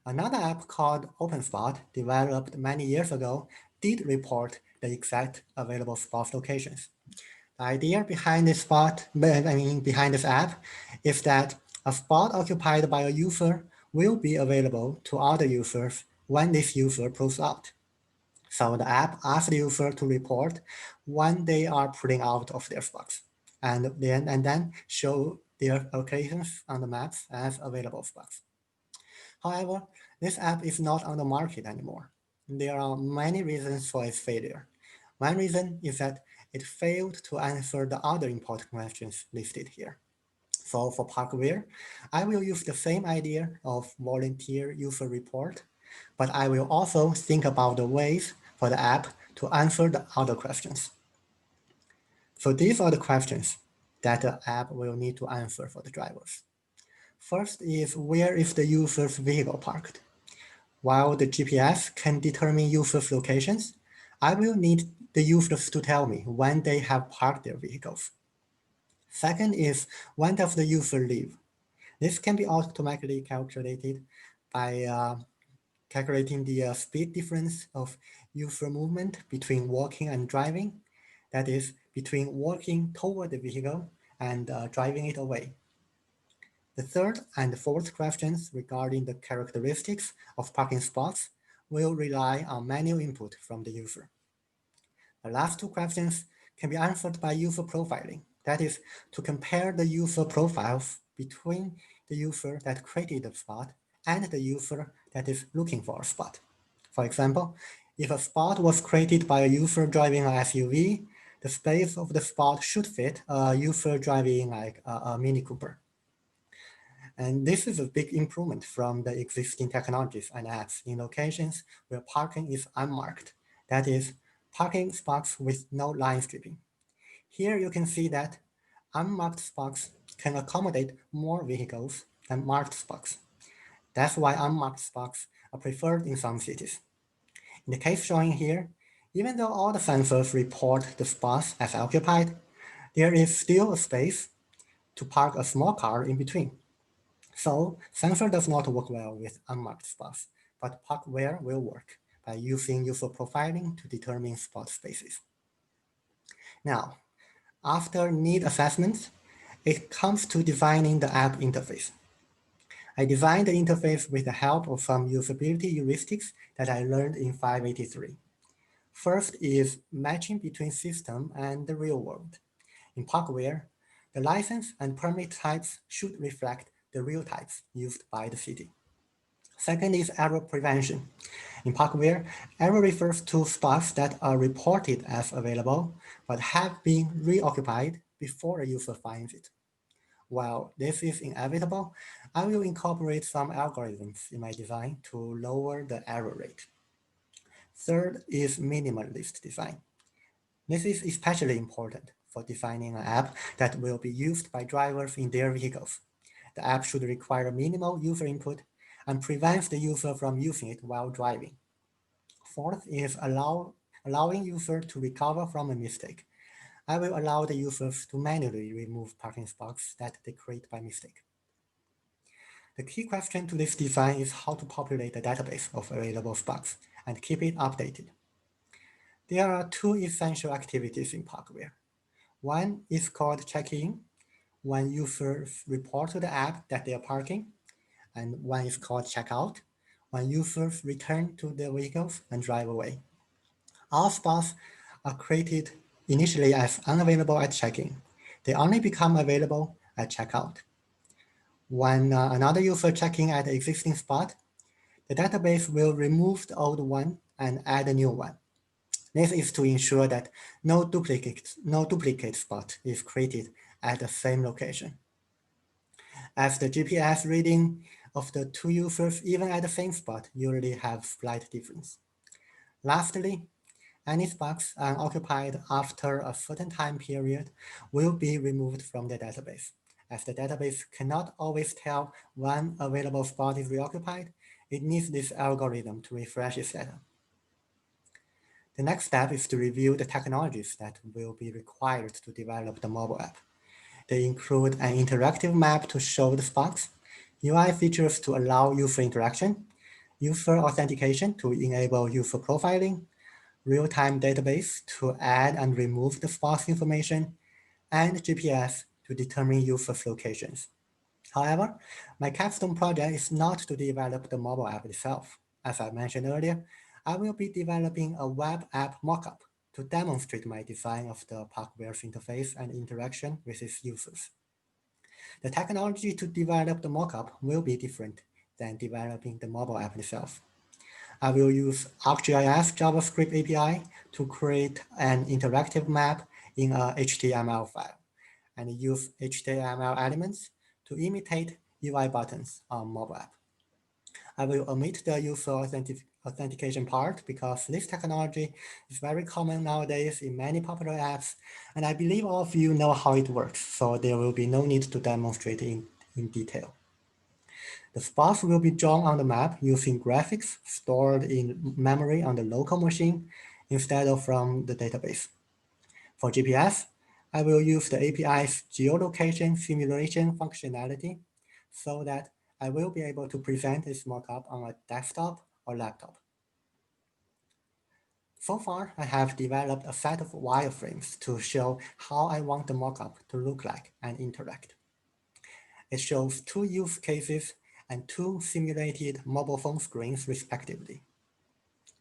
Another app called OpenSpot, developed many years ago, did report the exact available spot locations. The idea behind this behind this app is that a spot occupied by a user will be available to other users when this user pulls out. So the app asks the user to report when they are pulling out of their spots, and then show their locations on the maps as available spots. However, this app is not on the market anymore. There are many reasons for its failure. One reason is that it failed to answer the other important questions listed here. So for Parkware, I will use the same idea of volunteer user report, but I will also think about the ways for the app to answer the other questions. So these are the questions that the app will need to answer for the drivers. First is, where is the user's vehicle parked? While the GPS can determine users' locations, I will need the users to tell me when they have parked their vehicles. Second is, when does the user leave? This can be automatically calculated by calculating the speed difference of user movement between walking and driving, that is, between walking toward the vehicle and driving it away. The third and fourth questions regarding the characteristics of parking spots will rely on manual input from the user. The last two questions can be answered by user profiling. That is, to compare the user profiles between the user that created the spot and the user that is looking for a spot. For example, if a spot was created by a user driving an SUV, the space of the spot should fit a user driving like a Mini Cooper. And this is a big improvement from the existing technologies and apps in locations where parking is unmarked. That is, parking spots with no line stripping. Here you can see that unmarked spots can accommodate more vehicles than marked spots. That's why unmarked spots are preferred in some cities. In the case shown here, even though all the sensors report the spots as occupied, there is still a space to park a small car in between. So sensor does not work well with unmarked spots, but Parkware will work by using user profiling to determine spot spaces. Now, after need assessment, it comes to designing the app interface. I designed the interface with the help of some usability heuristics that I learned in 583. First is matching between system and the real world. In Parkware, the license and permit types should reflect the real types used by the city. Second is error prevention. In Parkware, error refers to spots that are reported as available but have been reoccupied before a user finds it. While this is inevitable, I will incorporate some algorithms in my design to lower the error rate. Third is minimalist design. This is especially important for designing an app that will be used by drivers in their vehicles. The app should require minimal user input and prevents the user from using it while driving. Fourth is allowing users to recover from a mistake. I will allow the users to manually remove parking spots that they create by mistake. The key question to this design is how to populate the database of available spots and keep it updated. There are two essential activities in Parkware. One is called check-in, when users report to the app that they are parking, and one is called checkout, when users return to their vehicles and drive away. All spots are created initially as unavailable at check-in. They only become available at checkout. When another user checks in at the existing spot, the database will remove the old one and add a new one. This is to ensure that no duplicate spot is created at the same location. As the GPS reading of the two users, even at the same spot, usually have slight difference. Lastly, any spots unoccupied after a certain time period will be removed from the database. As the database cannot always tell when available spot is reoccupied, it needs this algorithm to refresh its data. The next step is to review the technologies that will be required to develop the mobile app. They include an interactive map to show the spots, UI features to allow user interaction, user authentication to enable user profiling, real-time database to add and remove the spots information, and GPS to determine users' locations. However, my capstone project is not to develop the mobile app itself. As I mentioned earlier, I will be developing a web app mockup to demonstrate my design of the Parkware's interface and interaction with its users. The technology to develop the mockup will be different than developing the mobile app itself. I will use ArcGIS JavaScript API to create an interactive map in a HTML file and use HTML elements to imitate UI buttons on mobile app. I will omit the user authentication part because this technology is very common nowadays in many popular apps, and I believe all of you know how it works, so there will be no need to demonstrate in detail. The spots will be drawn on the map using graphics stored in memory on the local machine instead of from the database. For GPS, I will use the API's geolocation simulation functionality so that I will be able to present this mockup on a desktop or laptop. So far, I have developed a set of wireframes to show how I want the mockup to look like and interact. It shows two use cases and two simulated mobile phone screens respectively.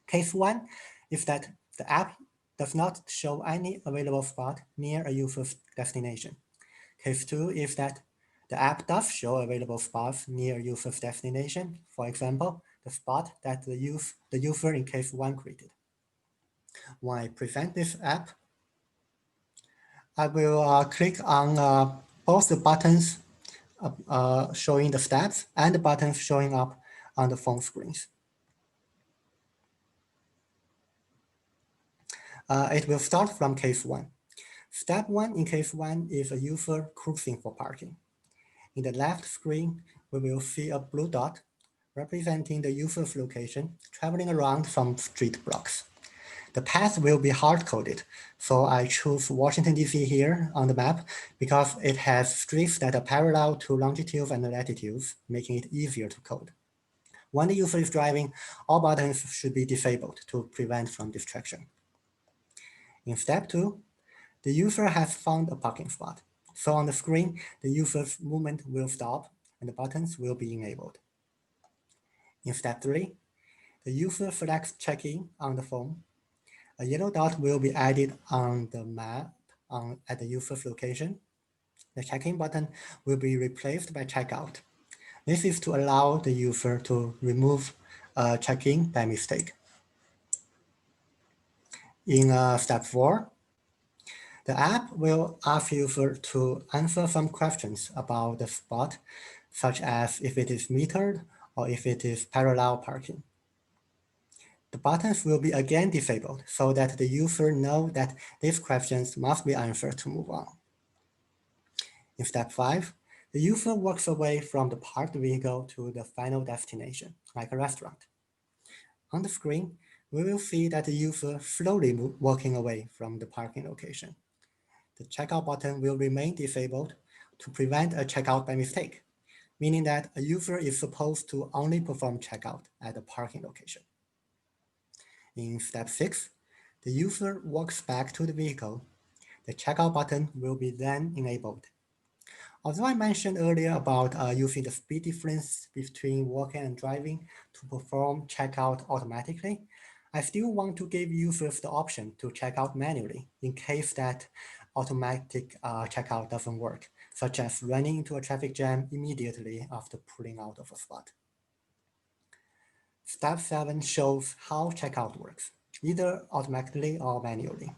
Case 1 is that the app does not show any available spot near a user's destination. Case 2 is that the app does show available spots near user's destination, for example, the spot that the user in case 1 created. When I present this app, I will click on both the buttons showing the steps and the buttons showing up on the phone screens. It will start from case 1. Step 1 in case 1 is a user cruising for parking. In the left screen, we will see a blue dot representing the user's location traveling around some street blocks. The path will be hard-coded, so I choose Washington, D.C. here on the map because it has streets that are parallel to longitudes and latitudes, making it easier to code. When the user is driving, all buttons should be disabled to prevent from distraction. In step 2, the user has found a parking spot. So on the screen, the user's movement will stop and the buttons will be enabled. In step 3, the user selects check-in on the phone. A yellow dot will be added on the map at the user's location. The check-in button will be replaced by checkout. This is to allow the user to remove check-in by mistake. In step 4, the app will ask user to answer some questions about the spot, such as if it is metered or if it is parallel parking. The buttons will be again disabled so that the user knows that these questions must be answered to move on. In step 5, the user walks away from the parked vehicle to the final destination, like a restaurant. On the screen, we will see that the user slowly walking away from the parking location. The checkout button will remain disabled to prevent a checkout by mistake, meaning that a user is supposed to only perform checkout at the parking location. In step 6, the user walks back to the vehicle. The checkout button will be then enabled. Although I mentioned earlier about using the speed difference between walking and driving to perform checkout automatically, I still want to give users the option to check out manually in case that automatic checkout doesn't work, such as running into a traffic jam immediately after pulling out of a spot. Step 7 shows how checkout works, either automatically or manually.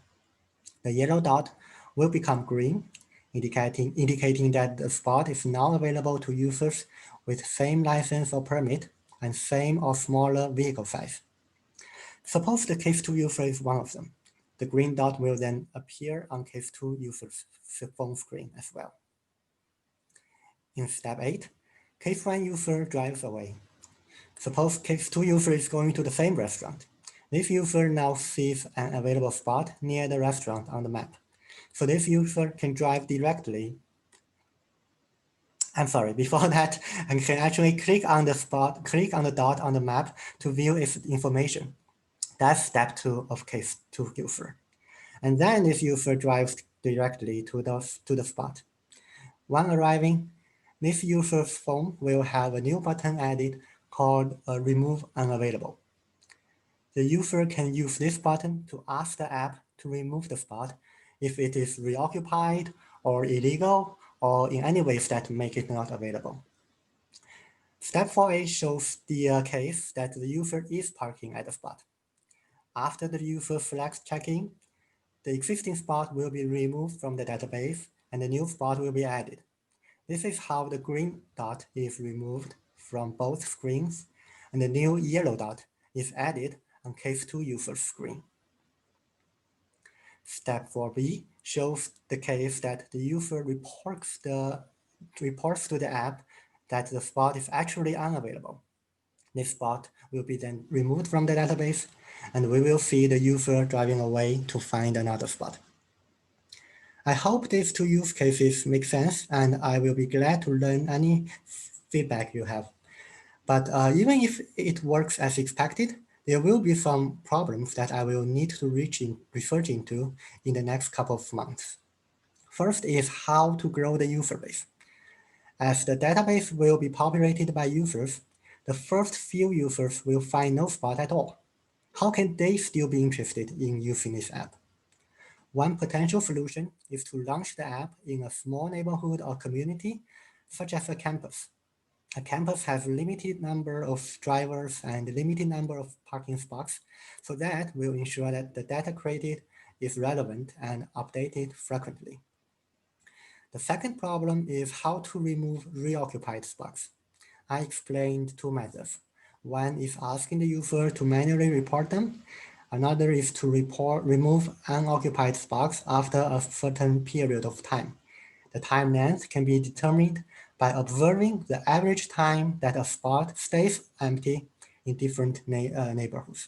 The yellow dot will become green, indicating that the spot is now available to users with same license or permit and same or smaller vehicle size. Suppose the case 2 user is one of them. The green dot will then appear on case 2 user's phone screen as well. In step 8, case 1 user drives away. Suppose case 2 user is going to the same restaurant. This user now sees an available spot near the restaurant on the map. So this user can drive directly. I'm sorry, before that, and can actually click on the dot on the map to view its information. That's step 2 of case 2 user. And then this user drives directly to the spot. When arriving, this user's phone will have a new button added called Remove Unavailable. The user can use this button to ask the app to remove the spot if it is reoccupied or illegal or in any ways that make it not available. Step 4a shows the case that the user is parking at the spot. After the user selects check-in, the existing spot will be removed from the database and the new spot will be added. This is how the green dot is removed from both screens and the new yellow dot is added on case 2 user's screen. Step 4b shows the case that the user reports to the app that the spot is actually unavailable. This spot will be then removed from the database and we will see the user driving away to find another spot. I hope these 2 use cases make sense and I will be glad to learn any feedback you have. But even if it works as expected, there will be some problems that I will need to research into in the next couple of months. First is how to grow the user base. As the database will be populated by users, the first few users will find no spot at all. How can they still be interested in using this app? One potential solution is to launch the app in a small neighborhood or community, such as a campus. A campus has a limited number of drivers and a limited number of parking spots, so that will ensure that the data created is relevant and updated frequently. The second problem is how to remove reoccupied spots. I explained 2 methods. One is asking the user to manually report them. Another is to remove unoccupied spots after a certain period of time. The time length can be determined by observing the average time that a spot stays empty in different neighborhoods.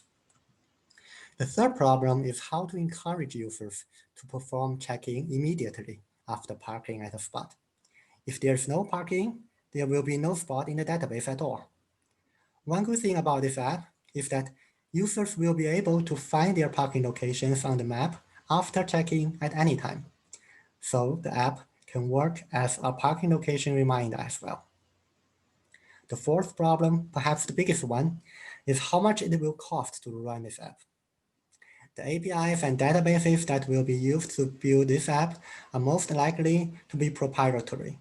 The third problem is how to encourage users to perform check-in immediately after parking at a spot. If there's no parking, there will be no spot in the database at all. One good thing about this app is that users will be able to find their parking locations on the map after checking at any time. So the app can work as a parking location reminder as well. The fourth problem, perhaps the biggest one, is how much it will cost to run this app. The APIs and databases that will be used to build this app are most likely to be proprietary.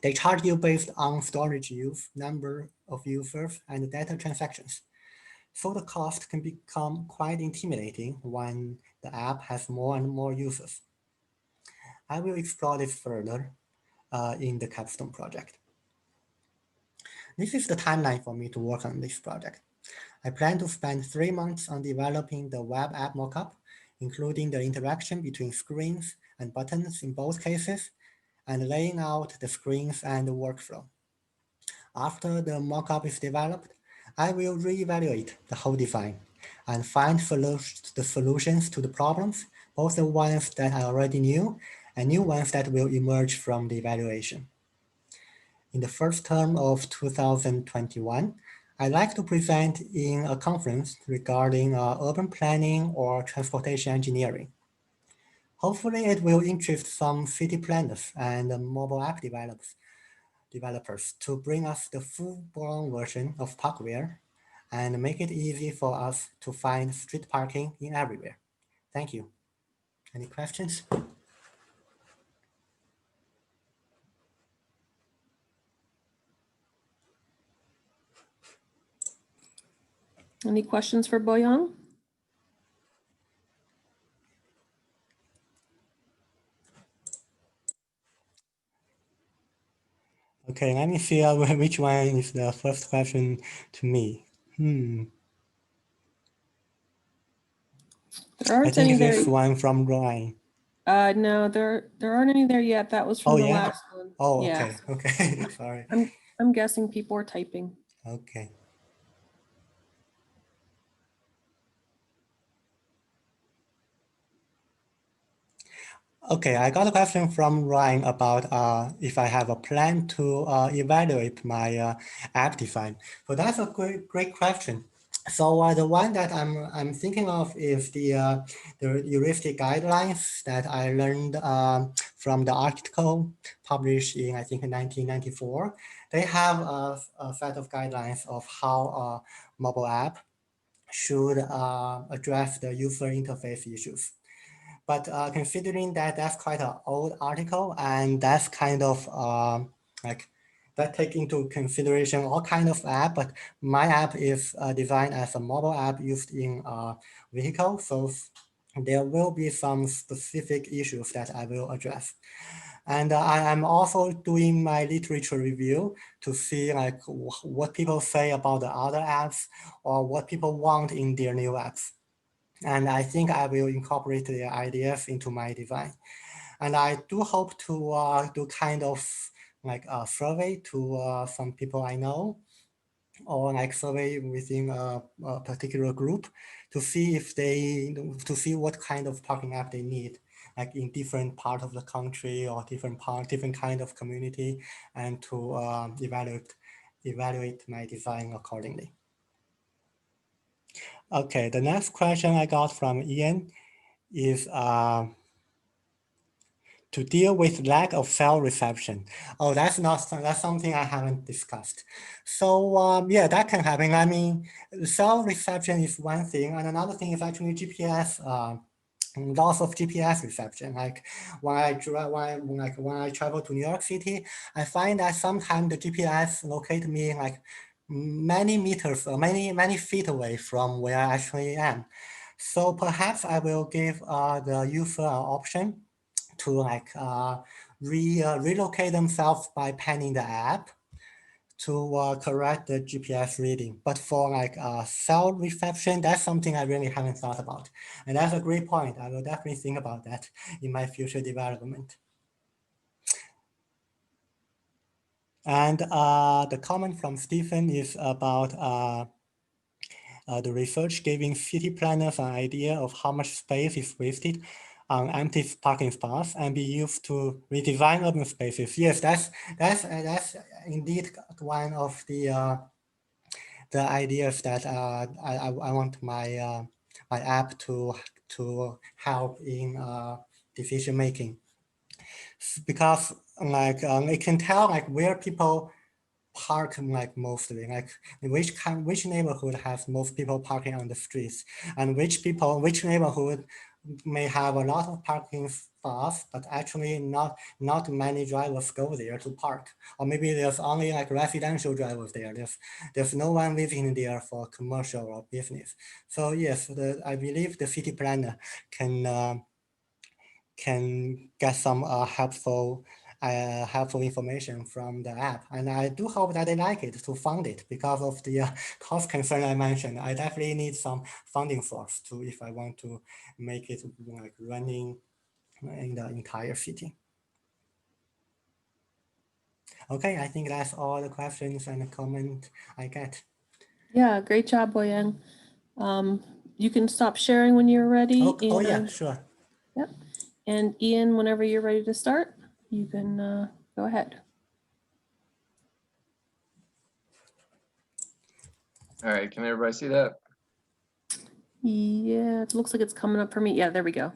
They charge you based on storage use, number of users, and data transactions. So the cost can become quite intimidating when the app has more and more users. I will explore this further in the capstone project. This is the timeline for me to work on this project. I plan to spend 3 months on developing the web app mockup, including the interaction between screens and buttons in both cases, and laying out the screens and the workflow. After the mockup is developed, I will reevaluate the whole design and find the solutions to the problems, both the ones that I already knew and new ones that will emerge from the evaluation. In the first term of 2021, I'd like to present in a conference regarding urban planning or transportation engineering. Hopefully it will interest some city planners and mobile app developers to bring us the full-blown version of Parkware and make it easy for us to find street parking in everywhere. Thank you. Any questions? Any questions for Boyoung? Okay, let me see which one is the first question to me. There I aren't any think there. this one from Ryan. No, there aren't any there yet. That was from the yeah? last one. Oh, Yeah. okay, okay, sorry. I'm guessing people are typing. Okay. Okay, I got a question from Ryan about if I have a plan to evaluate my app design. So that's a great question. So the one that I'm thinking of is the heuristic guidelines that I learned from the article published in, I think, 1994. They have a set of guidelines of how a mobile app should address the user interface issues. But considering that that's quite an old article and that's kind of like that take into consideration all kind of app, but my app is designed as a mobile app used in a vehicle. So there will be some specific issues that I will address. And I am also doing my literature review to see like what people say about the other apps or what people want in their new apps. And I think I will incorporate the ideas into my design. And I do hope to do kind of like a survey to some people I know, or like survey within a particular group to see if to see what kind of parking app they need, like in different part of the country or different kind of community, and to evaluate my design accordingly. Okay, the next question I got from Ian is to deal with lack of cell reception. Oh, that's something I haven't discussed. So yeah, that can happen. I mean, cell reception is one thing, and another thing is actually GPS. Loss of GPS reception. Like when I travel to New York City, I find that sometimes the GPS locate me like many meters or many feet away from where I actually am. So perhaps I will give the user an option to like relocate themselves by panning the app to correct the GPS reading. But for like cell reception, that's something I really haven't thought about. And that's a great point. I will definitely think about that in my future development. And the comment from Stephen is about the research giving city planners an idea of how much space is wasted on empty parking spots and be used to redesign urban spaces. Yes, that's indeed one of the ideas that I want my my app to help in decision making, because like it can tell like where people park like mostly, like which neighborhood has most people parking on the streets, and which neighborhood may have a lot of parking spots, but actually not many drivers go there to park, or maybe there's only like residential drivers there. There's no one living there for commercial or business. So yes, I believe the city planner can get some helpful information from the app, and I do hope that they like it to fund it because of the cost concern I mentioned. I definitely need some funding source to if I want to make it like running in the entire city. Okay, I think that's all the questions and comment I get. Yeah, great job, Boyang. You can stop sharing when you're ready. Oh yeah, sure. Yep. And Ian, whenever you're ready to start, you can go ahead. All right, can everybody see that? Yeah, it looks like it's coming up for me. Yeah, there we go.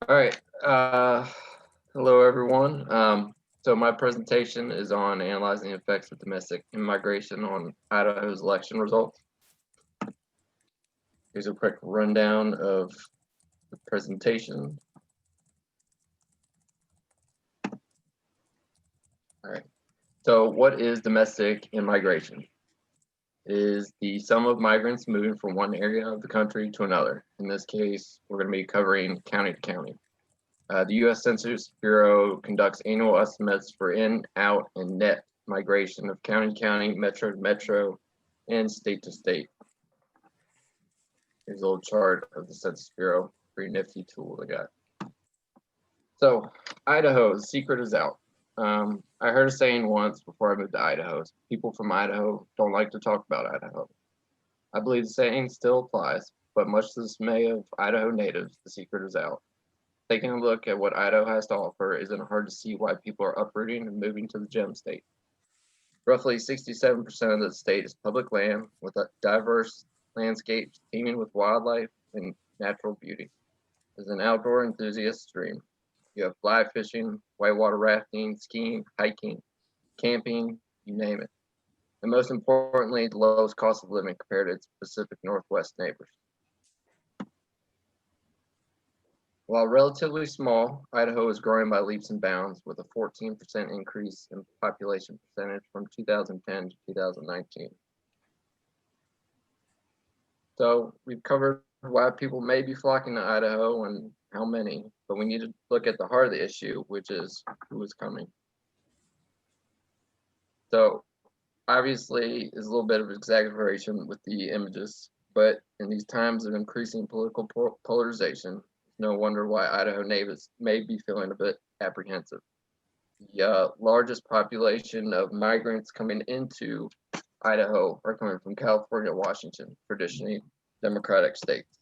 All right. Hello, everyone. So my presentation is on analyzing the effects of domestic immigration on Idaho's election results. Here's a quick rundown of the presentation. All right. So what is domestic immigration? It is the sum of migrants moving from one area of the country to another. In this case, we're going to be covering county to county. The U.S. Census Bureau conducts annual estimates for in, out, and net migration of county to county, metro to metro, and state to state. Here's a little chart of the Census Bureau, pretty nifty tool they got. So, Idaho, the secret is out. I heard a saying once before I moved to Idaho, people from Idaho don't like to talk about Idaho. I believe the saying still applies, but much to the dismay of Idaho natives, the secret is out. Taking a look at what Idaho has to offer, isn't hard to see why people are uprooting and moving to the gem state. Roughly 67% of the state is public land with a diverse landscape teeming with wildlife and natural beauty. As an outdoor enthusiast dream, you have fly fishing, whitewater rafting, skiing, hiking, camping, you name it. And most importantly, the lowest cost of living compared to its Pacific Northwest neighbors. While relatively small, Idaho is growing by leaps and bounds with a 14% increase in population percentage from 2010 to 2019. So we've covered why people may be flocking to Idaho and how many, but we need to look at the heart of the issue, which is who is coming. So obviously is a little bit of exaggeration with the images, but in these times of increasing political polarization, no wonder why Idaho natives may be feeling a bit apprehensive. The largest population of migrants coming into Idaho are coming from California, Washington, traditionally Democratic states.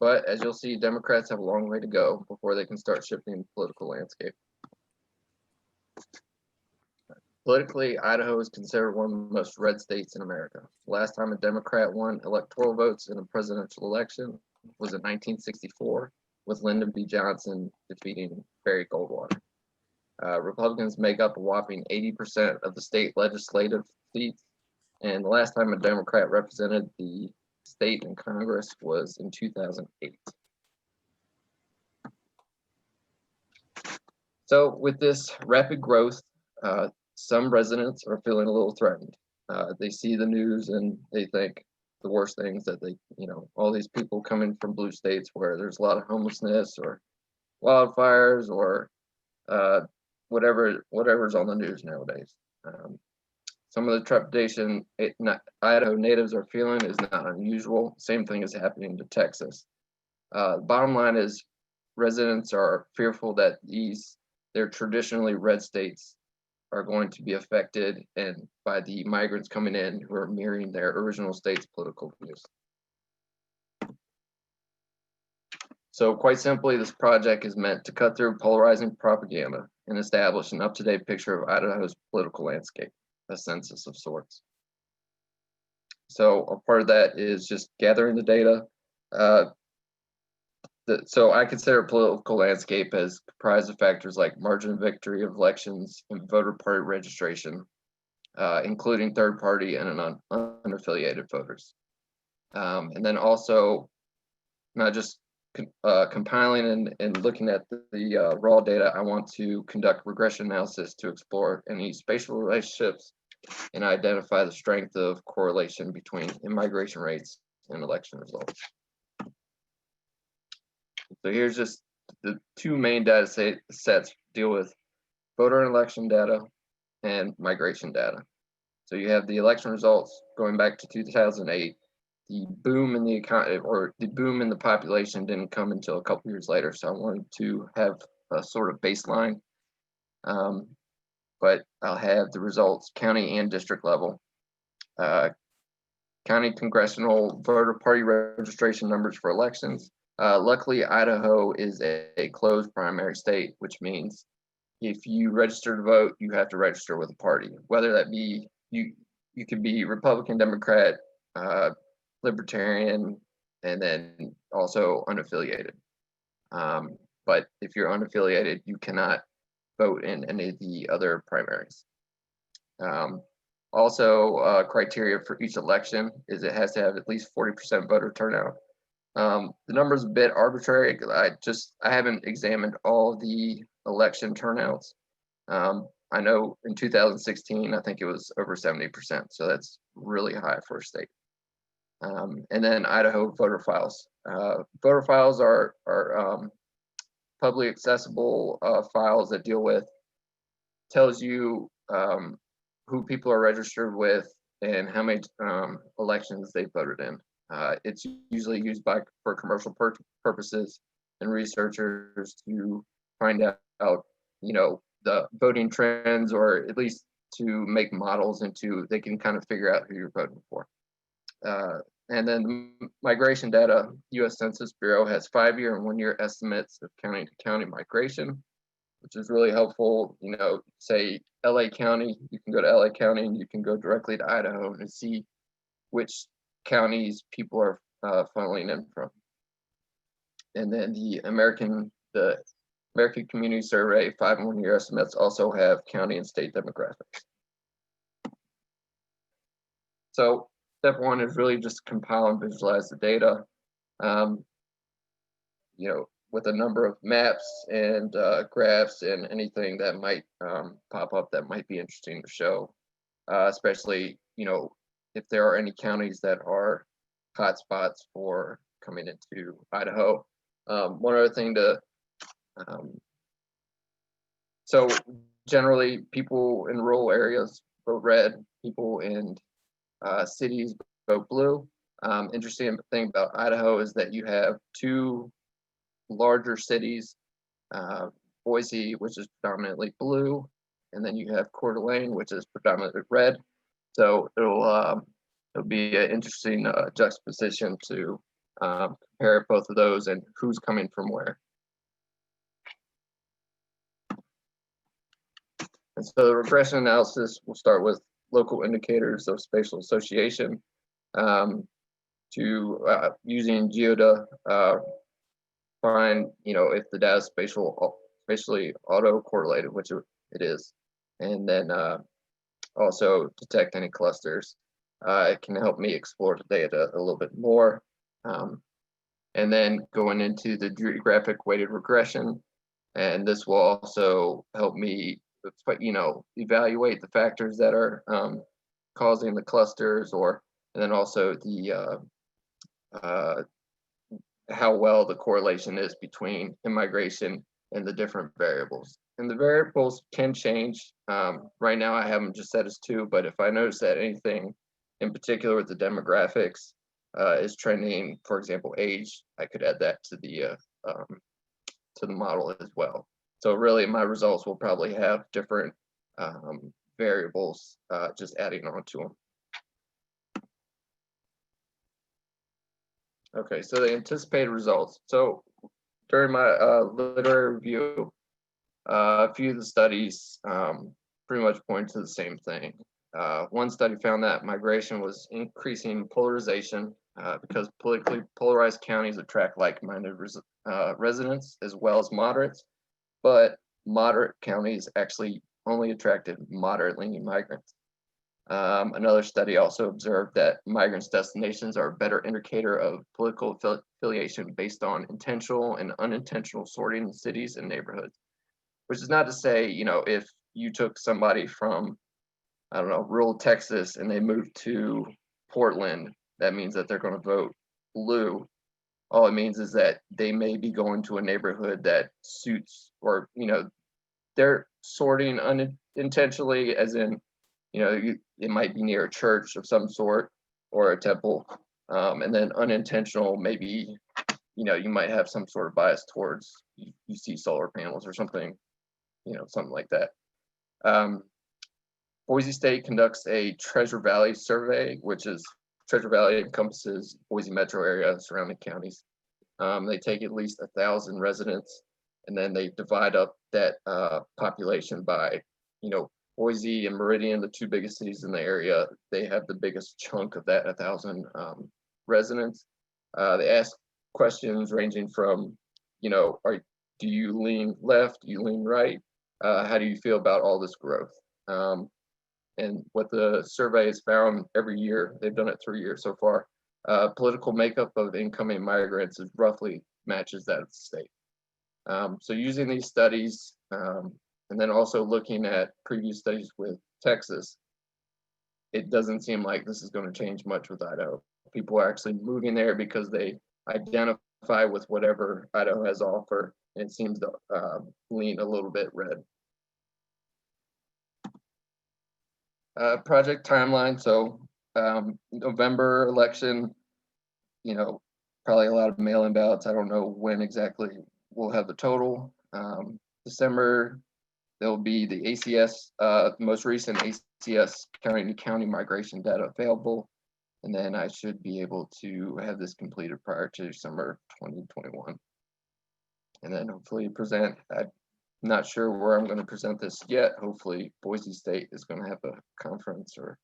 But as you'll see, Democrats have a long way to go before they can start shifting the political landscape. Politically, Idaho is considered one of the most red states in America. The last time a Democrat won electoral votes in a presidential election was in 1964, with Lyndon B. Johnson defeating Barry Goldwater. Republicans make up a whopping 80% of the state legislative seats, and the last time a Democrat represented the state in Congress was in 2008. So with this rapid growth, some residents are feeling a little threatened. They see the news and they think the worst things that they, all these people coming from blue states where there's a lot of homelessness or wildfires or whatever's on the news nowadays. Some of the trepidation Idaho natives are feeling is not unusual. Same thing is happening to Texas. Bottom line is residents are fearful that their traditionally red states are going to be affected and by the migrants coming in who are mirroring their original state's political views. So quite simply, this project is meant to cut through polarizing propaganda and establish an up-to-date picture of Idaho's political landscape, a census of sorts. So a part of that is just gathering the data, So I consider political landscape as comprised of factors like margin of victory of elections and voter party registration, including third party and unaffiliated voters. And then also not just compiling and looking at the raw data, I want to conduct regression analysis to explore any spatial relationships and identify the strength of correlation between immigration rates and election results. So here's just the two main data sets deal with voter and election data and migration data. So you have the election results going back to 2008. The boom in the economy, or the boom in the population, didn't come until a couple years later. So I wanted to have a sort of baseline, but I'll have the results county and district level. County congressional voter party registration numbers for elections. Luckily, Idaho is a closed primary state, which means if you register to vote, you have to register with a party, whether that be you could be Republican, Democrat, Libertarian, and then also unaffiliated. But if you're unaffiliated, you cannot vote in any of the other primaries. Also, criteria for each election is it has to have at least 40% voter turnout. The number is a bit arbitrary. I haven't examined all the election turnouts. I know in 2016, I think it was over 70%. So that's really high for a state. And then Idaho voter files. Voter files are publicly accessible files that tells you who people are registered with and how many elections they voted in. It's usually used for commercial purposes and researchers to find out, the voting trends, or at least to make models they can kind of figure out who you're voting for. And then migration data, U.S. Census Bureau has 5-year and 1-year estimates of county to county migration, which is really helpful. Say LA County, you can go to LA County and you can go directly to Idaho and see which counties people are funneling in from. And then the American Community Survey 5 and 1-year estimates also have county and state demographics. So step one is really just compile and visualize the data. With a number of maps and graphs and anything that might pop up that might be interesting to show, especially, if there are any counties that are hotspots for coming into Idaho. One other thing so generally people in rural areas vote red, people in cities vote blue. Interesting thing about Idaho is that you have 2 larger cities, Boise, which is predominantly blue, and then you have Coeur d'Alene, which is predominantly red. So it'll be an interesting juxtaposition to compare both of those and who's coming from where. And so the regression analysis will start with local indicators of spatial association to using Geoda, find, if the data is spatially auto-correlated, which it is, and then also detect any clusters. It can help me explore the data a little bit more. And then going into the geographic weighted regression, and this will also help me, evaluate the factors that are causing the clusters, and then also the how well the correlation is between immigration and the different variables. And the variables can change. Right now I have them just set as 2, but if I notice that anything in particular with the demographics is trending, for example, age, I could add that to the model as well. So really my results will probably have different variables just adding on to them. Okay, so the anticipated results. So during my literary review, a few of the studies pretty much point to the same thing. One study found that migration was increasing polarization because politically polarized counties attract like-minded residents as well as moderates, but moderate counties actually only attracted moderate-leaning migrants. Another study also observed that migrants' destinations are a better indicator of political affiliation based on intentional and unintentional sorting in cities and neighborhoods, which is not to say, if you took somebody from, I don't know, rural Texas and they moved to Portland, that means that they're going to vote blue. All it means is that they may be going to a neighborhood that suits, or, they're sorting unintentionally, as in, it might be near a church of some sort or a temple. And then unintentional, maybe, you might have some sort of bias towards, you see solar panels or something, something like that. Boise State conducts a Treasure Valley survey, which is Treasure Valley encompasses Boise metro area, surrounding counties. They take at least 1,000 residents, and then they divide up that population by, Boise and Meridian, the two biggest cities in the area. They have the biggest chunk of that 1,000 residents. They ask questions ranging from, do you lean left? Do you lean right? How do you feel about all this growth? And what the survey has found every year, they've done it 3 years so far, political makeup of incoming migrants is roughly matches that of the state. So using these studies, and then also looking at previous studies with Texas, it doesn't seem like this is going to change much with Idaho. People are actually moving there because they identify with whatever Idaho has to offer, and it seems to lean a little bit red. Project timeline. So November election, probably a lot of mail-in ballots. I don't know when exactly we'll have the total. December, there'll be the ACS, most recent ACS county migration data available. And then I should be able to have this completed prior to December 2021. And then hopefully present. I'm not sure where I'm going to present this yet. Hopefully Boise State is going to have a conference or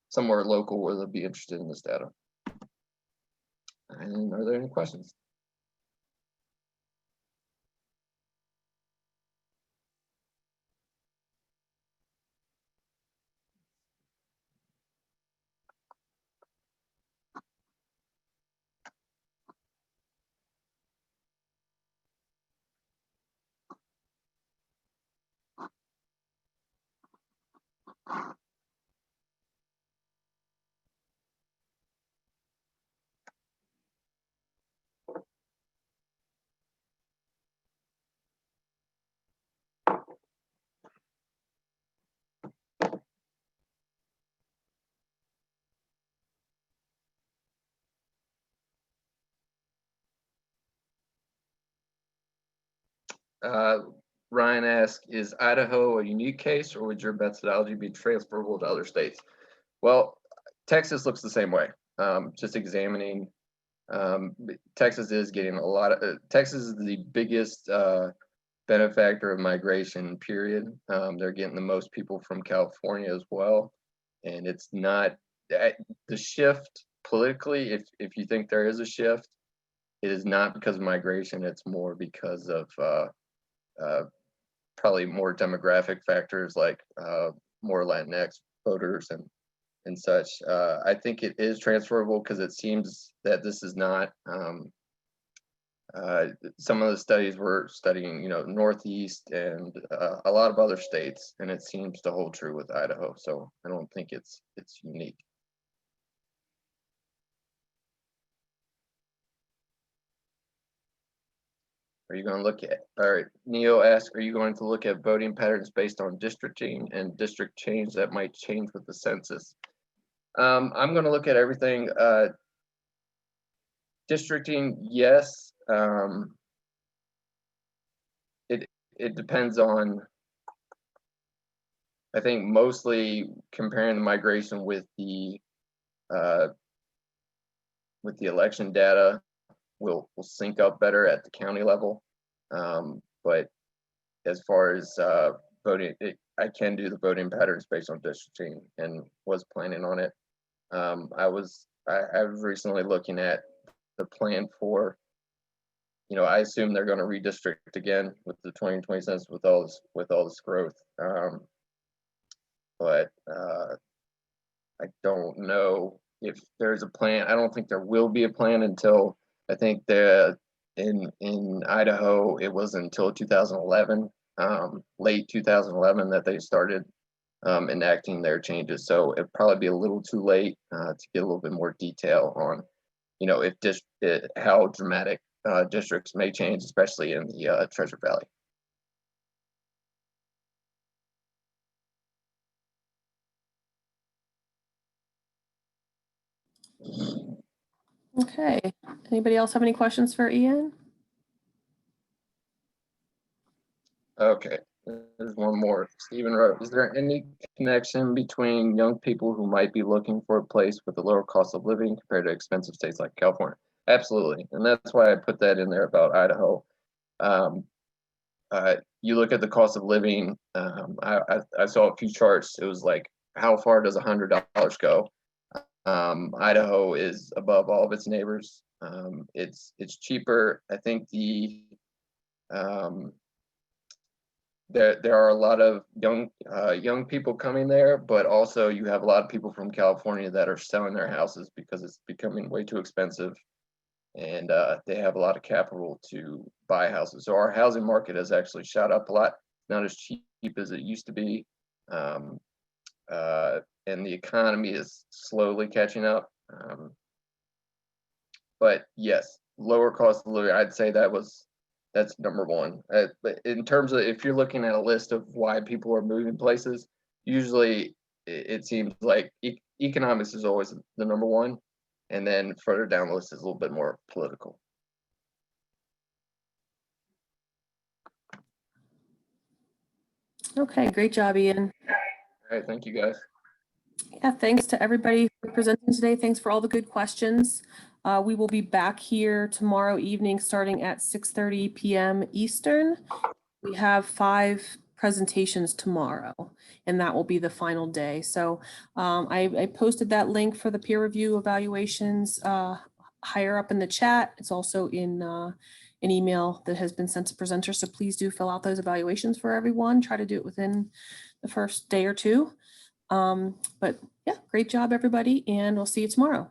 somewhere local where they'll be interested in this data. And are there any questions? Ryan asked, is Idaho a unique case, or would your methodology be transferable to other states? Well, Texas looks the same way. Just examining, Texas is getting a lot of, Texas is the biggest benefactor of migration, period. They're getting the most people from California as well. And it's not, the shift politically, if you think there is a shift, it is not because of migration, it's more because of probably more demographic factors like more Latinx voters and such. I think it is transferable because it seems that this is not, some of the studies were studying, Northeast and a lot of other states, and it seems to hold true with Idaho. So I don't think it's unique. Are you going to look at, all right, Neo asked, are you going to look at voting patterns based on districting and district change that might change with the census? I'm going to look at everything. Districting, yes. It depends on, I think, mostly comparing the migration with the election data will sync up better at the county level. But as far as voting, I can do the voting patterns based on districting and was planning on it. I was I've recently looking at the plan for, I assume they're going to redistrict again with the 2020 census with all this growth. But I don't know if there's a plan. I don't think there will be a plan until, I think in Idaho, it was until 2011, late 2011, that they started enacting their changes. So it'd probably be a little too late to get a little bit more detail on, how dramatic districts may change, especially in the Treasure Valley. Okay, anybody else have any questions for Ian? Okay, there's one more. Stephen wrote, is there any connection between young people who might be looking for a place with a lower cost of living compared to expensive states like California? Absolutely, and that's why I put that in there about Idaho. You look at the cost of living, I saw a few charts. It was like, how far does $100 go? Idaho is above all of its neighbors. It's cheaper. I think there are a lot of young people coming there, but also you have a lot of people from California that are selling their houses because it's becoming way too expensive, and they have a lot of capital to buy houses. So our housing market has actually shot up a lot. Not as cheap as it used to be, and the economy is slowly catching up. But yes, lower cost of living, I'd say that's number one. But in terms of, if you're looking at a list of why people are moving places, usually it seems like economics is always the number one, and then further down the list is a little bit more political. Okay, great job, Ian. All right, thank you guys. Yeah, thanks to everybody for presenting today. Thanks for all the good questions. We will be back here tomorrow evening starting at 6:30 p.m. Eastern. We have 5 presentations tomorrow, and that will be the final day. So I posted that link for the peer review evaluations higher up in the chat. It's also in an email that has been sent to presenters. So please do fill out those evaluations for everyone. Try to do it within the first day or two. But yeah, great job, everybody, and we'll see you tomorrow.